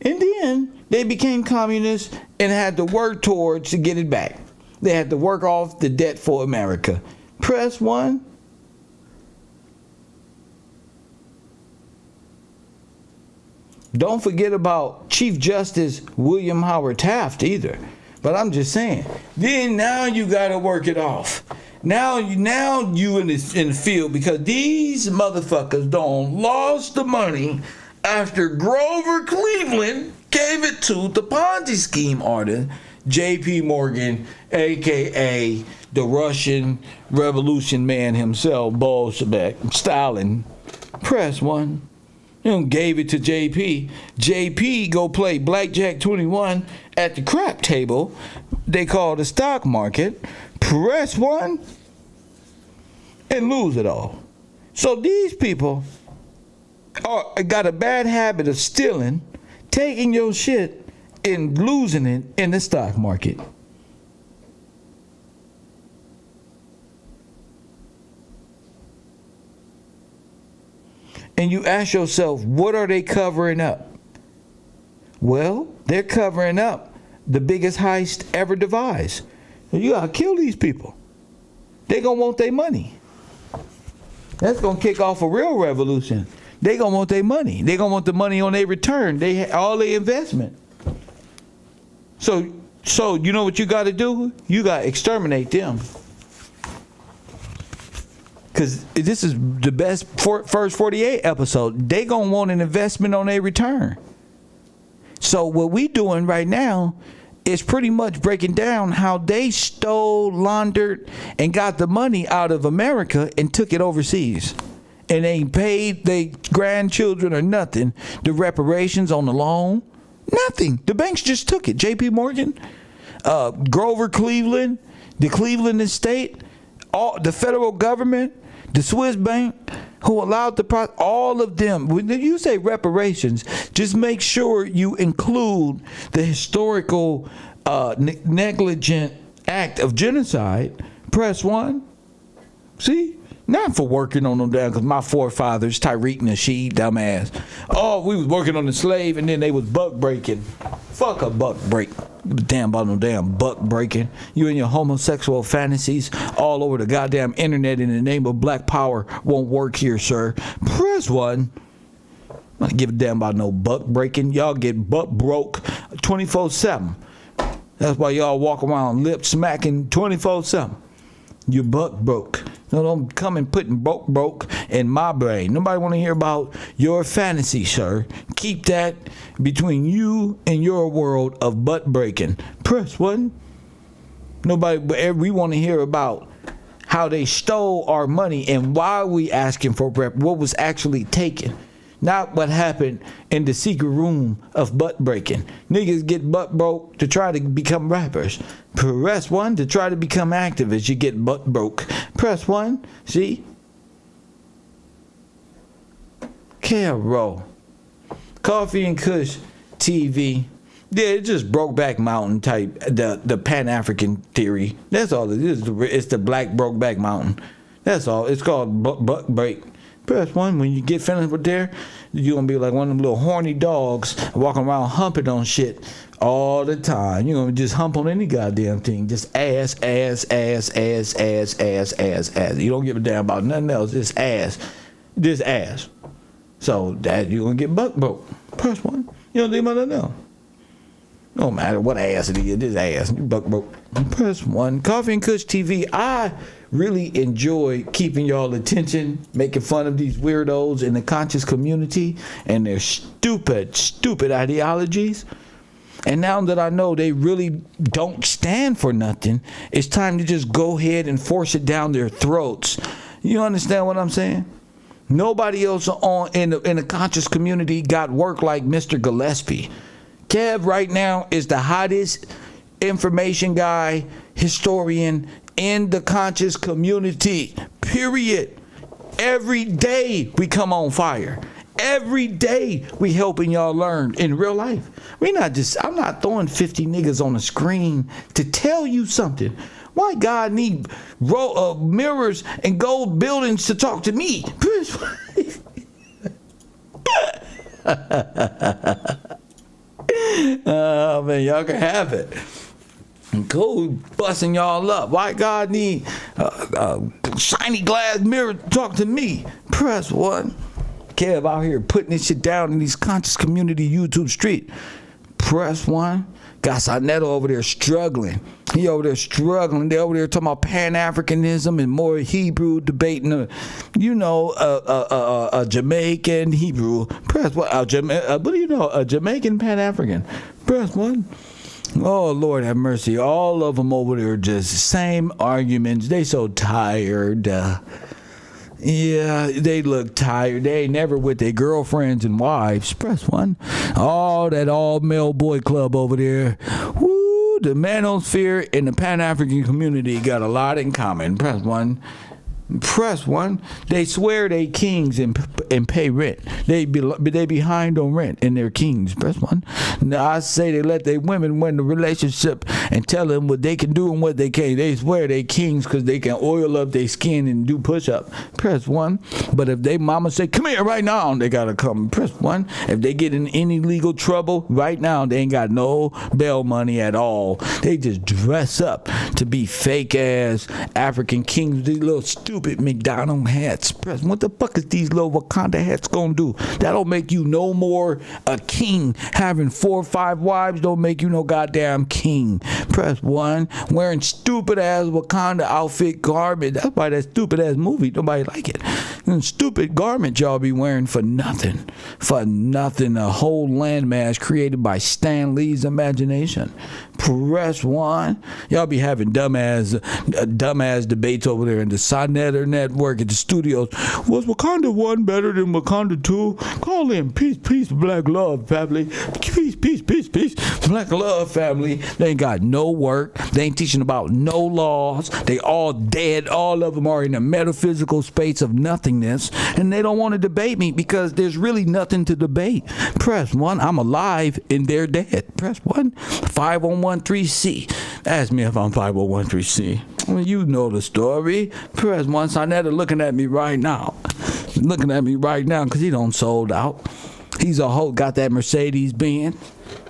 then they became communists and had to work towards to get it back. They had to work off the debt for America. Press 1. Don't forget about Chief Justice William Howard Taft either. But I'm just saying. Then now you got to work it off. Now you in the field because these motherfuckers lost the money after Grover Cleveland gave it to the Ponzi scheme artist J.P. Morgan, a.k.a. the Russian Revolution man himself, Bolshevik, Stalin. Press 1. And gave it to J.P. J.P. go play Blackjack 21 at the crap table they call the stock market. Press 1 and lose it all. So these people got a bad habit of stealing, taking your shit, and losing it in the stock market. And you ask yourself, what are they covering up? Well, they're covering up the biggest heist ever devised. You gotta kill these people. They gonna want their money. That's gonna kick off a real revolution. They gonna want their money. They gonna want the money on their return. All their investment. So you know what you gotta do? You gotta exterminate them. Because this is the best first 48 episode. They gonna want an investment on their return. So what we doing right now is pretty much breaking down how they stole, laundered, and got the money out of America and took it overseas. And they paid their grandchildren or nothing. The reparations on the loan, nothing. The banks just took it. J.P. Morgan, Grover Cleveland, the Cleveland estate, all the federal government, the Swiss bank, who allowed the all of them. When you say reparations, just make sure you include the historical negligent act of genocide. Press 1. See? Not for working on them down, because my forefathers, Tyreek Nasheed, dumbass. Oh, we was working on the slave, and then they was buck breaking. Fuck a buck break. Damn about no damn buck breaking. You and your homosexual fantasies all over the goddamn internet in the name of black power won't work here, sir. Press 1. I don't give a damn about no buck breaking. Y'all get buck broke 24/7. That's why y'all walk around lip smacking 24/7. You buck broke. No, don't come and putting broke in my brain. Nobody want to hear about your fantasy, sir. Keep that between you and your world of butt breaking. Press 1. Nobody, we want to hear about how they stole our money and why we asking for what was actually taken. Not what happened in the secret room of butt breaking. Niggas get butt broke to try to become rappers. Press 1 to try to become activists. You get butt broke. Press 1. See? Carol. Coffee and Kush TV. Yeah, it just Brokeback Mountain type. The Pan-African theory. That's all it is. It's the black Brokeback Mountain. That's all. It's called butt break. Press 1. When you get finished with there, you're going to be like one of them little horny dogs walking around humping on shit all the time. You're going to just hump on any goddamn thing. Just ass. You don't give a damn about nothing else. Just ass. Just ass. So that you're going to get buck broke. Press 1. You don't think about nothing else. No matter what ass it is, this ass. You buck broke. Press 1. Coffee and Kush TV. I really enjoy keeping y'all attention, making fun of these weirdos in the conscious community and their stupid ideologies. And now that I know they really don't stand for nothing, it's time to just go ahead and force it down their throats. You understand what I'm saying? Nobody else in the conscious community got work like Mr. Gillespie. Kev right now is the hottest information guy, historian in the conscious community, period. Every day we come on fire. Every day we helping y'all learn in real life. I'm not throwing 50 niggas on the screen to tell you something. Why God need mirrors and gold buildings to talk to me? Oh man, y'all can have it. Go busting y'all up. Why God need shiny glass mirror to talk to me? Press 1. Kev out here putting this shit down in these conscious community YouTube street. Press 1. Got Saneto over there struggling. He over there struggling. They over there talking about Pan-Africanism and more Hebrew debating. A Jamaican Hebrew. Press 1. What do you know? A Jamaican Pan-African. Press 1. Oh, Lord have mercy. All of them over there just same arguments. They so tired. Yeah, they look tired. They ain't never with their girlfriends and wives. Press 1. Oh, that all-male boy club over there. Woo, the manosphere and the Pan-African community got a lot in common. Press 1. Press 1. They swear they kings and pay rent. They behind on rent and they're kings. Press 1. Now I say they let their women win the relationship and tell them what they can do and what they can't. They swear they kings because they can oil up their skin and do push-up. Press 1. But if they mama say, come here right now, they gotta come. Press 1. If they get in any legal trouble right now, they ain't got no bail money at all. They just dress up to be fake-ass African kings. These little stupid McDonald hats. What the fuck is these little Wakanda hats gonna do? That don't make you no more a king. Having 4 or 5 wives don't make you no goddamn king. Press 1. Wearing stupid ass Wakanda outfit garment. That's why that stupid ass movie nobody like it. And stupid garment y'all be wearing for nothing. For nothing. A whole landmass created by Stan Lee's imagination. Press 1. Y'all be having dumbass debates over there in the Sonetta Network at the studios. Was Wakanda 1 better than Wakanda 2? Call in. Peace, black love, family. Peace, black love, family. They ain't got no work. They ain't teaching about no laws. They all dead. All of them are in a metaphysical space of nothingness, and they don't want to debate me because there's really nothing to debate. Press 1. I'm alive and they're dead. Press 1. 5013C. Ask me if I'm 5013C. Well, you know the story. Press 1. Sonetta looking at me right now. Because he done sold out. He's a hoe. Got that Mercedes Benz.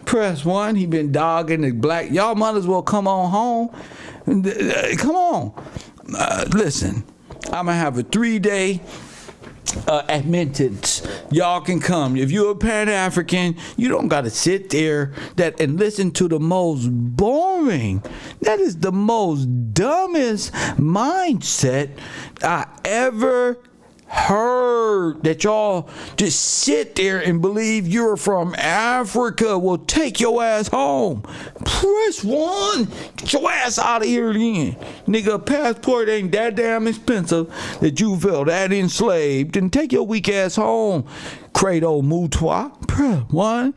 Press 1. He been dogging the black. Y'all might as well come on home. Come on. Listen, I'm going to have a 3-day admittance. Y'all can come. If you're a Pan-African, you don't got to sit there and listen to the most boring. That is the most dumbest mindset I ever heard, that y'all just sit there and believe you're from Africa. Well, take your ass home. Press 1. Get your ass out of here then. Nigga, a passport ain't that damn expensive that you feel that enslaved. And take your weak ass home. Credo Mutua. Press 1.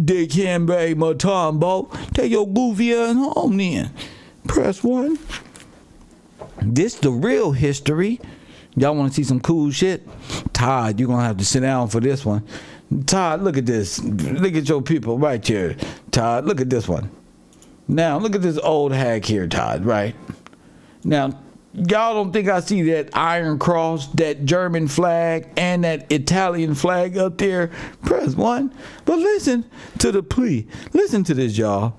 Dick Henbe Matambo. Take your goofy ass home then. Press 1. This the real history. Y'all want to see some cool shit? Todd, you're going to have to sit down for this one. Todd, look at this. Look at your people right here. Todd, look at this one. Now, look at this old hag here, Todd, right? Now, y'all don't think I see that Iron Cross, that German flag, and that Italian flag up there? Press 1. But listen to the plea. Listen to this, y'all.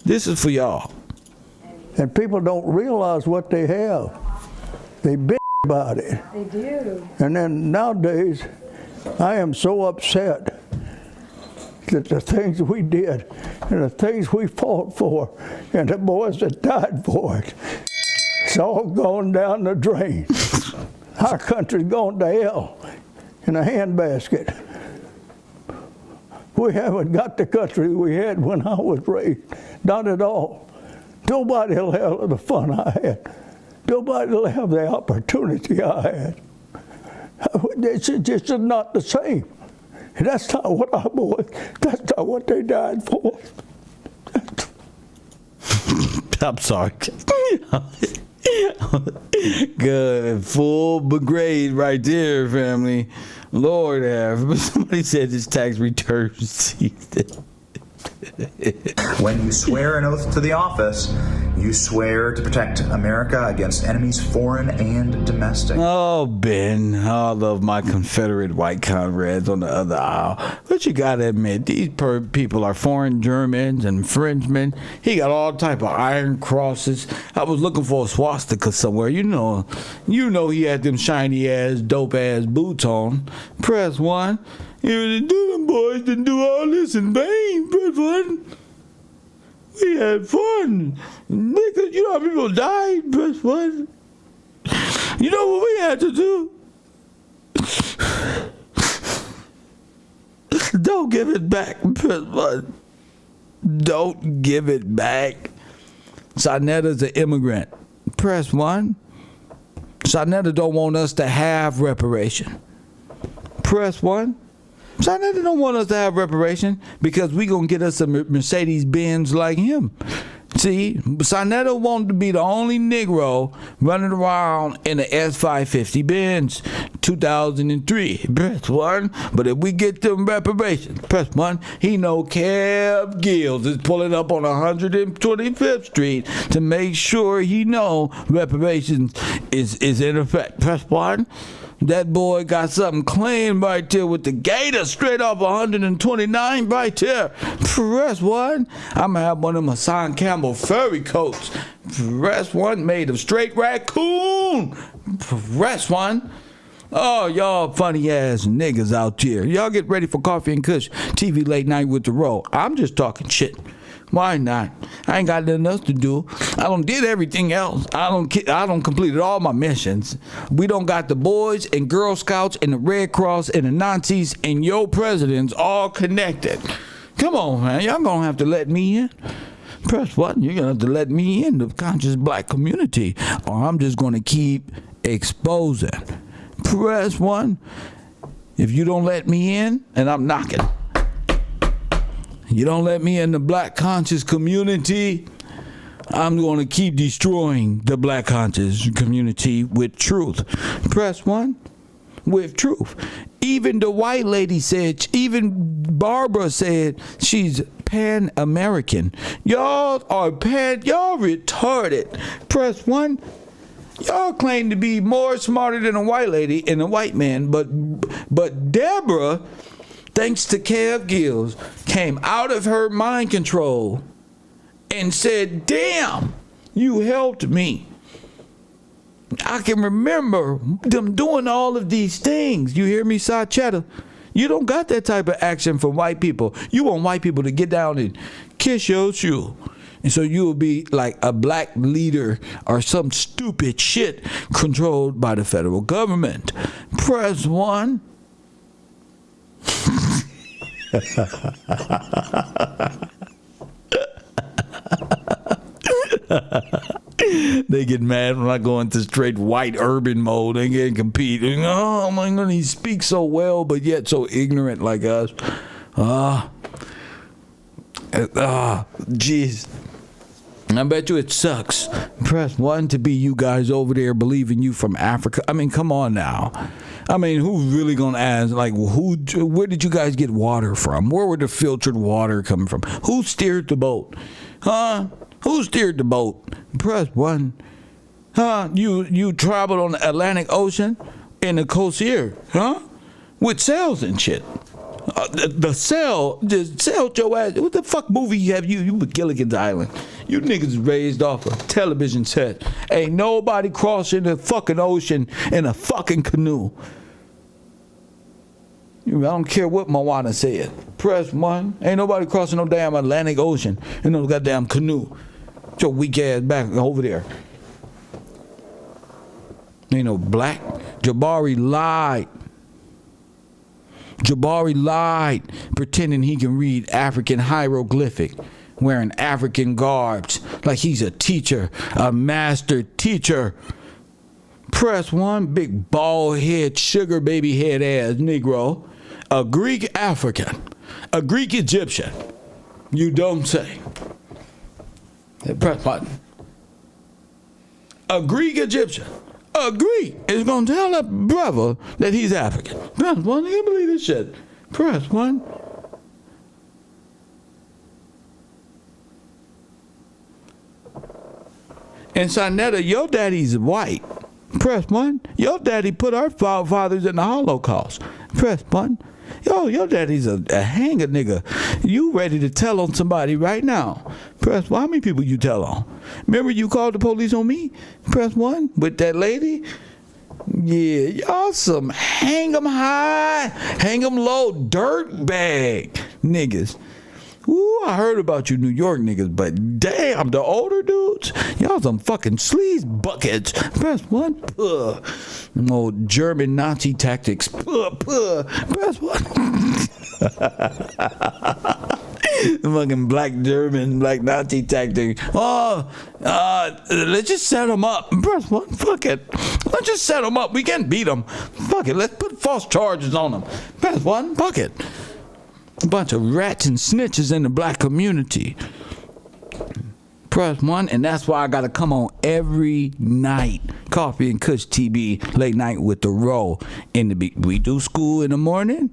This is for y'all. And people don't realize what they have. They bitch about it. They do. And then nowadays, I am so upset that the things we did and the things we fought for and the boys that died for it, it's all gone down the drain. Our country's gone to hell in a handbasket. We haven't got the country we had when I was raised. Not at all. Nobody will have the fun I had. Nobody will have the opportunity I had. It's just not the same. That's not what our boys, that's not what they died for. I'm sorry. Good. Full brigade right there, family. Lord have. Somebody said this tax return season. When you swear an oath to the office, you swear to protect America against enemies foreign and domestic. Oh, Ben, I love my Confederate white comrades on the other aisle. But you gotta admit, these people are foreign Germans and Frenchmen. He got all type of iron crosses. I was looking for a swastika somewhere. You know he had them shiny ass, dope ass boots on. Press 1. Even the them boys didn't do all this in vain. Press 1. We had fun. Niggas, you know how people died? Press 1. You know what we had to do? Don't give it back. Press 1. Don't give it back. Sonetta's an immigrant. Press 1. Sonetta don't want us to have reparation. Press 1. Sonetta don't want us to have reparation because we gonna get us a Mercedes Benz like him. See, Sonetta wanted to be the only Negro running around in an S550 Benz, 2003. Press 1. But if we get them reparations, press 1. He know Kev Gills is pulling up on 125th Street to make sure he know reparations is in effect. Press 1. That boy got something clean right there with the gator straight off 129 right there. Press 1. I'm going to have one of them Hassan Campbell furry coats. Press 1 made of straight raccoon. Press 1. Oh, y'all funny ass niggas out here. Y'all get ready for Coffee and Kush TV late night with the roll. I'm just talking shit. Why not? I ain't got nothing else to do. I done did everything else. I done completed all my missions. We don't got the boys and Girl Scouts and the Red Cross and the Nazis and your presidents all connected. Come on, man. Y'all gonna have to let me in. Press 1. You're going to have to let me in the conscious black community, or I'm just going to keep exposing. Press 1. If you don't let me in, and I'm knocking, you don't let me in the black conscious community, I'm going to keep destroying the black conscious community with truth. Press 1. With truth. Even the white lady said, even Barbara said she's Pan-American. Y'all are y'all retarded. Press 1. Y'all claim to be more smarter than a white lady and a white man, but Deborah, thanks to Kev Gills, came out of her mind control and said, damn, you helped me. I can remember them doing all of these things. You hear me, Side Chatter? You don't got that type of action from white people. You want white people to get down and kiss your shoe. And so you'll be like a black leader or some stupid shit controlled by the federal government. Press 1. They get mad when I go into straight white urban mode. They can't compete. Oh my God, he speaks so well, but yet so ignorant like us. Jeez. I bet you it sucks. Press 1 to be you guys over there believing you from Africa. I mean, come on now. I mean, who's really gonna ask? Like, where did you guys get water from? Where would the filtered water come from? Who steered the boat? Huh? Who steered the boat? Press 1. Huh? You traveled on the Atlantic Ocean in the coast here, huh? With sails and shit. The sail just sailed your ass. What the fuck movie you have? You with Gilligan's Island. You niggas raised off a television set. Ain't nobody crossing the fucking ocean in a fucking canoe. I don't care what Moana said. Press 1. Ain't nobody crossing no damn Atlantic Ocean in no goddamn canoe. Get your weak ass back over there. Ain't no black. Jabari lied. Jabari lied, pretending he can read African hieroglyphic, wearing African garbs, like he's a teacher, a master teacher. Press 1, big bald head, sugar baby head ass Negro. A Greek African, a Greek Egyptian. You don't say. Press button. A Greek Egyptian. A Greek is going to tell that brother that he's African. Press 1. I can't believe this shit. Press 1. And Sonetta, your daddy's white. Press 1. Your daddy put our fathers in the Holocaust. Press 1. Yo, your daddy's a hanger nigga. You ready to tell on somebody right now. Press 1. How many people you tell on? Remember you called the police on me? Press 1 with that lady? Yeah, y'all some hang 'em high, hang 'em low, dirt bag niggas. Ooh, I heard about you New York niggas, but damn, the older dudes, y'all some fucking sleaze buckets. Press 1. Puh. Old German Nazi tactics. Puh, puh. Press 1. Fucking black German, black Nazi tactic. Let's just set them up. Press 1. Fuck it. Let's just set them up. We can't beat them. Fuck it. Let's put false charges on them. Press 1. Fuck it. A bunch of rats and snitches in the black community. Press 1, and that's why I gotta come on every night. Coffee and Kush TV, late night with the roll. We do school in the morning.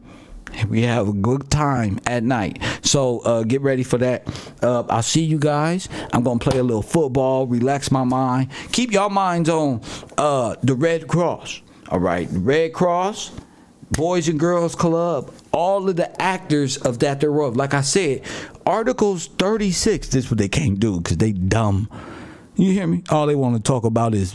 We have a good time at night. So get ready for that. I'll see you guys. I'm gonna play a little football, relax my mind. Keep your minds on the Red Cross. All right, Red Cross, Boys and Girls Club, all of the actors of that they're of. Like I said, Articles 36, this is what they can't do because they dumb. You hear me? All they want to talk about is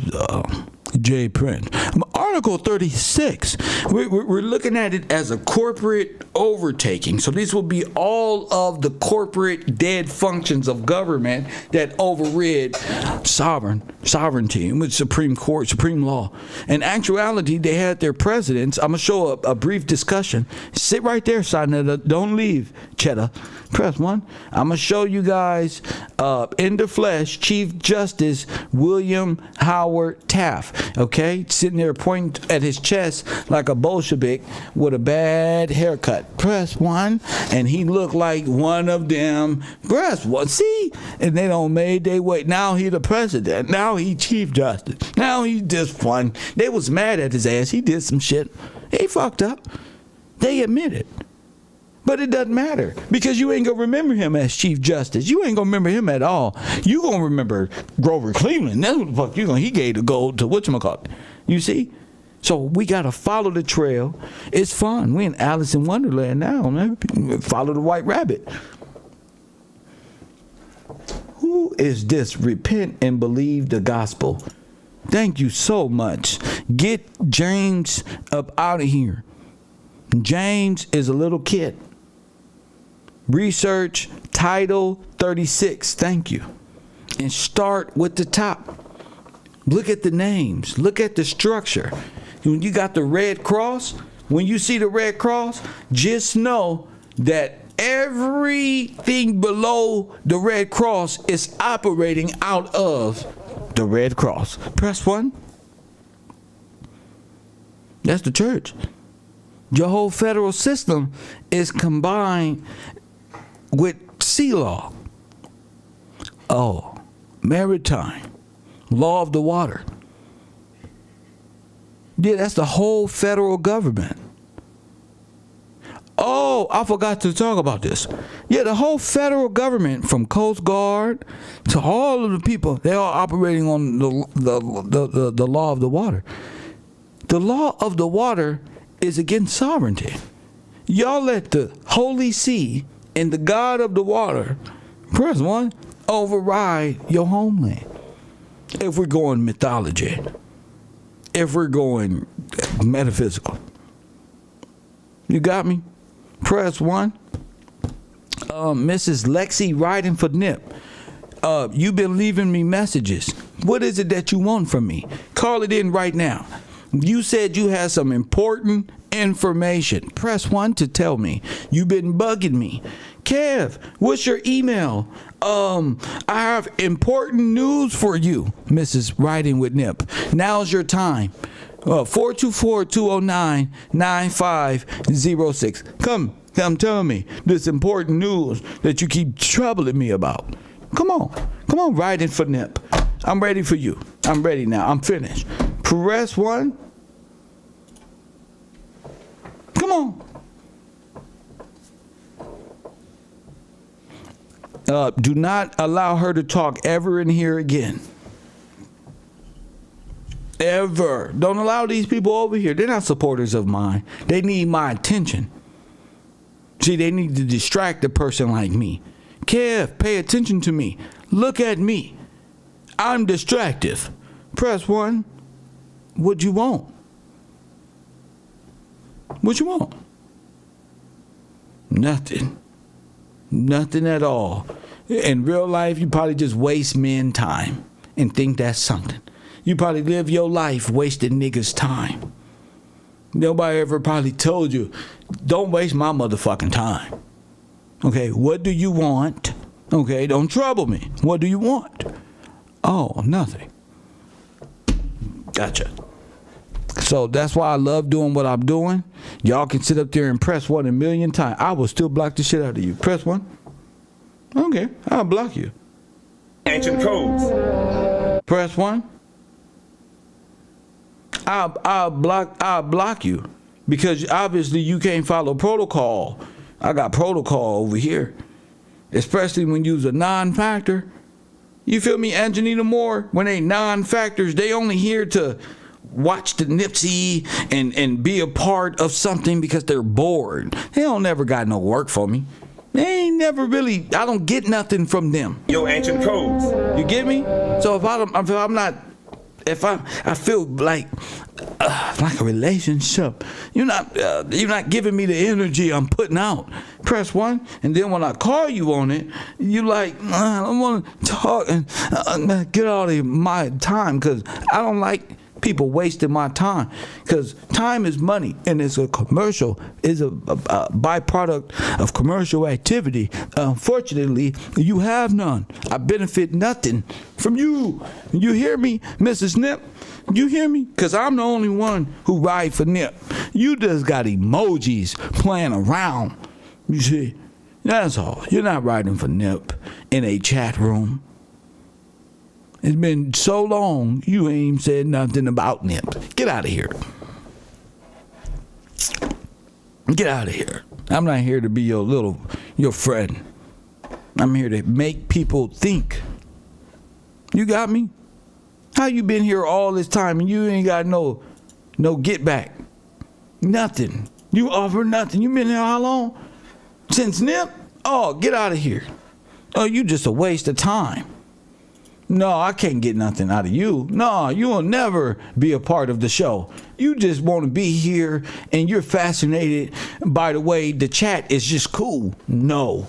Jay Prince. Article 36, we're looking at it as a corporate overtaking. So these will be all of the corporate dead functions of government that overrid sovereignty with Supreme Court, Supreme law. In actuality, they had their presidents. I'm going to show a brief discussion. Sit right there, Sonetta. Don't leave. cheddar. Press 1. I'm going to show you guys in the flesh Chief Justice William Howard Taft. Okay? Sitting there pointing at his chest like a Bolshevik with a bad haircut. Press 1. And he looked like one of them. Press 1. See? And they don't made their way. Now he the president. Now he Chief Justice. Now he just fun. They was mad at his ass. He did some shit. He fucked up. They admit it. But it doesn't matter because you ain't going to remember him as Chief Justice. You ain't going to remember him at all. You going to remember Grover Cleveland. That's what the fuck you going to. He gave the gold to whatchamacallit. You see? So we got to follow the trail. It's fun. We in Alice in Wonderland now, man. Follow the white rabbit. Who is this? Repent and believe the gospel. Thank you so much. Get James up out of here. James is a little kid. Research Title 36. Thank you. And start with the top. Look at the names. Look at the structure. When you got the Red Cross, when you see the Red Cross, just know that everything below the Red Cross is operating out of the Red Cross. Press 1. That's the church. Your whole federal system is combined with sea law. Oh, maritime, law of the water. Yeah, that's the whole federal government. Oh, I forgot to talk about this. Yeah, the whole federal government, from Coast Guard to all of the people, they're all operating on the law of the water. The law of the water is against sovereignty. Y'all let the Holy See and the God of the water, press 1, override your homeland. If we're going mythology, if we're going metaphysical. You got me? Press 1. Mrs. Lexi writing for Nip. You've been leaving me messages. What is it that you want from me? Call it in right now. You said you had some important information. Press 1 to tell me. You've been bugging me. Kev, what's your email? I have important news for you, Mrs. Writing with Nip. Now's your time. 424-209-9506. Come tell me this important news that you keep troubling me about. Come on, Writing for Nip. I'm ready for you. I'm ready now. I'm finished. Press 1. Come on. Do not allow her to talk ever in here again. Ever. Don't allow these people over here. They're not supporters of mine. They need my attention. See, they need to distract a person like me. Kev, pay attention to me. Look at me. I'm distractive. Press 1. What you want? What you want? Nothing. Nothing at all. In real life, you probably just waste men time and think that's something. You probably live your life wasting niggas' time. Nobody ever probably told you, don't waste my motherfucking time. Okay, what do you want? Okay, don't trouble me. What do you want? Oh, nothing. Gotcha. So that's why I love doing what I'm doing. Y'all can sit up there and press 1 a million times. I will still block the shit out of you. Press 1. Okay, I'll block you. Ancient codes. Press 1. I'll block you because obviously you can't follow protocol. I got protocol over here, especially when you use a non-factor. You feel me, Angelina Moore? When they non-factors, they only here to watch the Nipsey and be a part of something because they're bored. They don't never got no work for me. They ain't never really, I don't get nothing from them. Yo, ancient codes. You get me? So if I feel like a relationship, you're not giving me the energy I'm putting out. Press 1, and then when I call you on it, you like, I don't want to talk and get all of my time because I don't like People wasting my time, because time is money, and it's a commercial, is a byproduct of commercial activity. Unfortunately, you have none. I benefit nothing from you. You hear me, Mrs. Nip? You hear me? Because I'm the only one who ride for Nip. You just got emojis playing around. You see? That's all. You're not riding for Nip in a chat room. It's been so long, you ain't said nothing about Nip. Get out of here. Get out of here. I'm not here to be your friend. I'm here to make people think. You got me? How you been here all this time and you ain't got no get back? Nothing. You offer nothing. You been here how long? Since Nip? Oh, get out of here. Oh, you just a waste of time. No, I can't get nothing out of you. No, you will never be a part of the show. You just want to be here and you're fascinated by the way the chat is just cool. No.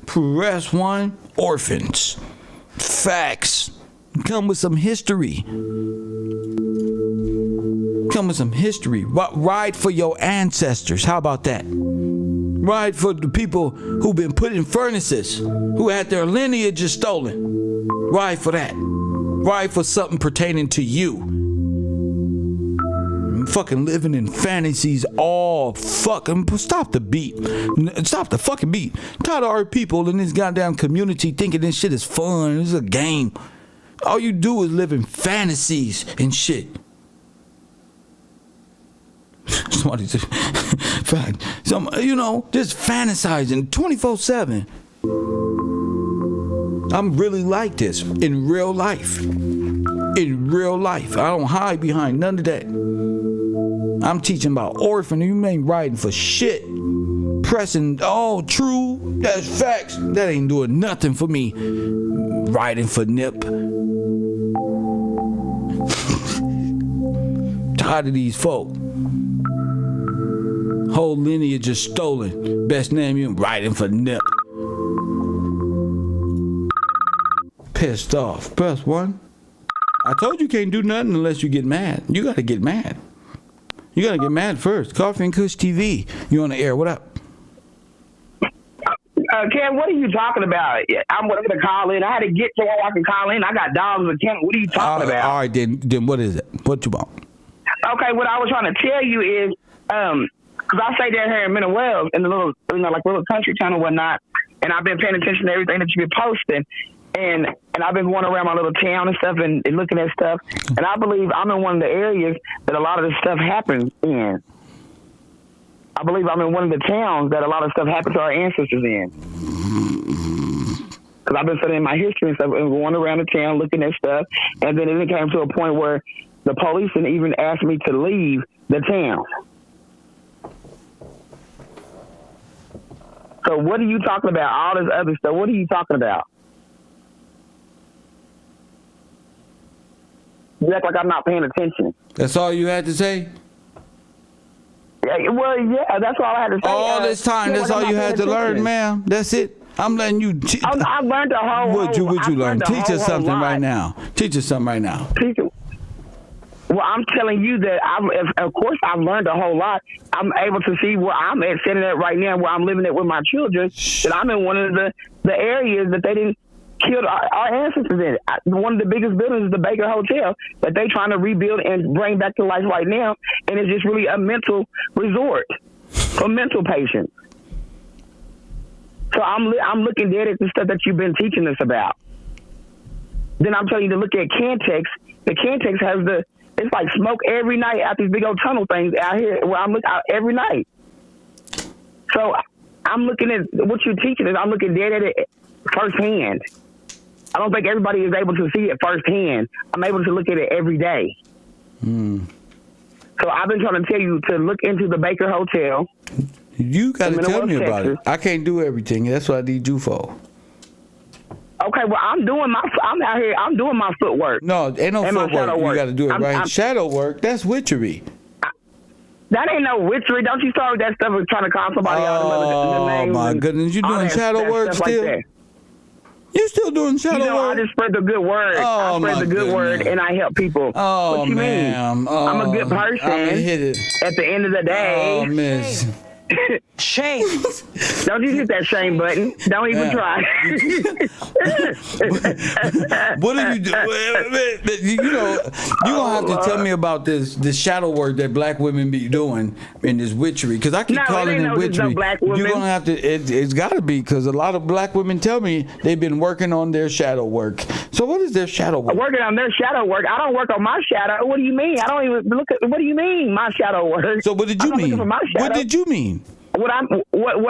Press 1, orphans. Facts. Come with some history. Come with some history. Ride for your ancestors. How about that? Ride for the people who've been put in furnaces, who had their lineages stolen. Ride for that. Ride for something pertaining to you. Fucking living in fantasies all fucking. Stop the beat. Stop the fucking beat. Tired of our people in this goddamn community thinking this shit is fun. This is a game. All you do is live in fantasies and shit. Somebody said, fact. Just fantasizing 24/7. I'm really like this in real life. In real life. I don't hide behind none of that. I'm teaching about orphan. You ain't riding for shit. Pressing, oh, true. That's facts. That ain't doing nothing for me. Riding for Nip. Tired of these folk. Whole lineage is stolen. Best name you riding for Nip. Pissed off. Press 1. I told you can't do nothing unless you get mad. You gotta get mad. You gotta get mad first. Coffee and Kush TV. You on the air? What up? Ken, what are you talking about? I'm going to call in. I had to get so I can call in. I got dogs with Ken. What are you talking about? All right, then what is it? What you want? Okay, what I was trying to tell you is, because I stay down here in Middle Wells in the little, little country town and whatnot, and I've been paying attention to everything that you've been posting, and I've been going around my little town and stuff and looking at stuff, and I believe I'm in one of the areas that a lot of this stuff happens in. I believe I'm in one of the towns that a lot of stuff happened to our ancestors in. Because I've been studying my history and stuff and going around the town looking at stuff. And then it came to a point where the police even asked me to leave the town. So what are you talking about? All this other stuff. What are you talking about? You act like I'm not paying attention. That's all you had to say? Well, yeah, that's all I had to say. All this time, that's all you had to learn, ma'am. That's it. I'm letting you. I learned a whole. What you learn? Teach us something right now. Teach us something right now. Well, I'm telling you that of course I've learned a whole lot. I'm able to see where I'm at, sitting at right now, where I'm living at with my children. That I'm in one of the areas that they didn't kill our ancestors in. One of the biggest buildings is the Baker Hotel that they're trying to rebuild and bring back to life right now, and it's just really a mental resort for mental patients. So I'm looking dead at the stuff that you've been teaching us about. Then I'm telling you to look at Cantex. The Cantex has it's like smoke every night out these big old tunnel things out here where I'm looking out every night. So I'm looking at what you're teaching us. I'm looking dead at it firsthand. I don't think everybody is able to see it firsthand. I'm able to look at it every day. So I've been trying to tell you to look into the Baker Hotel. You got to tell me about it. I can't do everything. That's what I need you for. Okay, well, I'm out here. I'm doing my footwork. No, ain't no footwork. You got to do it right. Shadow work, that's witchery. That ain't no witchery. Don't you start with that stuff of trying to call somebody out. Oh, my goodness. You doing shadow work still? Like You still doing shadow work? I just spread the good word. Oh, I spread the good word, and I help people. Oh, what you ma'am. mean? I'm a good person. I'ma hit it. At the end of the day. Oh, miss. Shame. Don't you hit that shame button. Don't even try. What do you do? You know, you're going to have to tell me about this shadow work that black women be doing in this witchery. Because I keep calling it witchery. You're going to have to, it's got to be, because a lot of black women tell me they've been working on their shadow work. So what is their shadow work? Working on their shadow work. I don't work on my shadow. What do you mean? I don't even look at, what do you mean, my shadow work? So what did you mean? What did you mean? What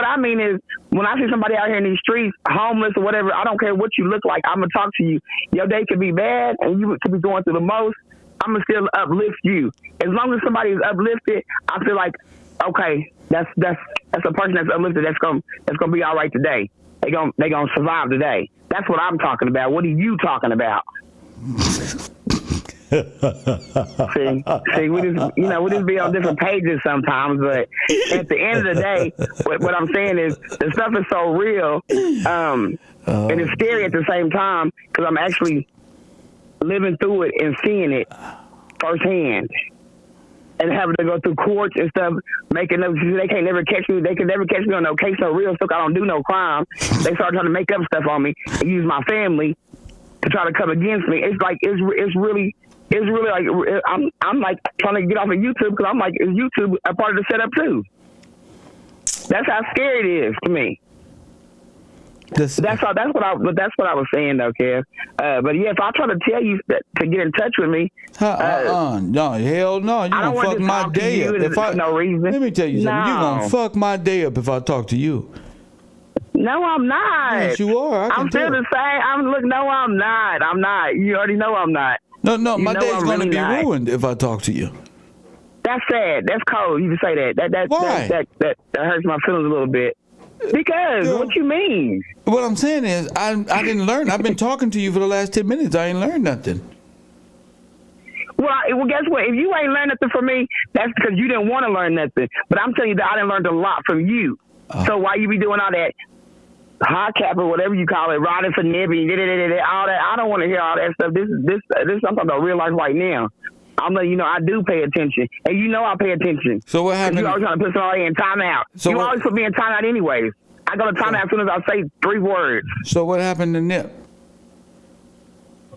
I mean is, when I see somebody out here in these streets, homeless or whatever, I don't care what you look like. I'm gonna talk to you. Your day could be bad, and you could be going through the most. I'm gonna still uplift you. As long as somebody is uplifted, I feel like, okay, that's a person that's uplifted. That's gonna be all right today. They gonna survive today. That's what I'm talking about. What are you talking about? See, we just be on different pages sometimes, but at the end of the day, what I'm saying is the stuff is so real, and it's scary at the same time, because I'm actually living through it and seeing it firsthand, and having to go through courts and stuff, making them, they can't never catch me. They can never catch me on no case, no real stuff. I don't do no crime. They start trying to make up stuff on me and use my family to try to come against me. It's like it's really like I'm like trying to get off of YouTube, because I'm like, is YouTube a part of the setup too? That's how scary it is to me. That's what I was saying though, Kev. But yeah, if I try to tell you to get in touch with me, no, hell no, you gonna fuck my day up. For no reason. Let me tell you something. You gonna fuck my day up if I talk to you. No, I'm not. Yes, you are. I'm still the same. No, I'm not. I'm not. You already know I'm not. No, my day's going to be ruined if I talk to you. That's sad. That's cold. You can say that. Why? That hurts my feelings a little bit. Because, what you mean? What I'm saying is, I didn't learn. I've been talking to you for the last 10 minutes. I ain't learned nothing. Well, guess what? If you ain't learned nothing from me, that's because you didn't want to learn nothing. But I'm telling you that I done learned a lot from you. So why you be doing all that hot cap or whatever you call it, riding for nibby, all that? I don't want to hear all that stuff. This is I'm talking about real life right now. I'm letting you know I do pay attention, and you know I pay attention. So what happened? You always trying to put somebody in timeout. So you always put me in timeout anyways. I go to timeout as soon as I say 3 words. So what happened to Nip?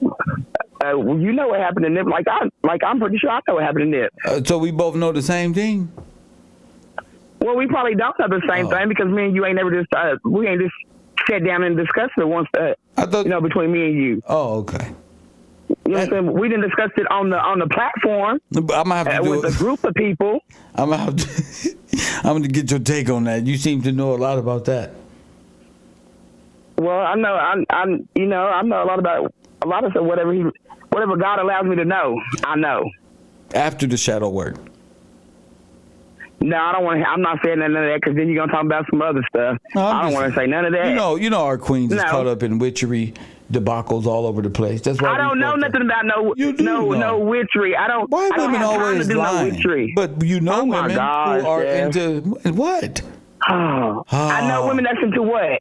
Well, you know what happened to Nip. I'm pretty sure I know what happened to Nip. So we both know the same thing. Well, we probably don't know the same thing, because me and you ain't never just we ain't just sat down and discussed it once. Between me and you. Oh, okay. You know what I'm saying? We didn't discuss it on the platform. I'm gonna have to do with a group of people. I'm gonna get your take on that. You seem to know a lot about that. Well, I know I know a lot about a lot of stuff. Whatever God allows me to know, I know. After the shadow work. No, I don't want to. I'm not saying none of that, because then you're gonna talk about some other stuff. No, I don't want to say none of that. You know, our queens is caught up in witchery debacles all over the place. That's why I don't know nothing about no witchery. I don't. Why women always lying? No, but you know women who are into what? I know women that's into what?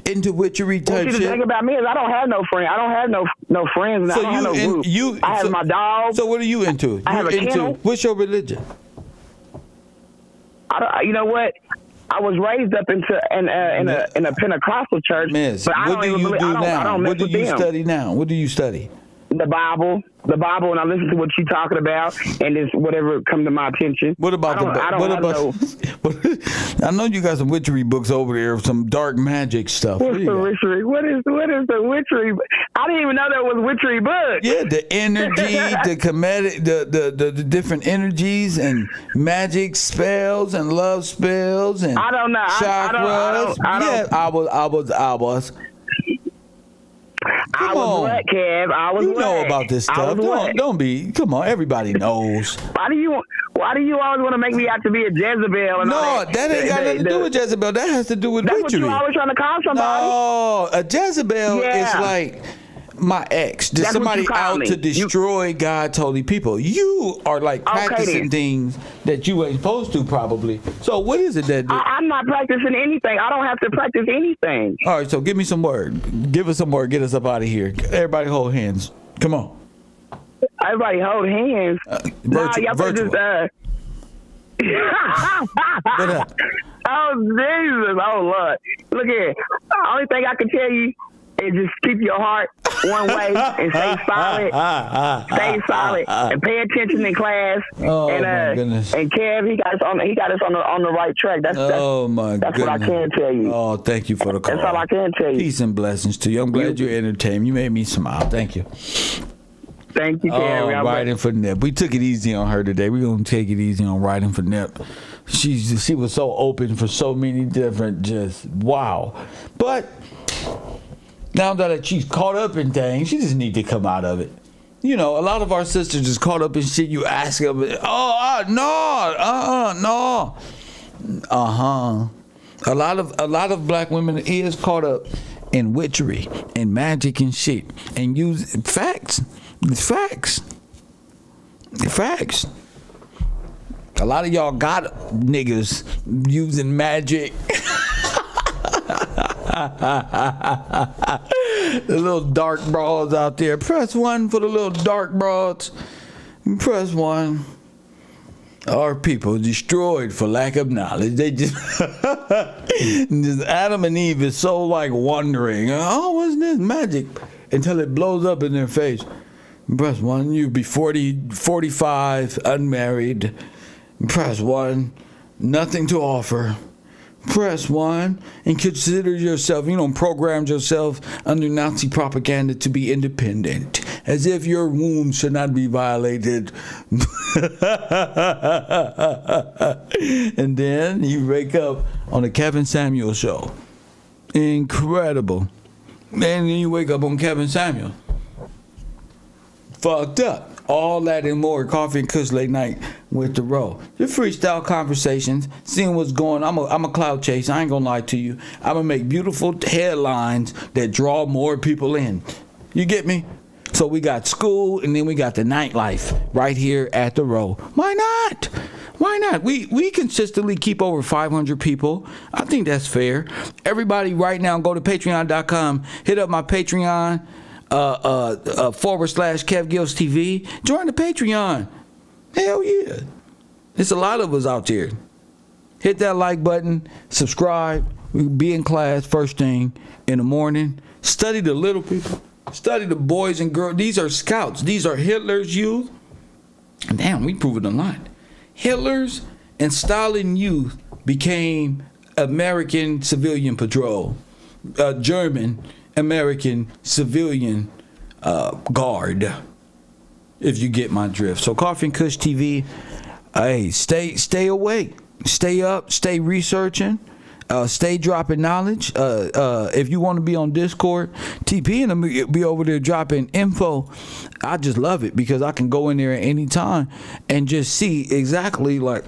Into witchery type shit. The thing about me is I don't have no friends. I don't have no friends. And So I don't have no group. I have my dog. So what are you into? I have a kennel. What's your religion? You know what? I was raised up in a Pentecostal church. Miss, but what do you do now? What do you study now? What do you study? The Bible, and I listen to what you're talking about, and it's whatever come to my attention. What about I know you got some witchery books over there, some dark magic stuff. What's the witchery? What is the witchery? I didn't even know there was witchery books. Yeah, the energy, the comedic, the different energies and magic spells and love spells and I don't know. chakras. I was. I was what, Kev? I was you what? know about this stuff. Don't be. Come on, everybody knows. Why do you always want to make me out to be a Jezebel? And all that ain't got nothing to do with Jezebel. That has to do with that's witchery. That's what you always trying to call somebody. No, a Jezebel is like my ex. There's That's what somebody you call out me. to destroy God's holy people. You are like practicing then. things that you ain't supposed to, probably. So what is it that? I'm not practicing anything. I don't have to practice anything. All right, so give me some word. Give us some word. Get us up out of here. Everybody hold hands. Come on. Everybody hold hands. Y'all virtual. just, What up? Oh, Jesus. Oh, Lord. Look here. The only thing I can tell you is just keep your heart one way and stay solid. Stay solid and pay attention in class. Oh, and, my goodness. And Kev, he got us on the right track. That's my that's goodness. what I can tell you. Oh, thank you for the call. That's all I can tell you. Peace and blessings to you. I'm glad you entertained. You made me smile. Thank you. Thank you, Kev. Oh, riding for Nip. We took it easy on her today. We're going to take it easy on riding for Nip. She was so open for so many different, just wow. But now that she's caught up in things, she just need to come out of it. You know, a lot of our sisters just caught up in shit. You ask them, no. A lot of black women is caught up in witchery and magic and shit and use facts. A lot of y'all got niggas using magic. The little dark broads out there. Press 1 for the little dark broads. Press 1. Our people destroyed for lack of knowledge. They just Adam and Eve is so like wondering, what's this magic? Until it blows up in their face. Press 1, you be 40, 45, unmarried. Press 1, nothing to offer. Press 1 and consider yourself, programmed yourself under Nazi propaganda to be independent, as if your womb should not be violated. And then you wake up on the Kevin Samuel show. Incredible. And then you wake up on Kevin Samuel. Fucked up. All that and more. Coffee and Kush late night with the row. The freestyle conversations, seeing what's going on. I'm a cloud chaser. I ain't gonna lie to you. I'm gonna make beautiful headlines that draw more people in. You get me? So we got school and then we got the nightlife right here at the row. Why not? Why not? We consistently keep over 500 people. I think that's fair. Everybody right now go to patreon.com. Hit up my Patreon. / Kev Gills TV. Join the Patreon. Hell yeah. There's a lot of us out there. Hit that like button. Subscribe. We be in class first thing in the morning. Study the little people. Study the boys and girls. These are scouts. These are Hitler's youth. Damn, we prove it a lot. Hitler's and Stalin youth became American civilian patrol. German American civilian guard, if you get my drift. So Coffee and Kush TV, hey, stay awake, stay up, stay researching, stay dropping knowledge. If you want to be on Discord, TP and them be over there dropping info. I just love it because I can go in there at any time and just see exactly like,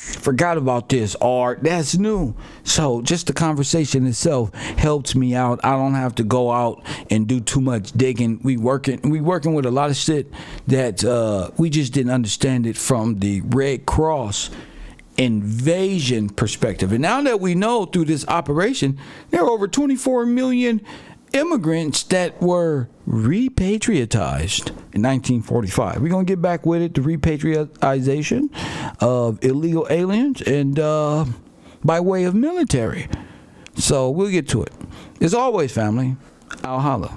forgot about this, or that's new. So just the conversation itself helps me out. I don't have to go out and do too much digging. We working with a lot of shit that we just didn't understand it from the Red Cross invasion perspective. And now that we know through this operation, there are over 24 million immigrants that were repatriatized in 1945. We're going to get back with it, the repatriatization of illegal aliens and by way of military. So we'll get to it. As always, family, I'll holla.